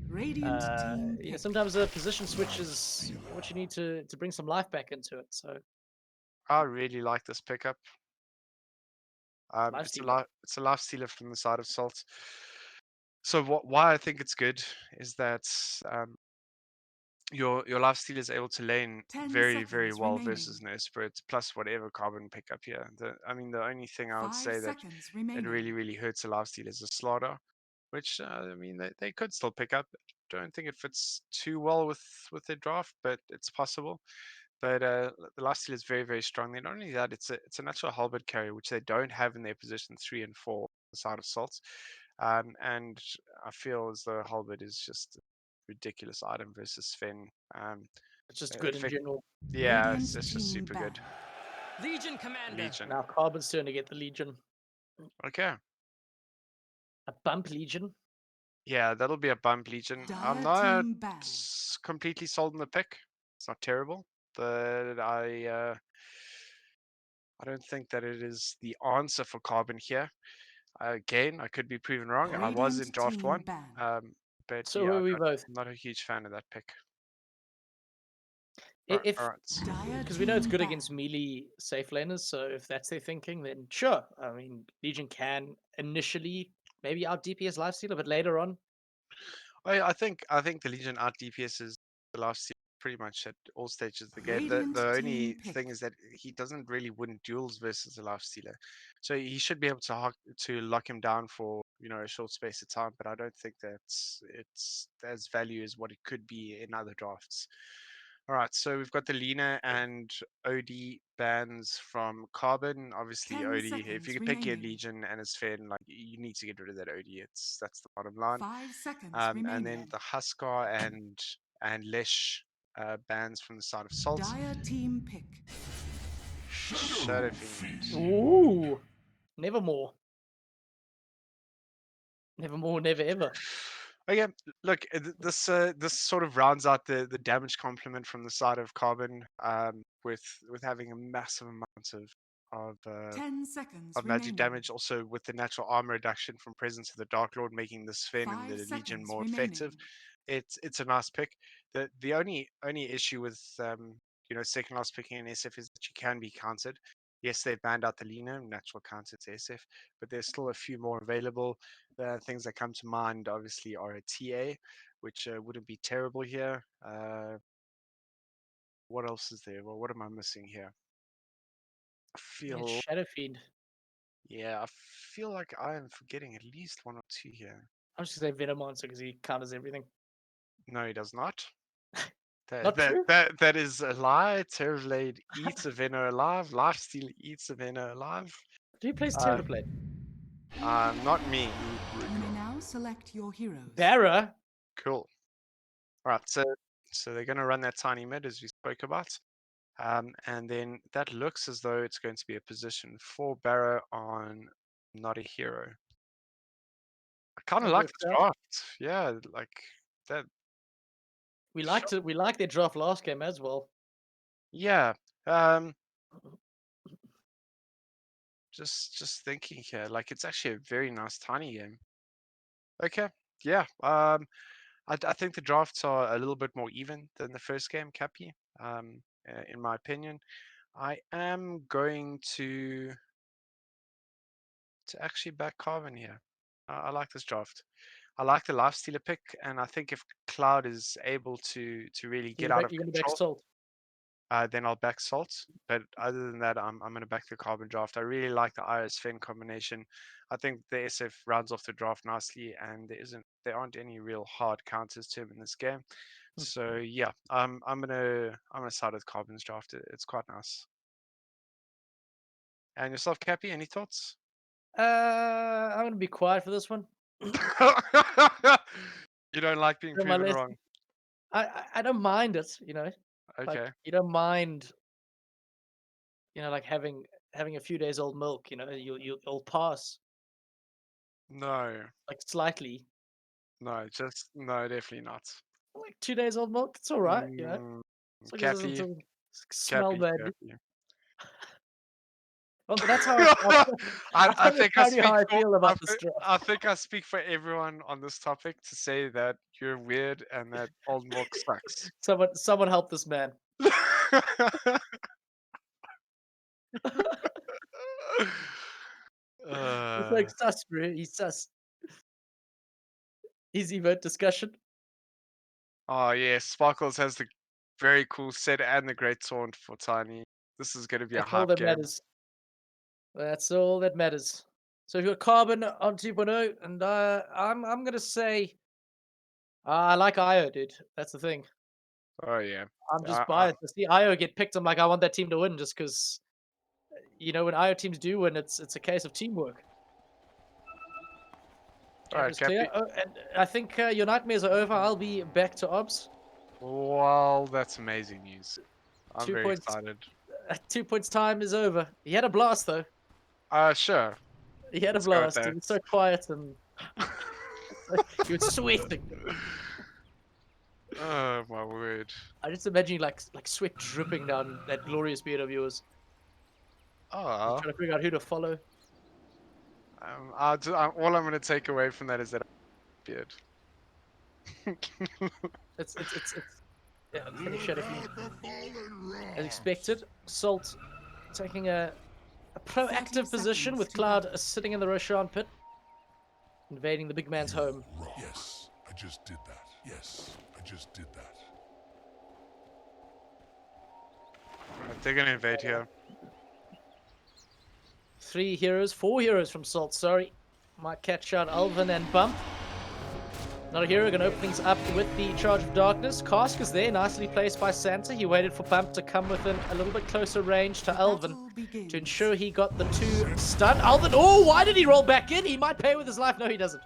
Radiant team pick. Sometimes a position switch is what you need to bring some life back into it. So I really like this pickup. life It's stealer. a life stealer from the side of Salt. So why I think it's good is that your life stealer is able to lane 10 very, very seconds well versus remaining. an Spirit plus whatever carbon pickup here. The only thing I would 5 say that seconds it remaining. really, really hurts a life stealer is a slaughter, which I mean they could still pick up. Don't think it fits too well with their draft, but it's possible. But the life stealer is very, very strong. Then not only that, it's a natural halberd carry, which they don't have in their position 3 and 4 the side of Salt. And I feel as though halberd is just a ridiculous item versus Sven. It's just good in Effect- general. Yeah, Radiant it's just team super ban. good. Legion Commander. Legion. Now Carbon's turn to get the Legion. Okay. A bump Legion. Yeah, that'll be a bump Legion. I'm Dire not team ban. completely sold on the pick. It's not terrible, but I don't think that it is the answer for Carbon here. Again, I could be proven wrong. I was in Radiant draft team one, ban. but So yeah, were we both. I'm not a huge fan of that pick. If All right. Dire because we know it's team good ban. against melee safe laners, so if that's their thinking, then sure. I mean, Legion can initially maybe out DPS lifestealer, but later on, I think the Legion out DPS is the last year pretty much at all stages of the game. Radiant The team only pick. thing is that he doesn't really win duels versus a lifestealer, so he should be able to lock him down for a short space of time. But I don't think it's as value as what it could be in other drafts. All right, so we've got the Lina and OD bans from Carbon. Obviously, 10 OD. If seconds you can pick your remaining. Legion and it's fair, like you need to get rid of that OD. That's the bottom line. 5 seconds And then remaining. the Huskar and Lesh bans from the side of Salt. Dire team pick. Shadowfiend. ooh, nevermore, nevermore, never ever. Okay, look, this sort of rounds out the damage complement from the side of Carbon, with having a massive amount of 10 seconds of remaining. magic damage, also with the natural armor reduction from Presence of the Dark Lord, making the Sven and 5 the Legion seconds more remaining. effective. It's a nice pick. The only issue with second last picking an SF is that you can be countered. Yes, they banned out the Lina, natural counter to SF, but there's still a few more available. The things that come to mind, obviously, are a TA, which wouldn't be terrible here. What else is there? Well, what am I missing here? I feel, Shadowfiend. yeah, I feel like I am forgetting at least one or two here. I'm just gonna say Venomonster because he counters everything. No, he does not. Not true? That is a lie. Terrorblade eats a Venom alive. Lifesteal eats a Venom alive. Do you play Uh, Terrorblade? Not me. You may now select your heroes. Barra. Cool. All right, so they're going to run that tiny mid as we spoke about, and then that looks as though it's going to be a position for Barrow on not a hero. I kind of That like works this out. draft. Yeah, like that. We liked their draft last game as well. Yeah. Just thinking here, like it's actually a very nice tiny game. Okay. Yeah. I think the drafts are a little bit more even than the first game, Cappy. In my opinion, I am going to actually back Carbon here. I like this draft. I like the lifestealer pick, and I think if Cloud is able to really get out of You're gonna back control, Salt. then I'll back Salt. But other than that, I'm going to back the Carbon draft. I really like the Iris Fen combination. I think the SF rounds off the draft nicely, and there aren't any real hard counters to him in this game. So yeah, I'm gonna side with Carbon's draft. It's quite nice. And yourself, Cappy, any thoughts? I'm gonna be quiet for this one. You don't like being On my proven list. wrong. I don't mind it, Okay. Like you don't mind, like having a few days old milk. You'll pass No, like slightly. no, no, definitely not. Like 2 days old milk, it's all right. As long as it doesn't smell bad. Cappy. Well, that's how I I think I speak how I for feel about this draft. I think I speak for everyone on this topic to say that you're weird and that old milk sucks. Someone help this man. It's like sus, bro. He's sus. Easy vote discussion. Oh yeah, Sparkles has the very cool set and the great taunt for Tiny. This is going to be a That's all hype that game. matters. That's all that matters. So if you're Carbon on 2.0, and I'm gonna say I like Io, dude. That's the thing. Oh yeah. I'm just biased. To see Io get picked, I'm like, I want that team to win just because when Io teams do win, it's a case of teamwork. All right, Cap is clear. Cappy. Oh, and I think your nightmares are over. I'll be back to obs. Well, that's amazing news. I'm 2 very points. excited. 2 points time is over. He had a blast though. Sure. He had a Let's go with blast. He that. was so quiet and he was sweating. Oh my word. I just imagine like sweat dripping down that glorious beard of yours. Oh. Trying to figure out who to follow. All I'm going to take away from that is that beard. It's yeah, finish it as expected. Salt taking a proactive position with Cloud sitting in the Roshan pit, invading the big man's home. Yes, I just did that. Yes, I just did that. Right, they're going to invade here. 4 heroes from Salt, sorry. Might catch out Alvin and Bump. Not a hero, gonna open things up with the Charge of Darkness. Cask is there, nicely placed by Santa. He waited for Bump to come within a little bit closer range to Alvin to ensure he got the 2 stun. Alvin, oh, why did he roll back in? He might pay with his life. No, he doesn't.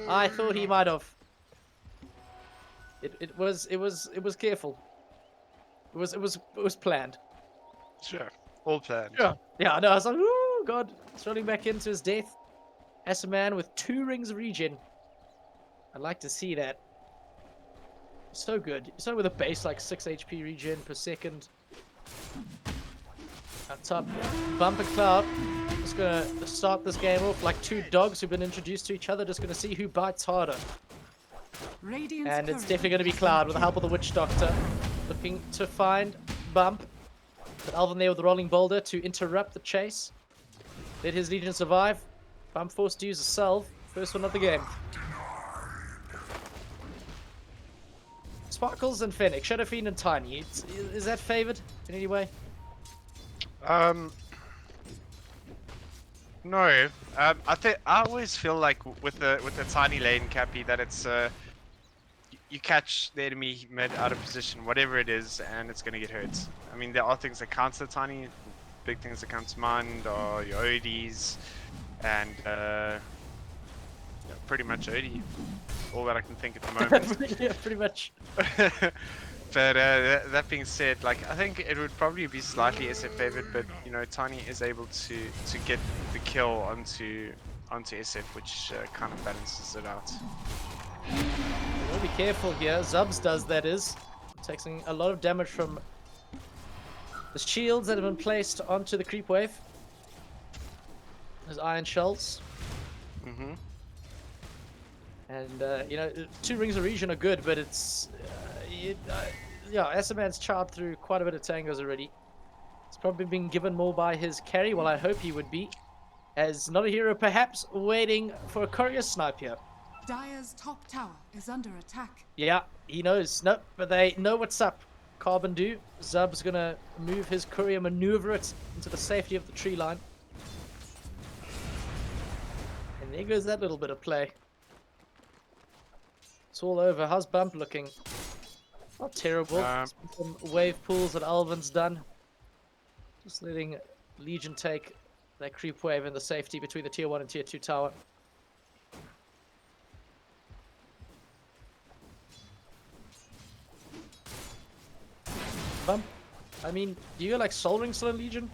I thought he might have. It was careful. It was planned. Sure, all planned. Yeah, no, I was like, oh god, he's running back into his death. As a man with 2 rings of regen. I'd like to see that. So good. So with a base like 6 HP regen per second. Up top, Bump and Cloud. Just gonna start this game off like 2 dogs who've been introduced to each other. Just gonna see who bites harder. And it's definitely gonna be Cloud with the help of the Witch Doctor. Looking to find Bump. But Alvin there with the rolling boulder to interrupt the chase. Let his Legion survive. Bump forced to use a salve. First one of the game. Sparkles and Fennec, Shadowfiend and Tiny. Is that favored in any way? No. I always feel like with the tiny lane Cappy that it's you catch the enemy mid out of position, whatever it is, and it's gonna get hurt. I mean, there are things that counter tiny. Big things that come to mind are your ODs and pretty much OD. All that I can think at the moment. Yeah, pretty much. But that being said, like I think it would probably be slightly SF favored, but you know Tiny is able to get the kill onto SF, which kind of balances it out. We'll be careful here. Zubs does, that is. Taking a lot of damage from the shields that have been placed onto the creep wave. There's iron shells. And, you know, 2 rings of regen are good, but it's... yeah, Asaman's charred through quite a bit of tangos already. It's probably been given more by his carry, well, I hope he would be. As not a hero, perhaps waiting for a courier snipe here. Dire's top tower is under attack. Yeah, he knows. Nope, but they know what's up. Carbon do. Zub's gonna move his courier, maneuver it into the safety of the tree line. And there goes that little bit of play. It's all over. How's Bump looking? Not terrible. Some wave pools that Alvin's done. Just letting Legion take that creep wave and the safety between the tier 1 and tier 2 tower. Bump. I mean, do you go like Soul Ring still in Legion?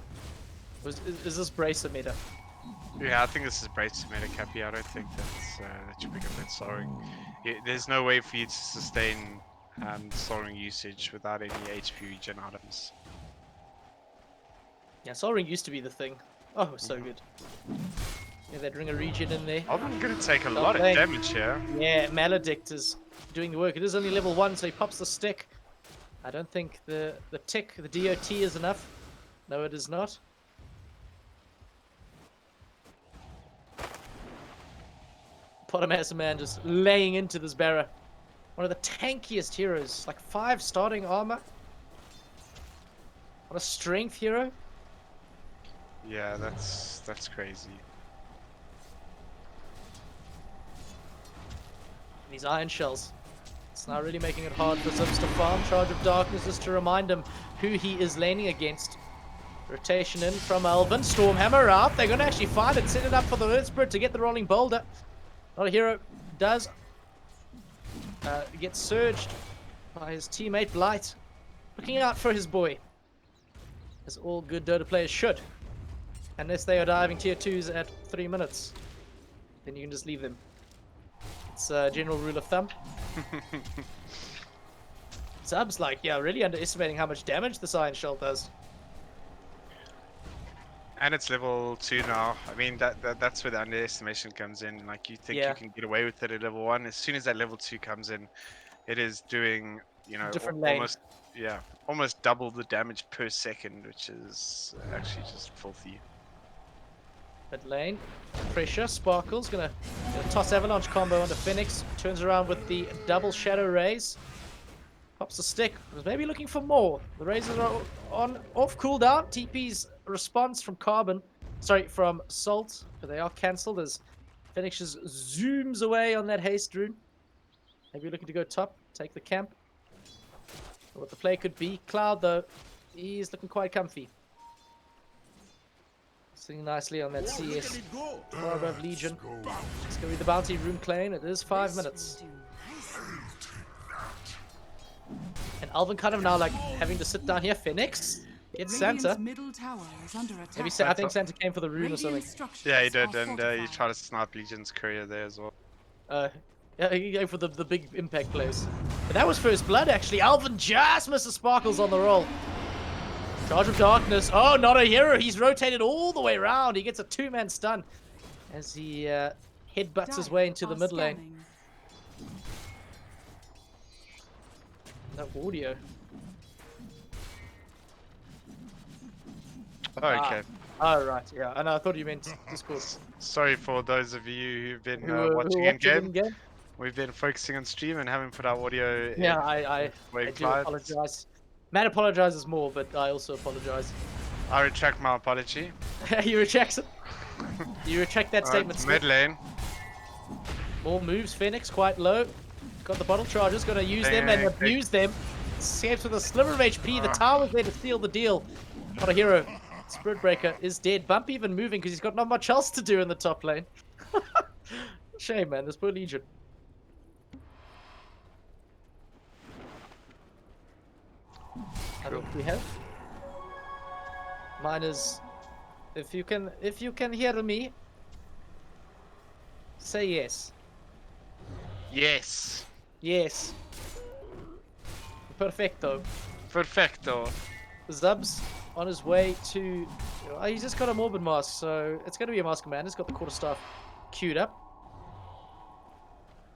Or is this Bracer meta? Yeah, I think this is Bracer meta, Cappy. I don't think that's that you pick up that Soul Ring. There's no way for you to sustain Soul Ring usage without any HP regen items. Yeah, Soul Ring used to be the thing. Oh, it was so good. Yeah, that ring of regen in there. I'm gonna take a lot of damage here. Yeah, Maledict is doing the work. It is only level 1, so he pops the stick. I don't think the tick, the DOT is enough. No, it is not. Bottom has a man just laying into this Barra. One of the tankiest heroes. Like 5 starting armor. What a strength hero. Yeah, that's crazy. These iron shells. It's now really making it hard for Zips to farm. Charge of Darkness is to remind him who he is laning against. Rotation in from Alvin. Stormhammer out. They're going to actually find it. Set it up for the Earth Spirit to get the rolling boulder. Not a hero does get surged by his teammate Blight. Looking out for his boy. As all good Dota players should. Unless they are diving tier 2s at 3 minutes. Then you can just leave them. It's a general rule of thumb. Subs, like, yeah, really underestimating how much damage this Iron Shell does. And it's level 2 now. I mean, that's where the underestimation comes in. Like, you think you can get away with it at level 1. As soon as that level 2 comes in, it is doing, you know, Different lane. almost double the damage per second, which is actually just filthy. Mid lane, pressure. Sparkle's gonna toss Avalanche combo onto Phoenix. Turns around with the double Shadow Rays. Pops the stick. Was maybe looking for more. The Razors are off cooldown. TP's response from from Salt, but they are cancelled as Phoenix just zooms away on that haste rune. Maybe looking to go top, take the camp. What the play could be. Cloud though, he's looking quite comfy. Sitting nicely on that CS. Far above Legion. It's gonna be the bounty rune claim. It is 5 minutes. And Alvin kind of now like having to sit down here. Phoenix gets Santa. Middle tower is under attack. Maybe I think Santa came for the rune or something. Yeah, he did, and he tried to snipe Legion's courier there as well. Yeah, he came for the big impact plays. But that was first blood actually. Alvin just misses Sparkles on the roll. Charge of Darkness. Oh, not a hero. He's rotated all the way around. He gets a 2-man stun as he headbutts his way into the mid lane. No audio. Oh, okay. Oh, right. Yeah. And I thought you meant Discord. Sorry for those of you who've been watching in game. We've been focusing on stream and haven't put our audio. Yeah, I do apologize. Matt apologizes more, but I also apologize. I retract my apology. You retract it. You retract that statement. Mid lane. More moves. Phoenix quite low. Got the bottle charges. Gonna use them and abuse them. Escapes with a sliver of HP. The tower's there to seal the deal. Not a hero. Spirit Breaker is dead. Bump even moving because he's got not much else to do in the top lane. Shame, man. This poor Legion. I think we have. Mine is. If you can hear me, say yes. Yes. Yes. Perfecto. Perfecto. Zub's on his way to. He's just got a Morbid Mask, so it's going to be a Mask Commander. He's got the Quarterstaff queued up.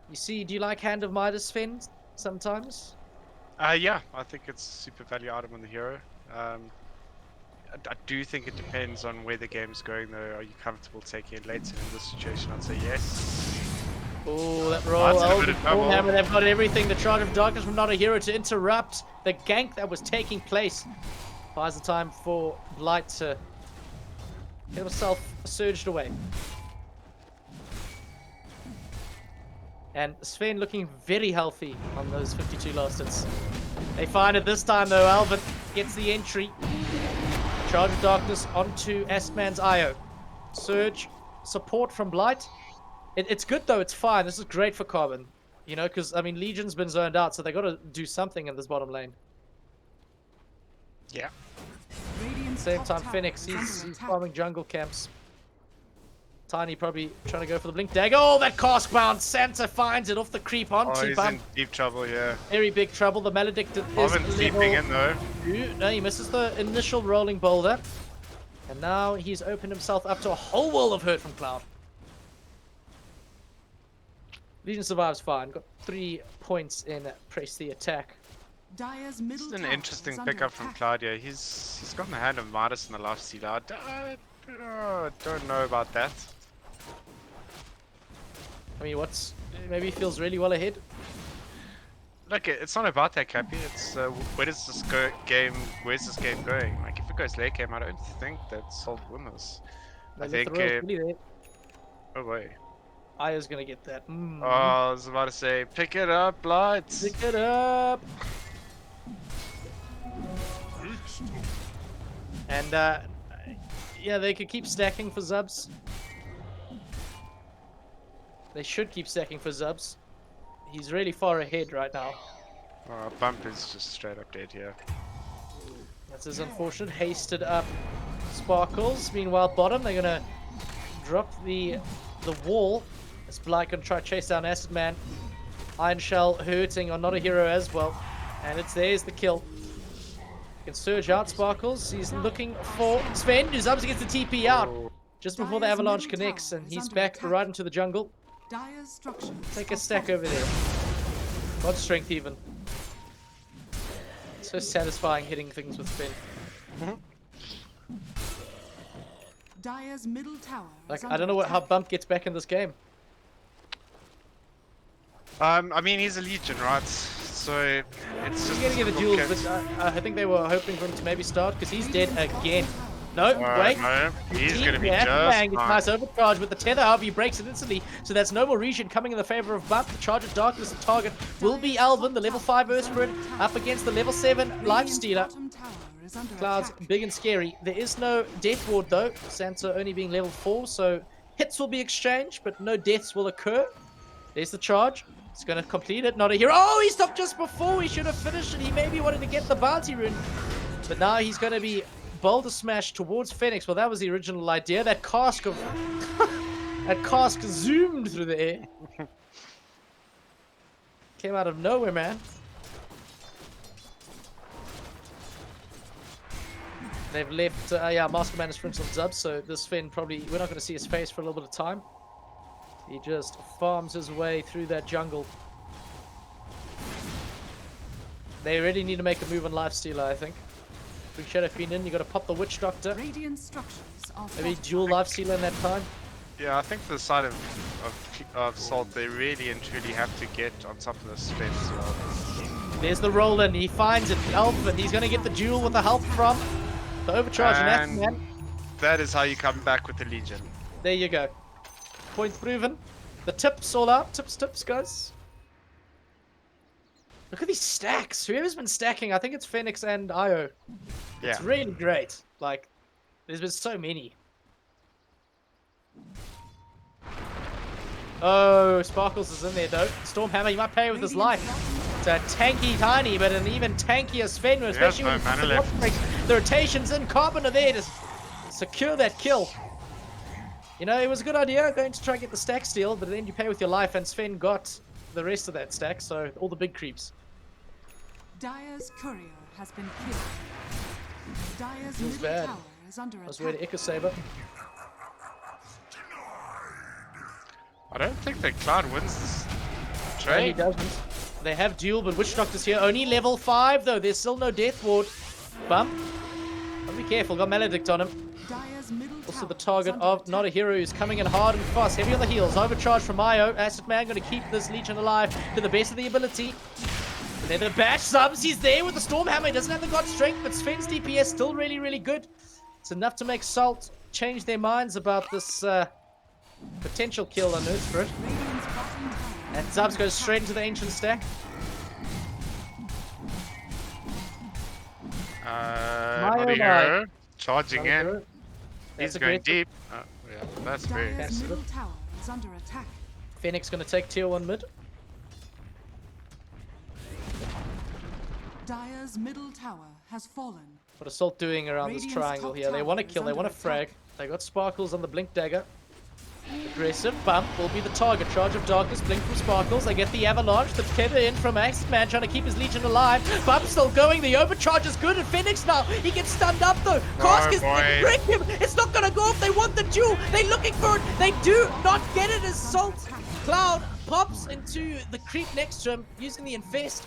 You see, do you like Hand of Midas, Finn, sometimes? Yeah, I think it's super value item on the hero. I do think it depends on where the game's going, though. Are you comfortable taking it later in this situation? I'd say yes. Oh, that roll. Hammer, they've got everything. The Charge of Darkness from Not a Hero to interrupt the gank that was taking place. Buys the time for Blight to get himself surged away. And Sven looking very healthy on those 52 last hits. They find it this time though. Alvin gets the entry. Charge of Darkness onto Astman's IO. Surge, support from Blight. It's good though, it's fine. This is great for Carbon. You know, because, I mean, Legion's been zoned out, so they got to do something in this bottom lane. Yeah. Same time, Phoenix, he's farming jungle camps. Tiny probably trying to go for the blink dagger. Oh, that cask bound. Santa finds it off the creep onto he's Bump. in deep trouble, yeah. Very big trouble. The Maledicted is sleeping in though. No, he misses the initial rolling boulder. And now he's opened himself up to a whole world of hurt from Cloud. Legion survives fine. Got 3 points in press the attack. This is an interesting pickup from Claudia. He's gotten a Hand of Midas in the last seed. I don't know about that. I mean, maybe he feels really well ahead. Look, it's not about that, Cappy. It's where's this game going? Like, if it goes late game, I don't think that Salt win this. I think. Oh wait. Aya's gonna get that. Oh, I was about to say, pick it up, Lights. Pick it up. And yeah, they could keep stacking for Zubs. They should keep stacking for Zubs. He's really far ahead right now. Bump is just straight up dead here. That's as unfortunate. Hasted up Sparkles. Meanwhile, bottom, they're going to drop the wall. As Blight going to try to chase down Acid Man. Iron Shell hurting on Not a Hero as well. And there's the kill. He can surge out Sparkles. He's looking for Sven, who's up against the TP out. Just before the Avalanche connects, and he's back right into the jungle. Take a stack over there. God strength even. So satisfying hitting things with Sven. Dire's middle tower. Like, I don't know how Bump gets back in this game. I mean, he's a Legion, right? So it's just... He's gonna get the duels, but I think they were hoping for him to maybe start, because he's dead again. No, wait. No, he's going to be just fine. Nice overcharge with the tether, however, he breaks it instantly. So that's no more region coming in the favor of Bump. The Charge of Darkness, the target will be Alvin, the level 5 Earth Spirit, up against the level 7 Lifestealer. Cloud's big and scary. There is no Death Ward, though. Santa only being level 4, so hits will be exchanged, but no deaths will occur. There's the charge. He's going to complete it. Not a hero. Oh, he stopped just before. He should have finished it. He maybe wanted to get the bounty rune. But now he's going to be boulder smash towards Phoenix. Well, that was the original idea. That cask of... that cask zoomed through the air. Came out of nowhere, man. They've left... yeah, Masterman is Prince on Zub, so this Finn probably... We're not going to see his face for a little bit of time. He just farms his way through that jungle. They really need to make a move on Lifestealer, I think. Bring Shadow Fiend in, you got to pop the Witch Doctor. Maybe dual Lifestealer in that time. Yeah, I think for the side of Salt, they really and truly have to get on top of the spin as well. There's the Roland, he finds it, and he's going to get the duel with the help from the Overcharge and man. That is how you come back with the Legion. There you go. Point proven. The tips all out. Tips, guys. Look at these stacks. Whoever's been stacking, I think it's Phoenix and Io. Yeah. It's really great. Like, there's been so many. Oh, Sparkles is in there though. Stormhammer, he might pay with his life. It's a tanky tiny, but an even tankier Sven, especially with the rotations in. Carbon are there to secure that kill. You know, it was a good idea going to try and get the stack steal, but then you pay with your life, and Sven got the rest of that stack, so all the big creeps. Dire's courier has been killed. Dire's Feels bad. tower is under I was waiting Echo Saber. I don't think that Cloud wins this No, he trade. doesn't. They have duel, but Witch Doctor's here. Only level 5, though. There's still no Death Ward. Bump. But be careful. Got Maledict on him. Also the target of Not a Hero who's coming in hard and fast. Heavy on the heels. Overcharge from Io. Acid Man going to keep this Legion alive to the best of the ability. And then the bash subs. He's there with the Stormhammer. He doesn't have the God Strength, but Sven's DPS still really, really good. It's enough to make Salt change their minds about this potential kill on Earth Spirit. And Zubs goes straight into the Ancient stack. Not a Hero. Charging in. He's going deep. Yeah, that's very Dire's middle tower is under attack. Phoenix going to take tier 1 mid. Dire's middle tower has fallen. What is Salt doing around this triangle here? They want to kill, they want to frag. They got Sparkles on the Blink Dagger. Aggressive Bump will be the target. Charge of Darkness, Blink from Sparkles. They get the Avalanche, the tether in from Acid Man, trying to keep his Legion alive. Bump still going, the Overcharge is good, and Phoenix now, he gets stunned up though. Cask is break him, it's not gonna go off, they want the duel, they're looking for it, they do not get it as Salt. Cloud pops into the creep next to him, using the Infest.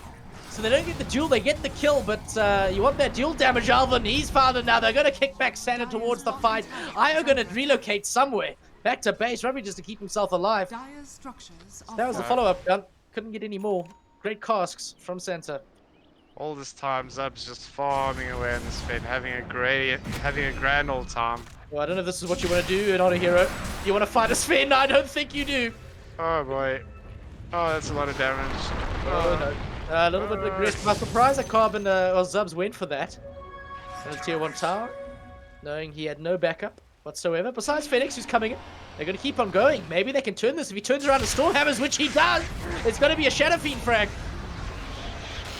So they don't get the duel, they get the kill, but you want that duel damage, Alvin, he's found it now. They're gonna kick back Santa towards the fight. Io gonna relocate somewhere. Back to base, probably just to keep himself alive. That was the follow-up gun. Couldn't get any more. Great casks from Santa. All this time, Zub's just farming away in this pit, having a grand old time. Well, I don't know if this is what you want to do, Not a Hero. You want to fight a Sven? I don't think you do. Oh boy. Oh, that's a lot of damage. Oh no. A little bit of aggressive. I'm surprised that Carbon or Zubs went for that. And a tier 1 tower, knowing he had no backup whatsoever. Besides Phoenix, who's coming in. They're going to keep on going. Maybe they can turn this. If he turns around the Stormhammers, which he does, it's going to be a Shadow Fiend frag.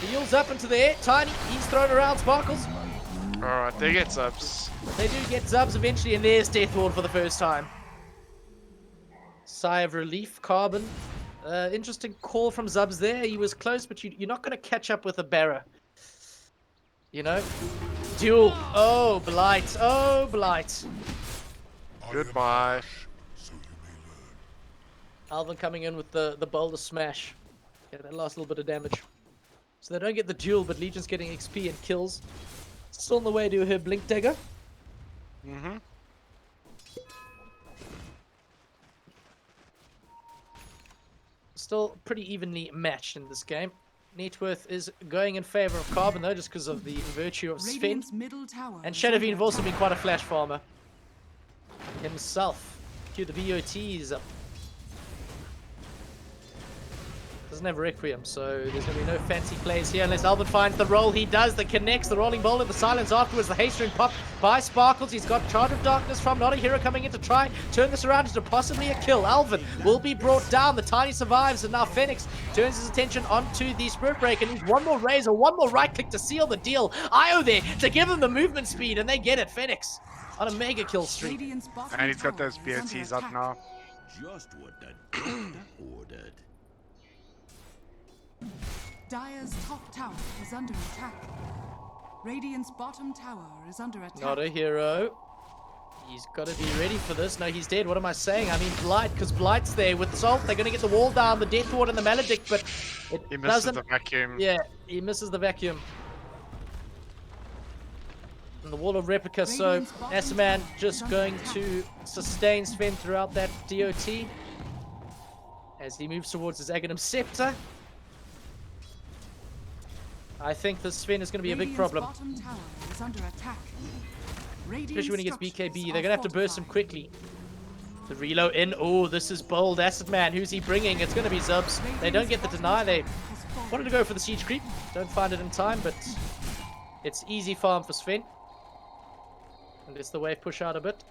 The Yule's up into the air. Tiny, he's thrown around Sparkles. Alright, they get Zubs. They do get Zubs eventually, and there's Death Ward for the first time. Sigh of relief, Carbon. Interesting call from Zubs there. He was close, but you're not going to catch up with a Barra. You know? Duel. Oh, Blight. Oh, Blight. Goodbye. Alvin coming in with the boulder smash. Yeah, that last little bit of damage. So they don't get the duel, but Legion's getting XP and kills. Still on the way to her Blink Dagger. Mm-hmm. Still pretty evenly matched in this game. Net worth is going in favor of Carbon though, just because of the virtue of Sven. And Shadowfiend have also been quite a flash farmer himself. Cue the BOTs up. Doesn't have Requiem, so there's going to be no fancy plays here unless Alvin finds the roll. He does, the connects, the rolling boulder, the silence afterwards, the haste ring pop by Sparkles. He's got Charge of Darkness from Not a Hero coming in to try turn this around into possibly a kill. Alvin will be brought down, the Tiny survives, and now Phoenix turns his attention onto the Spirit Break and needs one more raise or one more right click to seal the deal. Io there to give him the movement speed, and they get it. Phoenix on a mega kill streak. And he's got those BOTs up now. Just what the doctor ordered. Dire's top tower is under attack. Radiant's bottom tower is under attack. Not a hero. He's got to be ready for this. No, he's dead. What am I saying? I mean Blight, because Blight's there with Salt. They're going to get the wall down, the Death Ward and the Maledict, but he misses the vacuum. Yeah, he misses the vacuum. And the wall of replica, so Asman just going to sustain Sven throughout that DOT as he moves towards his Aghanim Scepter. I think this Sven is going to be a big problem. Especially when he gets BKB. They're going to have to burst him quickly. The reload in. Oh, this is bold. Acid Man. Who's he bringing? It's going to be Zubs. They don't get the deny. They wanted to go for the siege creep. Don't find it in time, but it's easy farm for Sven. And lets the wave push out a bit.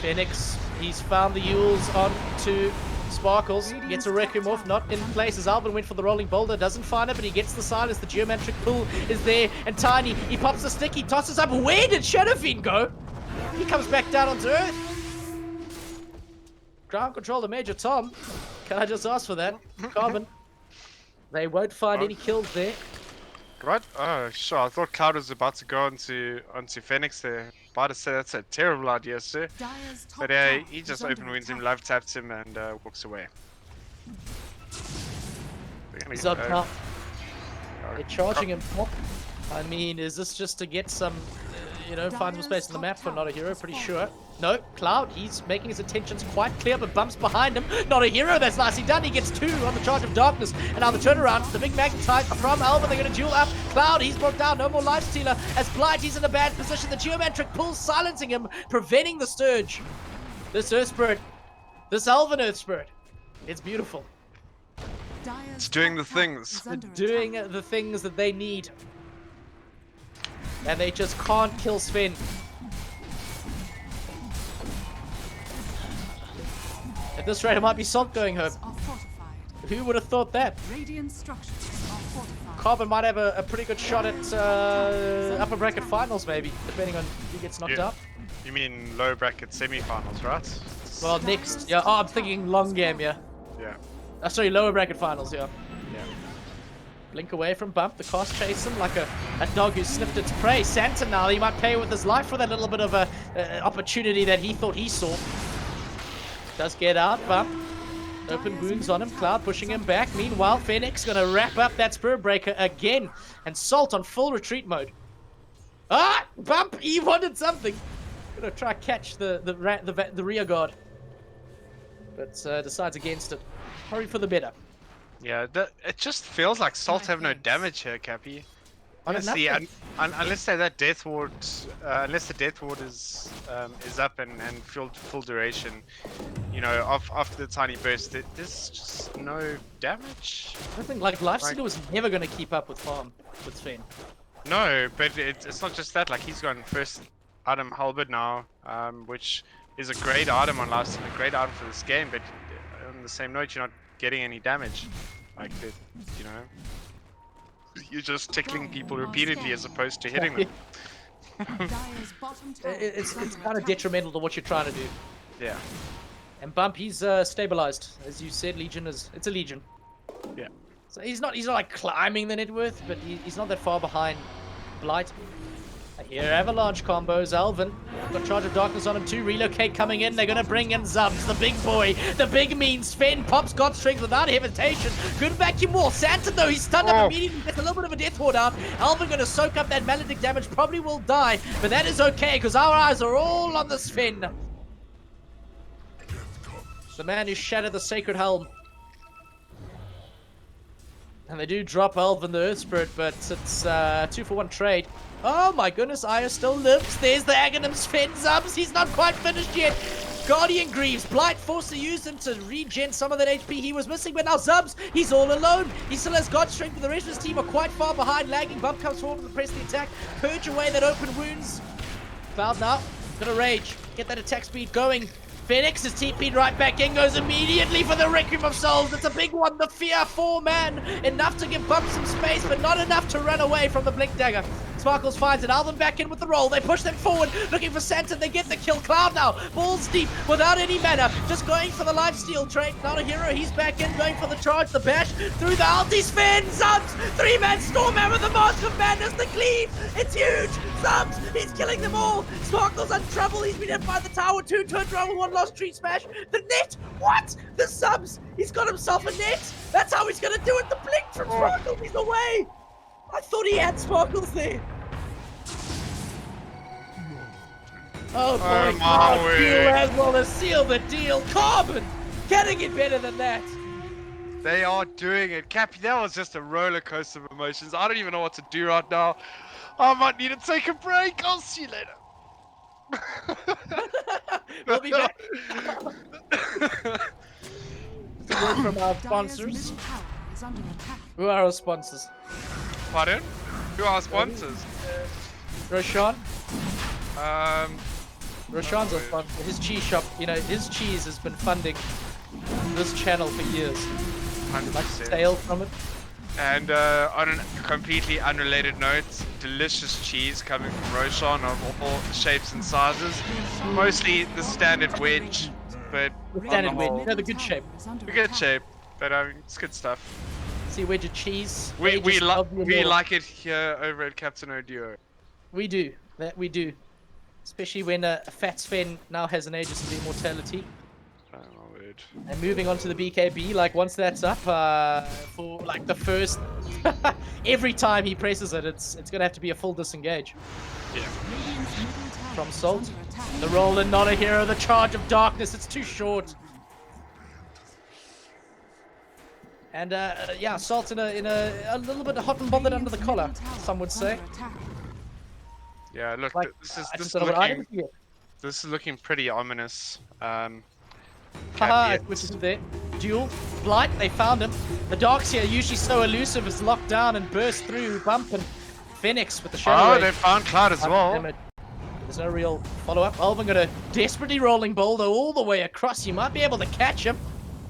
Phoenix. He's found the Yules onto Sparkles. Gets a Requiem off, not in place as Alvin went for the rolling boulder, doesn't find it, but he gets the silence. The geometric pull is there, and Tiny, he pops the stick, he tosses up. Where did Shadowfiend go? He comes back down onto Earth. Ground control to Major Tom. Can I just ask for that? Carbon. They won't find any kills there. What? Oh, sure. I thought Cloud was about to go onto Phoenix there. About to say that's a terrible idea, sir. But he just open wins him, love taps him, and walks away. He's up top. They're charging him up. I mean, is this just to get some, you know, find some space on the map for Not a Hero? Pretty sure. No, Cloud, he's making his intentions quite clear, but bumps behind him. Not a hero, that's nicely done. He gets 2 on the Charge of Darkness. And now the turnaround, the big magnetize from Alvin. They're going to duel up. Cloud, he's brought down. No more life stealer. As Blight, he's in a bad position. The geometric pull silencing him, preventing the Sturge. This Earth Spirit, this Alvin Earth Spirit, it's beautiful. It's doing the things. Doing the things that they need. And they just can't kill Sven. At this rate, it might be Salt going home. Who would have thought that? Carbon might have a pretty good shot at upper bracket finals, maybe, depending on who gets knocked out. You mean low bracket semi-finals, right? Well, next. Yeah. Oh, I'm thinking long game. Yeah. Yeah. Sorry, lower bracket finals. Yeah. Blink away from Bump. The cast chase him like a dog who sniffed its prey. Santa now, he might pay with his life for that little bit of a opportunity that he thought he saw. Does get out, Bump. Open wounds on him. Cloud pushing him back. Meanwhile, Phoenix gonna wrap up that Spirit Breaker again. And Salt on full retreat mode. Ah! Bump! He wanted something. Gonna try to catch the rear guard. But decides against it. Hurry for the better. Yeah, it just feels like Salt have no damage here, Cappy. Honestly, unless that Death Ward, unless the Death Ward is up and full duration, you know, after the tiny burst, there's just no damage. I think like Lifestealer was never going to keep up with farm with Sven. No, but it's not just that. Like he's gone first item Halberd now, which is a great item on Lifestealer, a great item for this game. But on the same note, you're not getting any damage. Like that, you know, you're just tickling people repeatedly as opposed to hitting them. It's kind of detrimental to what you're trying to do. Yeah. And Bump, he's stabilized, as you said. Legion it's a Legion. Yeah. So he's not like climbing the net worth, but he's not that far behind Blight. Here, avalanche combos. Alvin got Charge of Darkness on him too. Relocate coming in. They're going to bring in Zubs, the big boy, the big mean Sven. Pops God Strength without hesitation. Good vacuum wall. Santa, though, he's stunned up immediately. Gets a little bit of a death ward out. Alvin going to soak up that Maledict damage. Probably will die, but that is okay because our eyes are all on the Sven. The man who shattered the Sacred Helm. And they do drop Alvin the Earth Spirit, but it's 2-for-1 trade. Oh my goodness, Aya still lives. There's the Aghanim Sven Zubs. He's not quite finished yet. Guardian Greaves. Blight forced to use him to regen some of that HP he was missing, but now Zubs, he's all alone. He still has God Strength, but the rest of his team are quite far behind. Lagging. Bump comes forward with the press the attack. Purge away that open wounds. Cloud now. Gonna rage. Get that attack speed going. Phoenix is TP'd right back in, goes immediately for the Requiem of Souls. It's a big one, the Fear 4-man. Enough to give Bump some space, but not enough to run away from the Blink Dagger. Sparkles finds it. Alvin back in with the roll. They push them forward, looking for Santa. They get the kill. Cloud now, balls deep, without any mana. Just going for the lifesteal trade. Not a hero. He's back in, going for the charge, the bash. Through the ulti, Sven, Zubs. 3-man Stormman with the Mask of Madness, the cleave. It's huge. Zubs, he's killing them all. Sparkles on trouble. He's been hit by the tower. 2 turned around with 1 lost tree smash. The net, what? The Zubs, he's got himself a net. That's how he's going to do it. The blink from Sparkles, he's away. I thought he had Sparkles there. Oh boy, God, you as well as seal the deal. Carbon! Can it get better than that? They are doing it. Cappy, that was just a roller coaster of emotions. I don't even know what to do right now. I might need to take a break. I'll see you later. We'll be back. The word from our sponsors. Who are our sponsors? Pardon? Who are our sponsors? Roshan. Roshan's our sponsor. His cheese shop, you know, his cheese has been funding this channel for years. 100%. Sale from it. And on a completely unrelated note, delicious cheese coming from Roshan of all shapes and sizes. Mostly the standard wedge, but the standard wedge, you know, the good shape. The good shape, but I mean, it's good stuff. See, wedge of cheese. We like it here over at Captain O'Duo. We do, that we do. Especially when a fat Sven now has an Aegis of Immortality. Oh my word. And moving on to the BKB, like once that's up, for like the first, every time he presses it, it's gonna have to be a full disengage. Yeah. From Salt, the Roland, not a hero, the Charge of Darkness, it's too short. And yeah, Salt in a little bit hot and bothered under the collar, some would say. Yeah, look, Like, this is looking pretty ominous. Haha, which is there. Duel. Blight, they found him. The Darks here, usually so elusive, is locked down and burst through. Bump and Phoenix with the Shadow Wave. They found Cloud as well. There's no real follow-up. Alvin got a desperately rolling boulder all the way across. You might be able to catch him.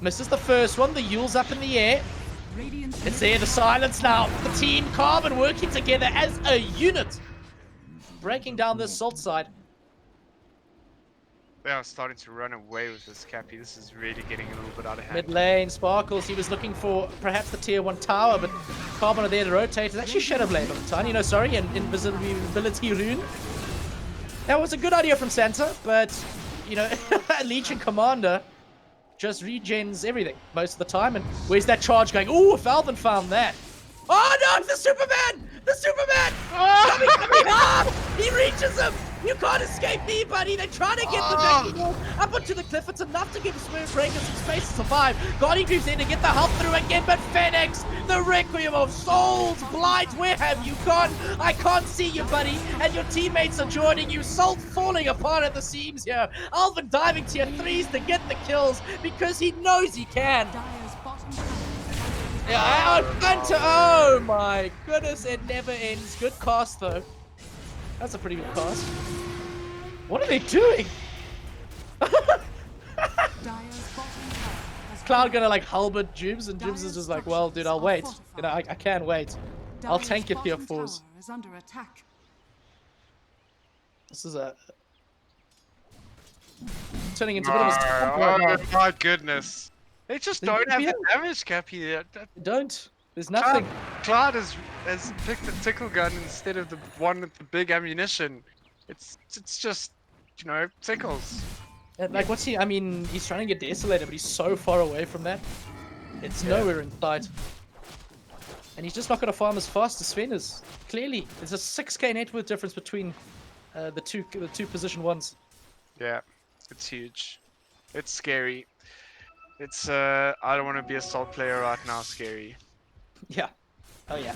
Misses the first one. The Yule's up in the air. It's there, the silence now. The team Carbon working together as a unit. Breaking down this Salt side. They are starting to run away with this, Cappy. This is really getting a little bit out of hand. Mid lane, Sparkles, he was looking for perhaps the tier 1 tower, but Carbon are there to rotate. It's actually Shadow Blade on the time, you know, sorry, and Invisibility Rune. That was a good idea from Santa, but, you know, Legion Commander just regens everything most of the time. And where's that charge going? Ooh, if Alvin found that. Oh no, it's the Superman! The Superman! Coming! Ah! He reaches him! You can't escape me, buddy! They're trying to get the vacuum wall up onto the cliff. It's enough to give Spirit Breaker some space to survive. Guardian Greaves in to get the health through again, but Phoenix, the Requiem of Souls, Blight, where have you gone? I can't see you, buddy, and your teammates are joining you. Salt falling apart at the seams here. Alvin diving tier 3s to get the kills because he knows he can. Yeah, oh my goodness, it never ends. Good cast though. That's a pretty good cast. What are they doing? Cloud gonna like halberd Jubes, and Jubes is just like, well, dude, I'll wait. You know, I can wait. I'll tank it here, Fours. Is under attack. This is a turning into a bit of a stomp Oh right now. my goodness. They just don't have the damage cap here. They don't. There's nothing. Cloud has picked the tickle gun instead of the one with the big ammunition. It's just, you know, tickles. Like, what's he? I mean, he's trying to get Desolator, but he's so far away from that. It's nowhere in sight. And he's just not going to farm as fast as Sven is. Clearly, there's a 6k net worth difference between the two position ones. Yeah, it's huge. It's scary. It's I don't want to be a Salt player right now. Scary. Yeah. Oh yeah.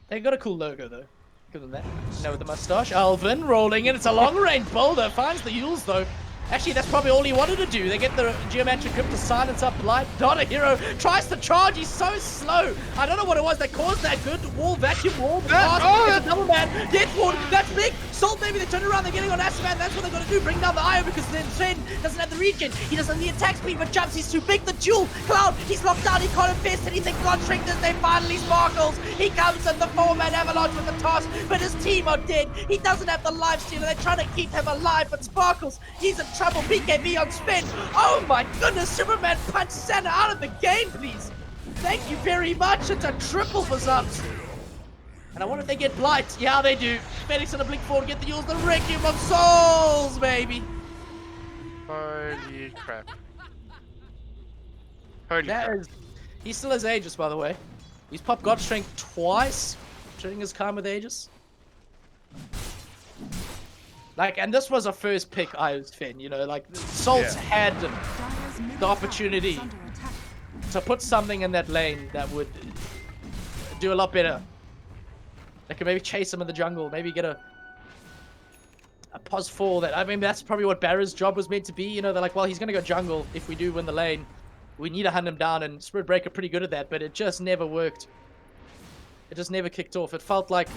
They got a cool logo though. Give them that. You know, with the mustache. Alvin rolling in. It's a long range boulder. Finds the Yules though. Actually, that's probably all he wanted to do. They get the Geometric Grip to silence up Blight. Not a hero. Tries to charge. He's so slow. I don't know what it was that caused that good wall, vacuum wall. There's a double man. Death Ward. That's big. Salt, maybe they turn around. They're getting on Asaman. That's what they're going to do. Bring down the Io because then Sven doesn't have the regen. He doesn't have the attack speed, but jumps. He's too big. The duel. Cloud. He's locked down. He can't infest anything. God shrink as they finally sparkles. He comes in the 4-man avalanche with the toss, but his team are dead. He doesn't have the life steal. They're trying to keep him alive, but Sparkles, he's in trouble. BKB on Spin. Oh my goodness, Superman punched Santa out of the game, please. Thank you very much. It's a triple for subs. And I wonder if they get Blight. Yeah, they do. Phoenix and a Blink Forward get the use the Requiem of Souls, baby. Holy crap. Holy that crap. Is, he still has Aegis, by the way. He's popped God Strength twice during his time with Aegis. Like, and this was a first pick Io's Finn, you know, like, Salt's had the opportunity to put something in that lane that would do a lot better. They could maybe chase him in the jungle, maybe get a pos 4 that, I mean, that's probably what Barra's job was meant to be, you know, they're like, well, he's going to go jungle if we do win the lane. We need to hunt him down, and Spirit Breaker pretty good at that, but it just never worked. It just never kicked off. It felt like,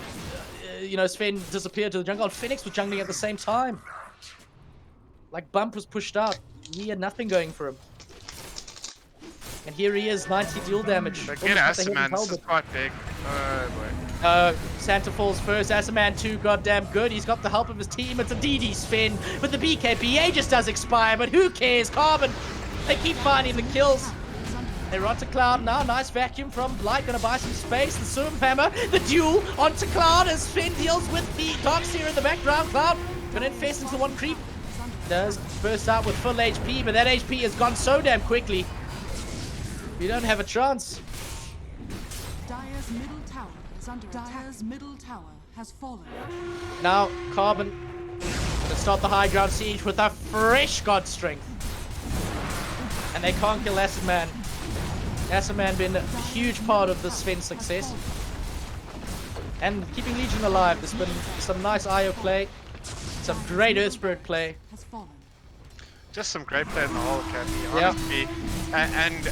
you know, Sven disappeared to the jungle, and Phoenix was jungling at the same time. Like, Bump was pushed out. He had nothing going for him. And here he is, 90 dual damage. Get Asaman, this is quite big. Oh boy. Santa falls first. Asaman too goddamn good. He's got the help of his team. It's a DD Sven. But the BKB just does expire, but who cares? Carbon, they keep finding the kills. They run to Cloud now. Nice vacuum from Blight. Gonna buy some space. The Zoom Hammer. The duel onto Cloud as Sven deals with the Darkseer in the background. Cloud gonna infest into one creep. Does burst out with full HP, but that HP has gone so damn quickly. You don't have a chance. Dire's middle tower is under attack. Dire's middle tower has fallen. Now, Carbon gonna start the high ground siege with a fresh God Strength. And they can't kill Asaman. Asaman been a huge part of the Sven's success. And keeping Legion alive. There's been some nice IO play. Some great Earth Spirit play. Just some great play in the whole academy, honestly. And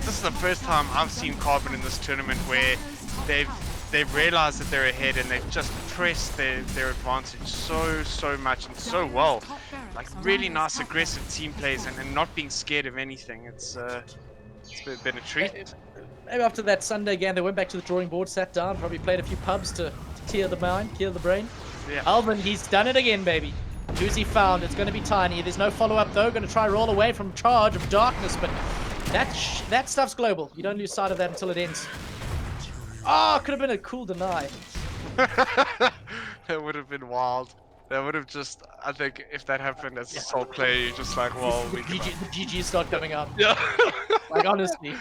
this is the first time I've seen Carbon in this tournament where they've realized that they're ahead and they've just pressed their advantage so much and so well. Like really nice aggressive team plays and not being scared of anything. It's been a treat. Maybe after that Sunday game, they went back to the drawing board, sat down, probably played a few pubs to clear the mind, clear the brain. Yeah. Alvin, he's done it again, baby. Who's he found? It's going to be Tiny. There's no follow-up, though. Going to try roll away from Charge of Darkness, but that stuff's global. You don't lose sight of that until it ends. Oh, could have been a cool deny. That would have been wild. That would have just, I think, if that happened as a sole player, you're just like, well, the GG's start coming up. Yeah. Like, honestly.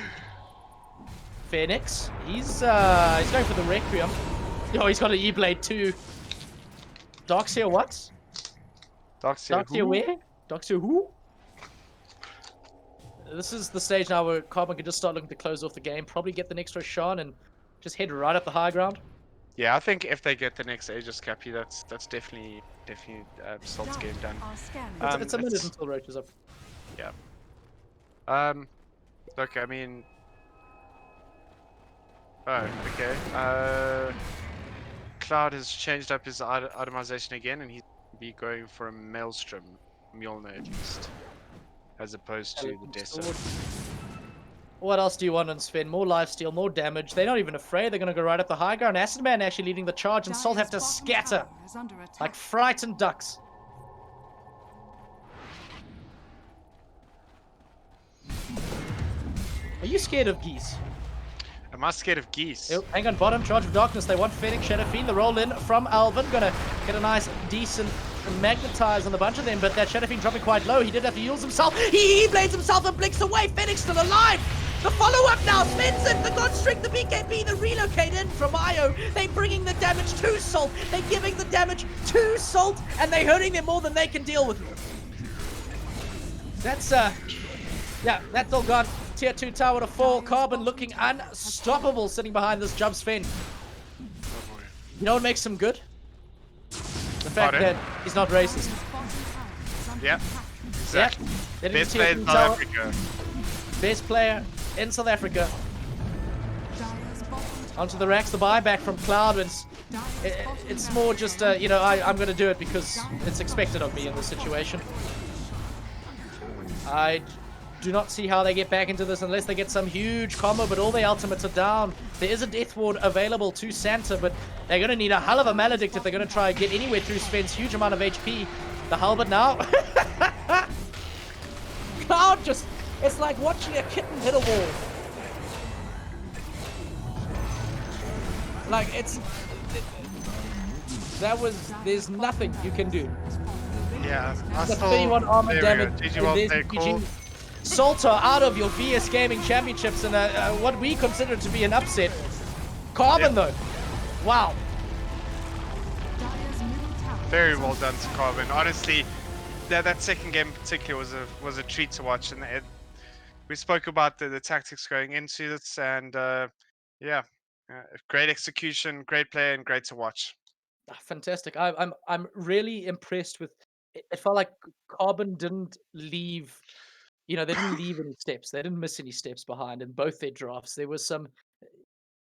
Phoenix, he's going for the Requiem. Oh, he's got an E-Blade too. Darkseer what? Darkseer where? Darkseer who? This is the stage now where Carbon can just start looking to close off the game, probably get the next Roshan and just head right up the high ground. Yeah, I think if they get the next Aegis Cappy, that's definitely Salt's game done. It's a minute until Roach is up. Yeah. Look, I mean. Oh, okay. Cloud has changed up his itemization again, and he's be going for a Maelstrom Mjolnir at least, as opposed to the Desert. What else do you want on Sven? More lifesteal, more damage. They're not even afraid. They're going to go right up the high ground. Acid Man actually leading the charge, and Salt have to scatter like frightened ducks. Are you scared of geese? Am I scared of geese? Oh, hang on, bottom, Charge of Darkness. They want Phoenix, Shadow Fiend. The roll in from Alvin. Gonna get a nice, decent magnetize on the bunch of them, but that Shadow Fiend dropping quite low. He did have to use himself. He blades himself and blinks away. Phoenix still alive. The follow-up now. Svensson, the Godstring, the BKB, the relocate in from Io. They're bringing the damage to Salt. They're giving the damage to Salt, and they're hurting them more than they can deal with. That's, yeah, that's all gone. Tier 2 tower to fall. Carbon looking unstoppable sitting behind this jump Sven. You know what makes him good? The fact that he's not racist. Yeah, exactly. Yep. Best player in South Africa. Best player in South Africa. Onto the racks, the buyback from Cloud. It's more just, you know, I'm going to do it because it's expected of me in this situation. I do not see how they get back into this unless they get some huge combo, but all the ultimates are down. There is a Death Ward available to Santa, but they're going to need a hell of a Maledict if they're going to try and get anywhere through Sven's huge amount of HP. The Halberd now. Cloud just, it's like watching a kitten hit a wall. Like, there's nothing you can do. Yeah, The 31 armor damage. Salter out of your VS Gaming Championships in what we consider to be an upset. Carbon though, wow. Very well done to Carbon. Honestly, that second game in particular was a treat to watch, and we spoke about the tactics going into this, and yeah, great execution, great play, and great to watch. Fantastic. I'm really impressed with. It felt like Carbon didn't leave. You know, they didn't leave any steps. They didn't miss any steps behind in both their drafts. There was some.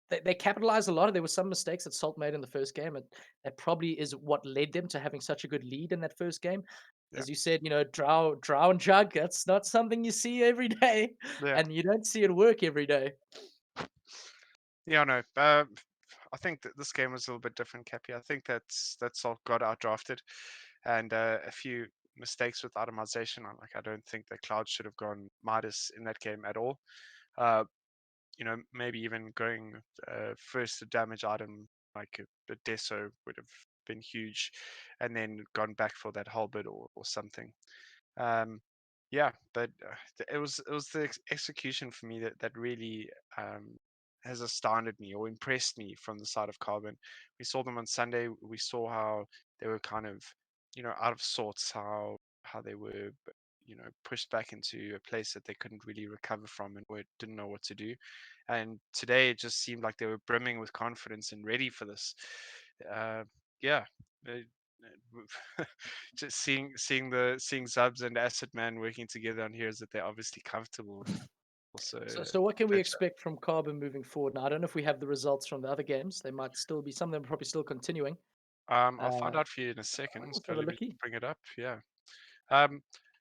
They capitalized a lot. There were some mistakes that Salt made in the first game, and that probably is what led them to having such a good lead in that first game. As you said, you know, Drow and Jug, that's not something you see every day, and you don't see it work every day. Yeah, no. I think that this game was a little bit different, Cappy. I think that Salt got outdrafted, and a few mistakes with itemization. Like, I don't think that Cloud should have gone Midas in that game at all. You know, maybe even going first damage item like a Deso would have been huge, and then gone back for that halberd or something. Yeah, but it was the execution for me that really has astounded me or impressed me from the side of Carbon. We saw them on Sunday. We saw how they were kind of, you know, out of sorts, how they were, you know, pushed back into a place that they couldn't really recover from and didn't know what to do. And today it just seemed like they were brimming with confidence and ready for this. Yeah. Just seeing Zubs and Acid Man working together on here is that they're obviously comfortable. Also, So what can we expect from Carbon moving forward? Now, I don't know if we have the results from the other games. They might still be, some of them are probably still continuing. I'll find out for you in a second. So let me bring it up. Yeah.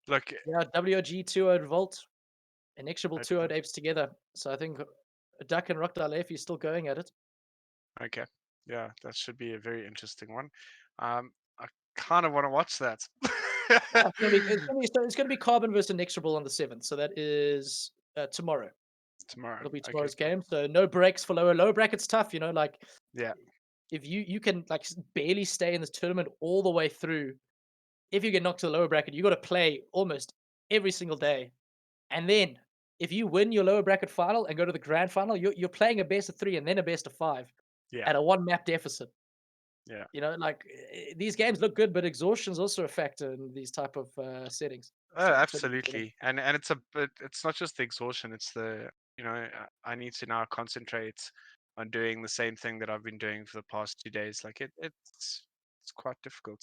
Look. Yeah, WOG 2-0 Volt, Inexorable 2-0 Apes together. So I think Duck and Rockdale F is still going at it. Okay. Yeah, that should be a very interesting one. I kind of want to watch that. It's going to be Carbon versus Inexorable on the 7th. So that is tomorrow. Tomorrow. It'll be tomorrow's game. So no breaks for lower brackets. Tough, you know, like yeah. If you can like barely stay in this tournament all the way through, if you get knocked to the lower bracket, you got to play almost every single day. And then if you win your lower bracket final and go to the grand final, you're playing a best of 3 and then a best of 5 at a 1 map deficit. Yeah. You know, like these games look good, but exhaustion is also a factor in these type of settings. Oh, absolutely. And it's not just the exhaustion, it's the, you know, I need to now concentrate on doing the same thing that I've been doing for the past 2 days. Like it's quite difficult.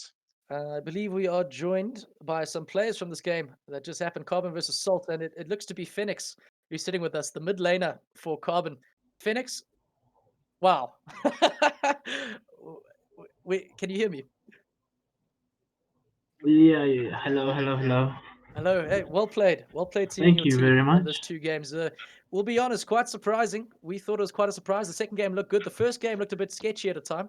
I believe we are joined by some players from this game that just happened, Carbon versus Salt, and it looks to be Phoenix who's sitting with us, the mid laner for Carbon. Phoenix, wow. Wait, can you hear me? Yeah. Hello. Hello. Hey, well played. Well played, team. Thank Your you team very on much. those 2 games. We'll be honest, quite surprising. We thought it was quite a surprise. The second game looked good. The first game looked a bit sketchy at a time.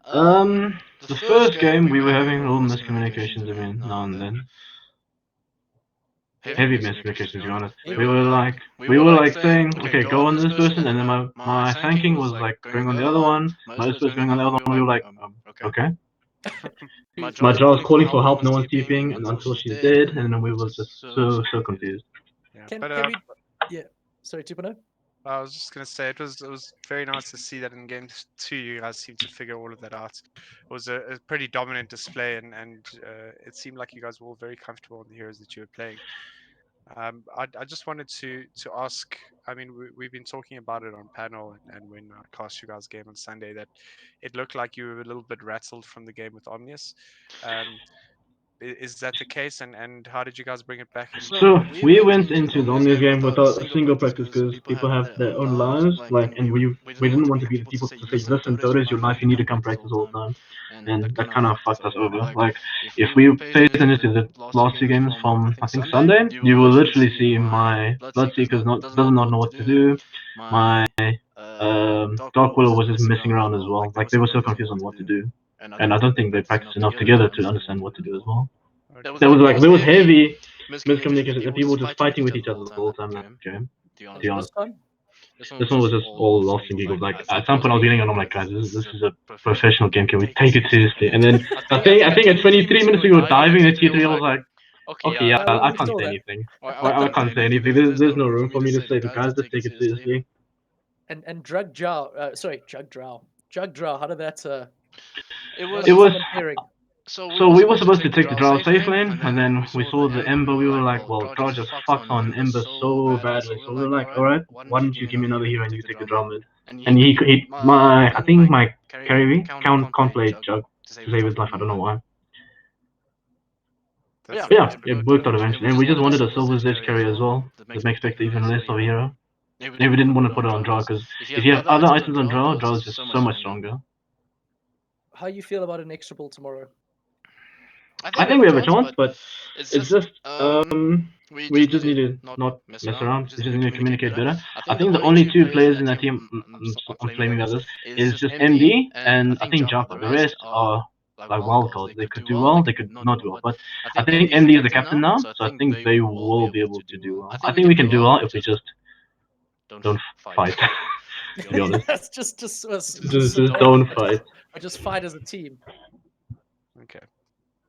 The first game we were having little miscommunications, I mean, now and then. Heavy miscommunications, to be honest. We were like saying, okay, go on this person, and then my thanking was like going on the other one, my other was going on the other one, we were like, okay. My jaw was calling for help, no one's TPing, and until she's dead, and then we were just so confused. Yeah, Can but we? Yeah. Sorry, 2.0. I was just gonna say it was very nice to see that in game 2 you guys seemed to figure all of that out. It was a pretty dominant display, and it seemed like you guys were all very comfortable in the heroes that you were playing. I just wanted to ask. I mean, we've been talking about it on panel and when I cast you guys game on Sunday that it looked like you were a little bit rattled from the game with Omnius. Is that the case? And how did you guys bring it back? So we went into the Omnius game without a single practice because people have their own lives, and we didn't want to be the people to say, listen, Dota is your life, you need to come practice all the time, and that kind of fucked us over. Like, if we paid attention to the last 2 games from I think Sunday, you will literally see my Bloodseekers does not know what to do. My Dark Willow was just messing around as well. Like, they were so confused on what to do, and I don't think they practiced enough together to understand what to do as well. There was heavy miscommunication, and people were just fighting with each other the whole time. Okay, to be honest. This one was just all lost in giggles. Like, at some point I was getting on, I'm like, guys, this is a professional game. Can we take it seriously? And then I think at 23 minutes we were diving at T3. I was like, okay, yeah, I can't say anything. I can't say anything. There's no room for me to say, guys, just take it seriously. And Drug Drow. Sorry, Jug Drow. Jug Drow. How did that? It was. So we were supposed to take the Drow safe lane, and then we saw the Ember. We were like, well, Drow just fucked on Ember so badly. So we were like, alright, why don't you give me another hero and you take the Drow mid? And I think my carry can't play Jug to save his life. I don't know why. But yeah, it worked out eventually. And we just wanted a Silver's Edge carry as well. That makes Spectre even less of a hero. Maybe we didn't want to put it on Drow because if you have other items on Drow, Drow is just so much stronger. How you feel about Inexorable tomorrow? I think we have a chance, but it's just we just need to not mess around. We just need to communicate better. I think the only 2 players in that team, I'm flaming others, is just MD and I think Jaffa. The rest are like wildcards. They could do well, they could not do well. But I think MD is the captain now, so I think they will be able to do well. I think we can do well if we just don't fight. To be honest, That's just don't fight. Or just fight as a team. Okay.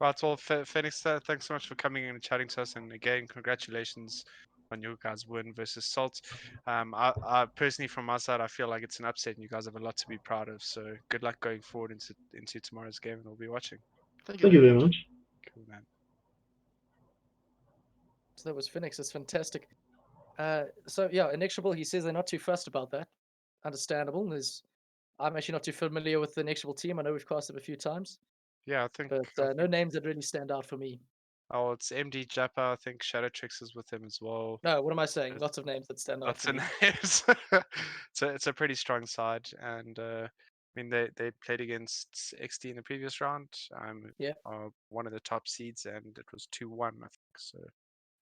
Right, well, Phoenix, thanks so much for coming in and chatting to us. And again, congratulations on your guys' win versus Salt. I personally, from my side, I feel like it's an upset and you guys have a lot to be proud of. So good luck going forward into tomorrow's game, and we'll be watching. Thank you very much. Cool, man. So that was Phoenix. That's fantastic. So yeah, Inexorable, he says they're not too fussed about that. Understandable. I'm actually not too familiar with the Inexorable team. I know we've cast them a few times. Yeah, I think. But no names that really stand out for me. Oh, it's MD Japa. I think Shadow Trix is with him as well. No, what am I saying? Lots of names that stand out. Lots of names. It's a pretty strong side, and I mean they played against XD in the previous round. Yeah. One of the top seeds, and it was 2-1, I think. So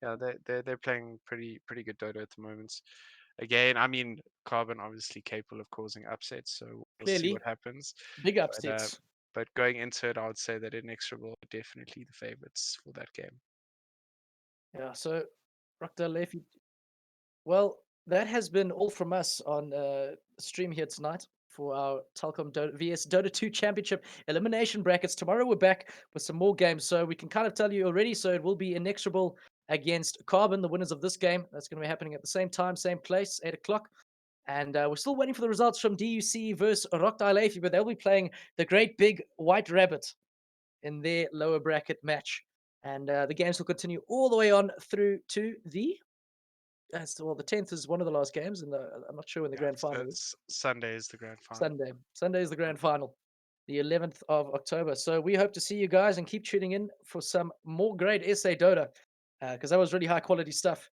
yeah, they're playing pretty good Dota at the moment. Again, I mean, Carbon obviously capable of causing upsets, so we'll Clearly. see what happens. Big upsets. But going into it, I would say that Inexorable are definitely the favorites for that game. Yeah, so Rockdale, if you... Well, that has been all from us on stream here tonight for our Telkom vs Dota 2 Championship elimination brackets. Tomorrow we're back with some more games, so we can kind of tell you already. So it will be Inexorable against Carbon, the winners of this game. That's going to be happening at the same time, same place, 8 o'clock. And we're still waiting for the results from DUC versus Rockdale, but they'll be playing the Great Big White Rabbit in their lower bracket match. And the games will continue all the way on through to the... well, the 10th is one of the last games, and I'm not sure when the grand final is. Sunday is the grand final. Sunday is the grand final, the 11th of October. So we hope to see you guys and keep tuning in for some more great SA Dota, because that was really high quality stuff.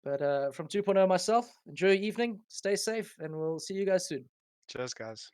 But from 2.0 myself, enjoy your evening, stay safe, and we'll see you guys soon. Cheers, guys.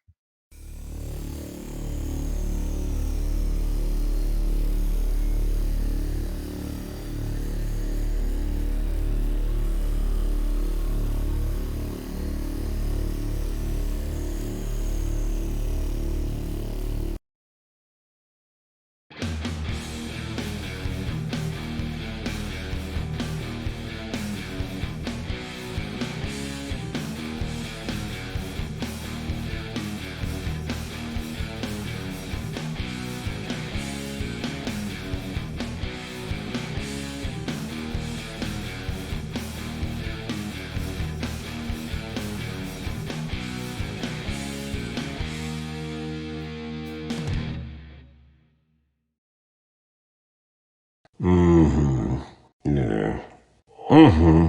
Mm-hmm.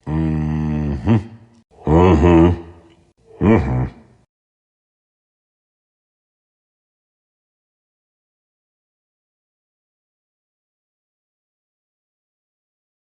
Mm-hmm. Mm-hmm. Mm-hmm.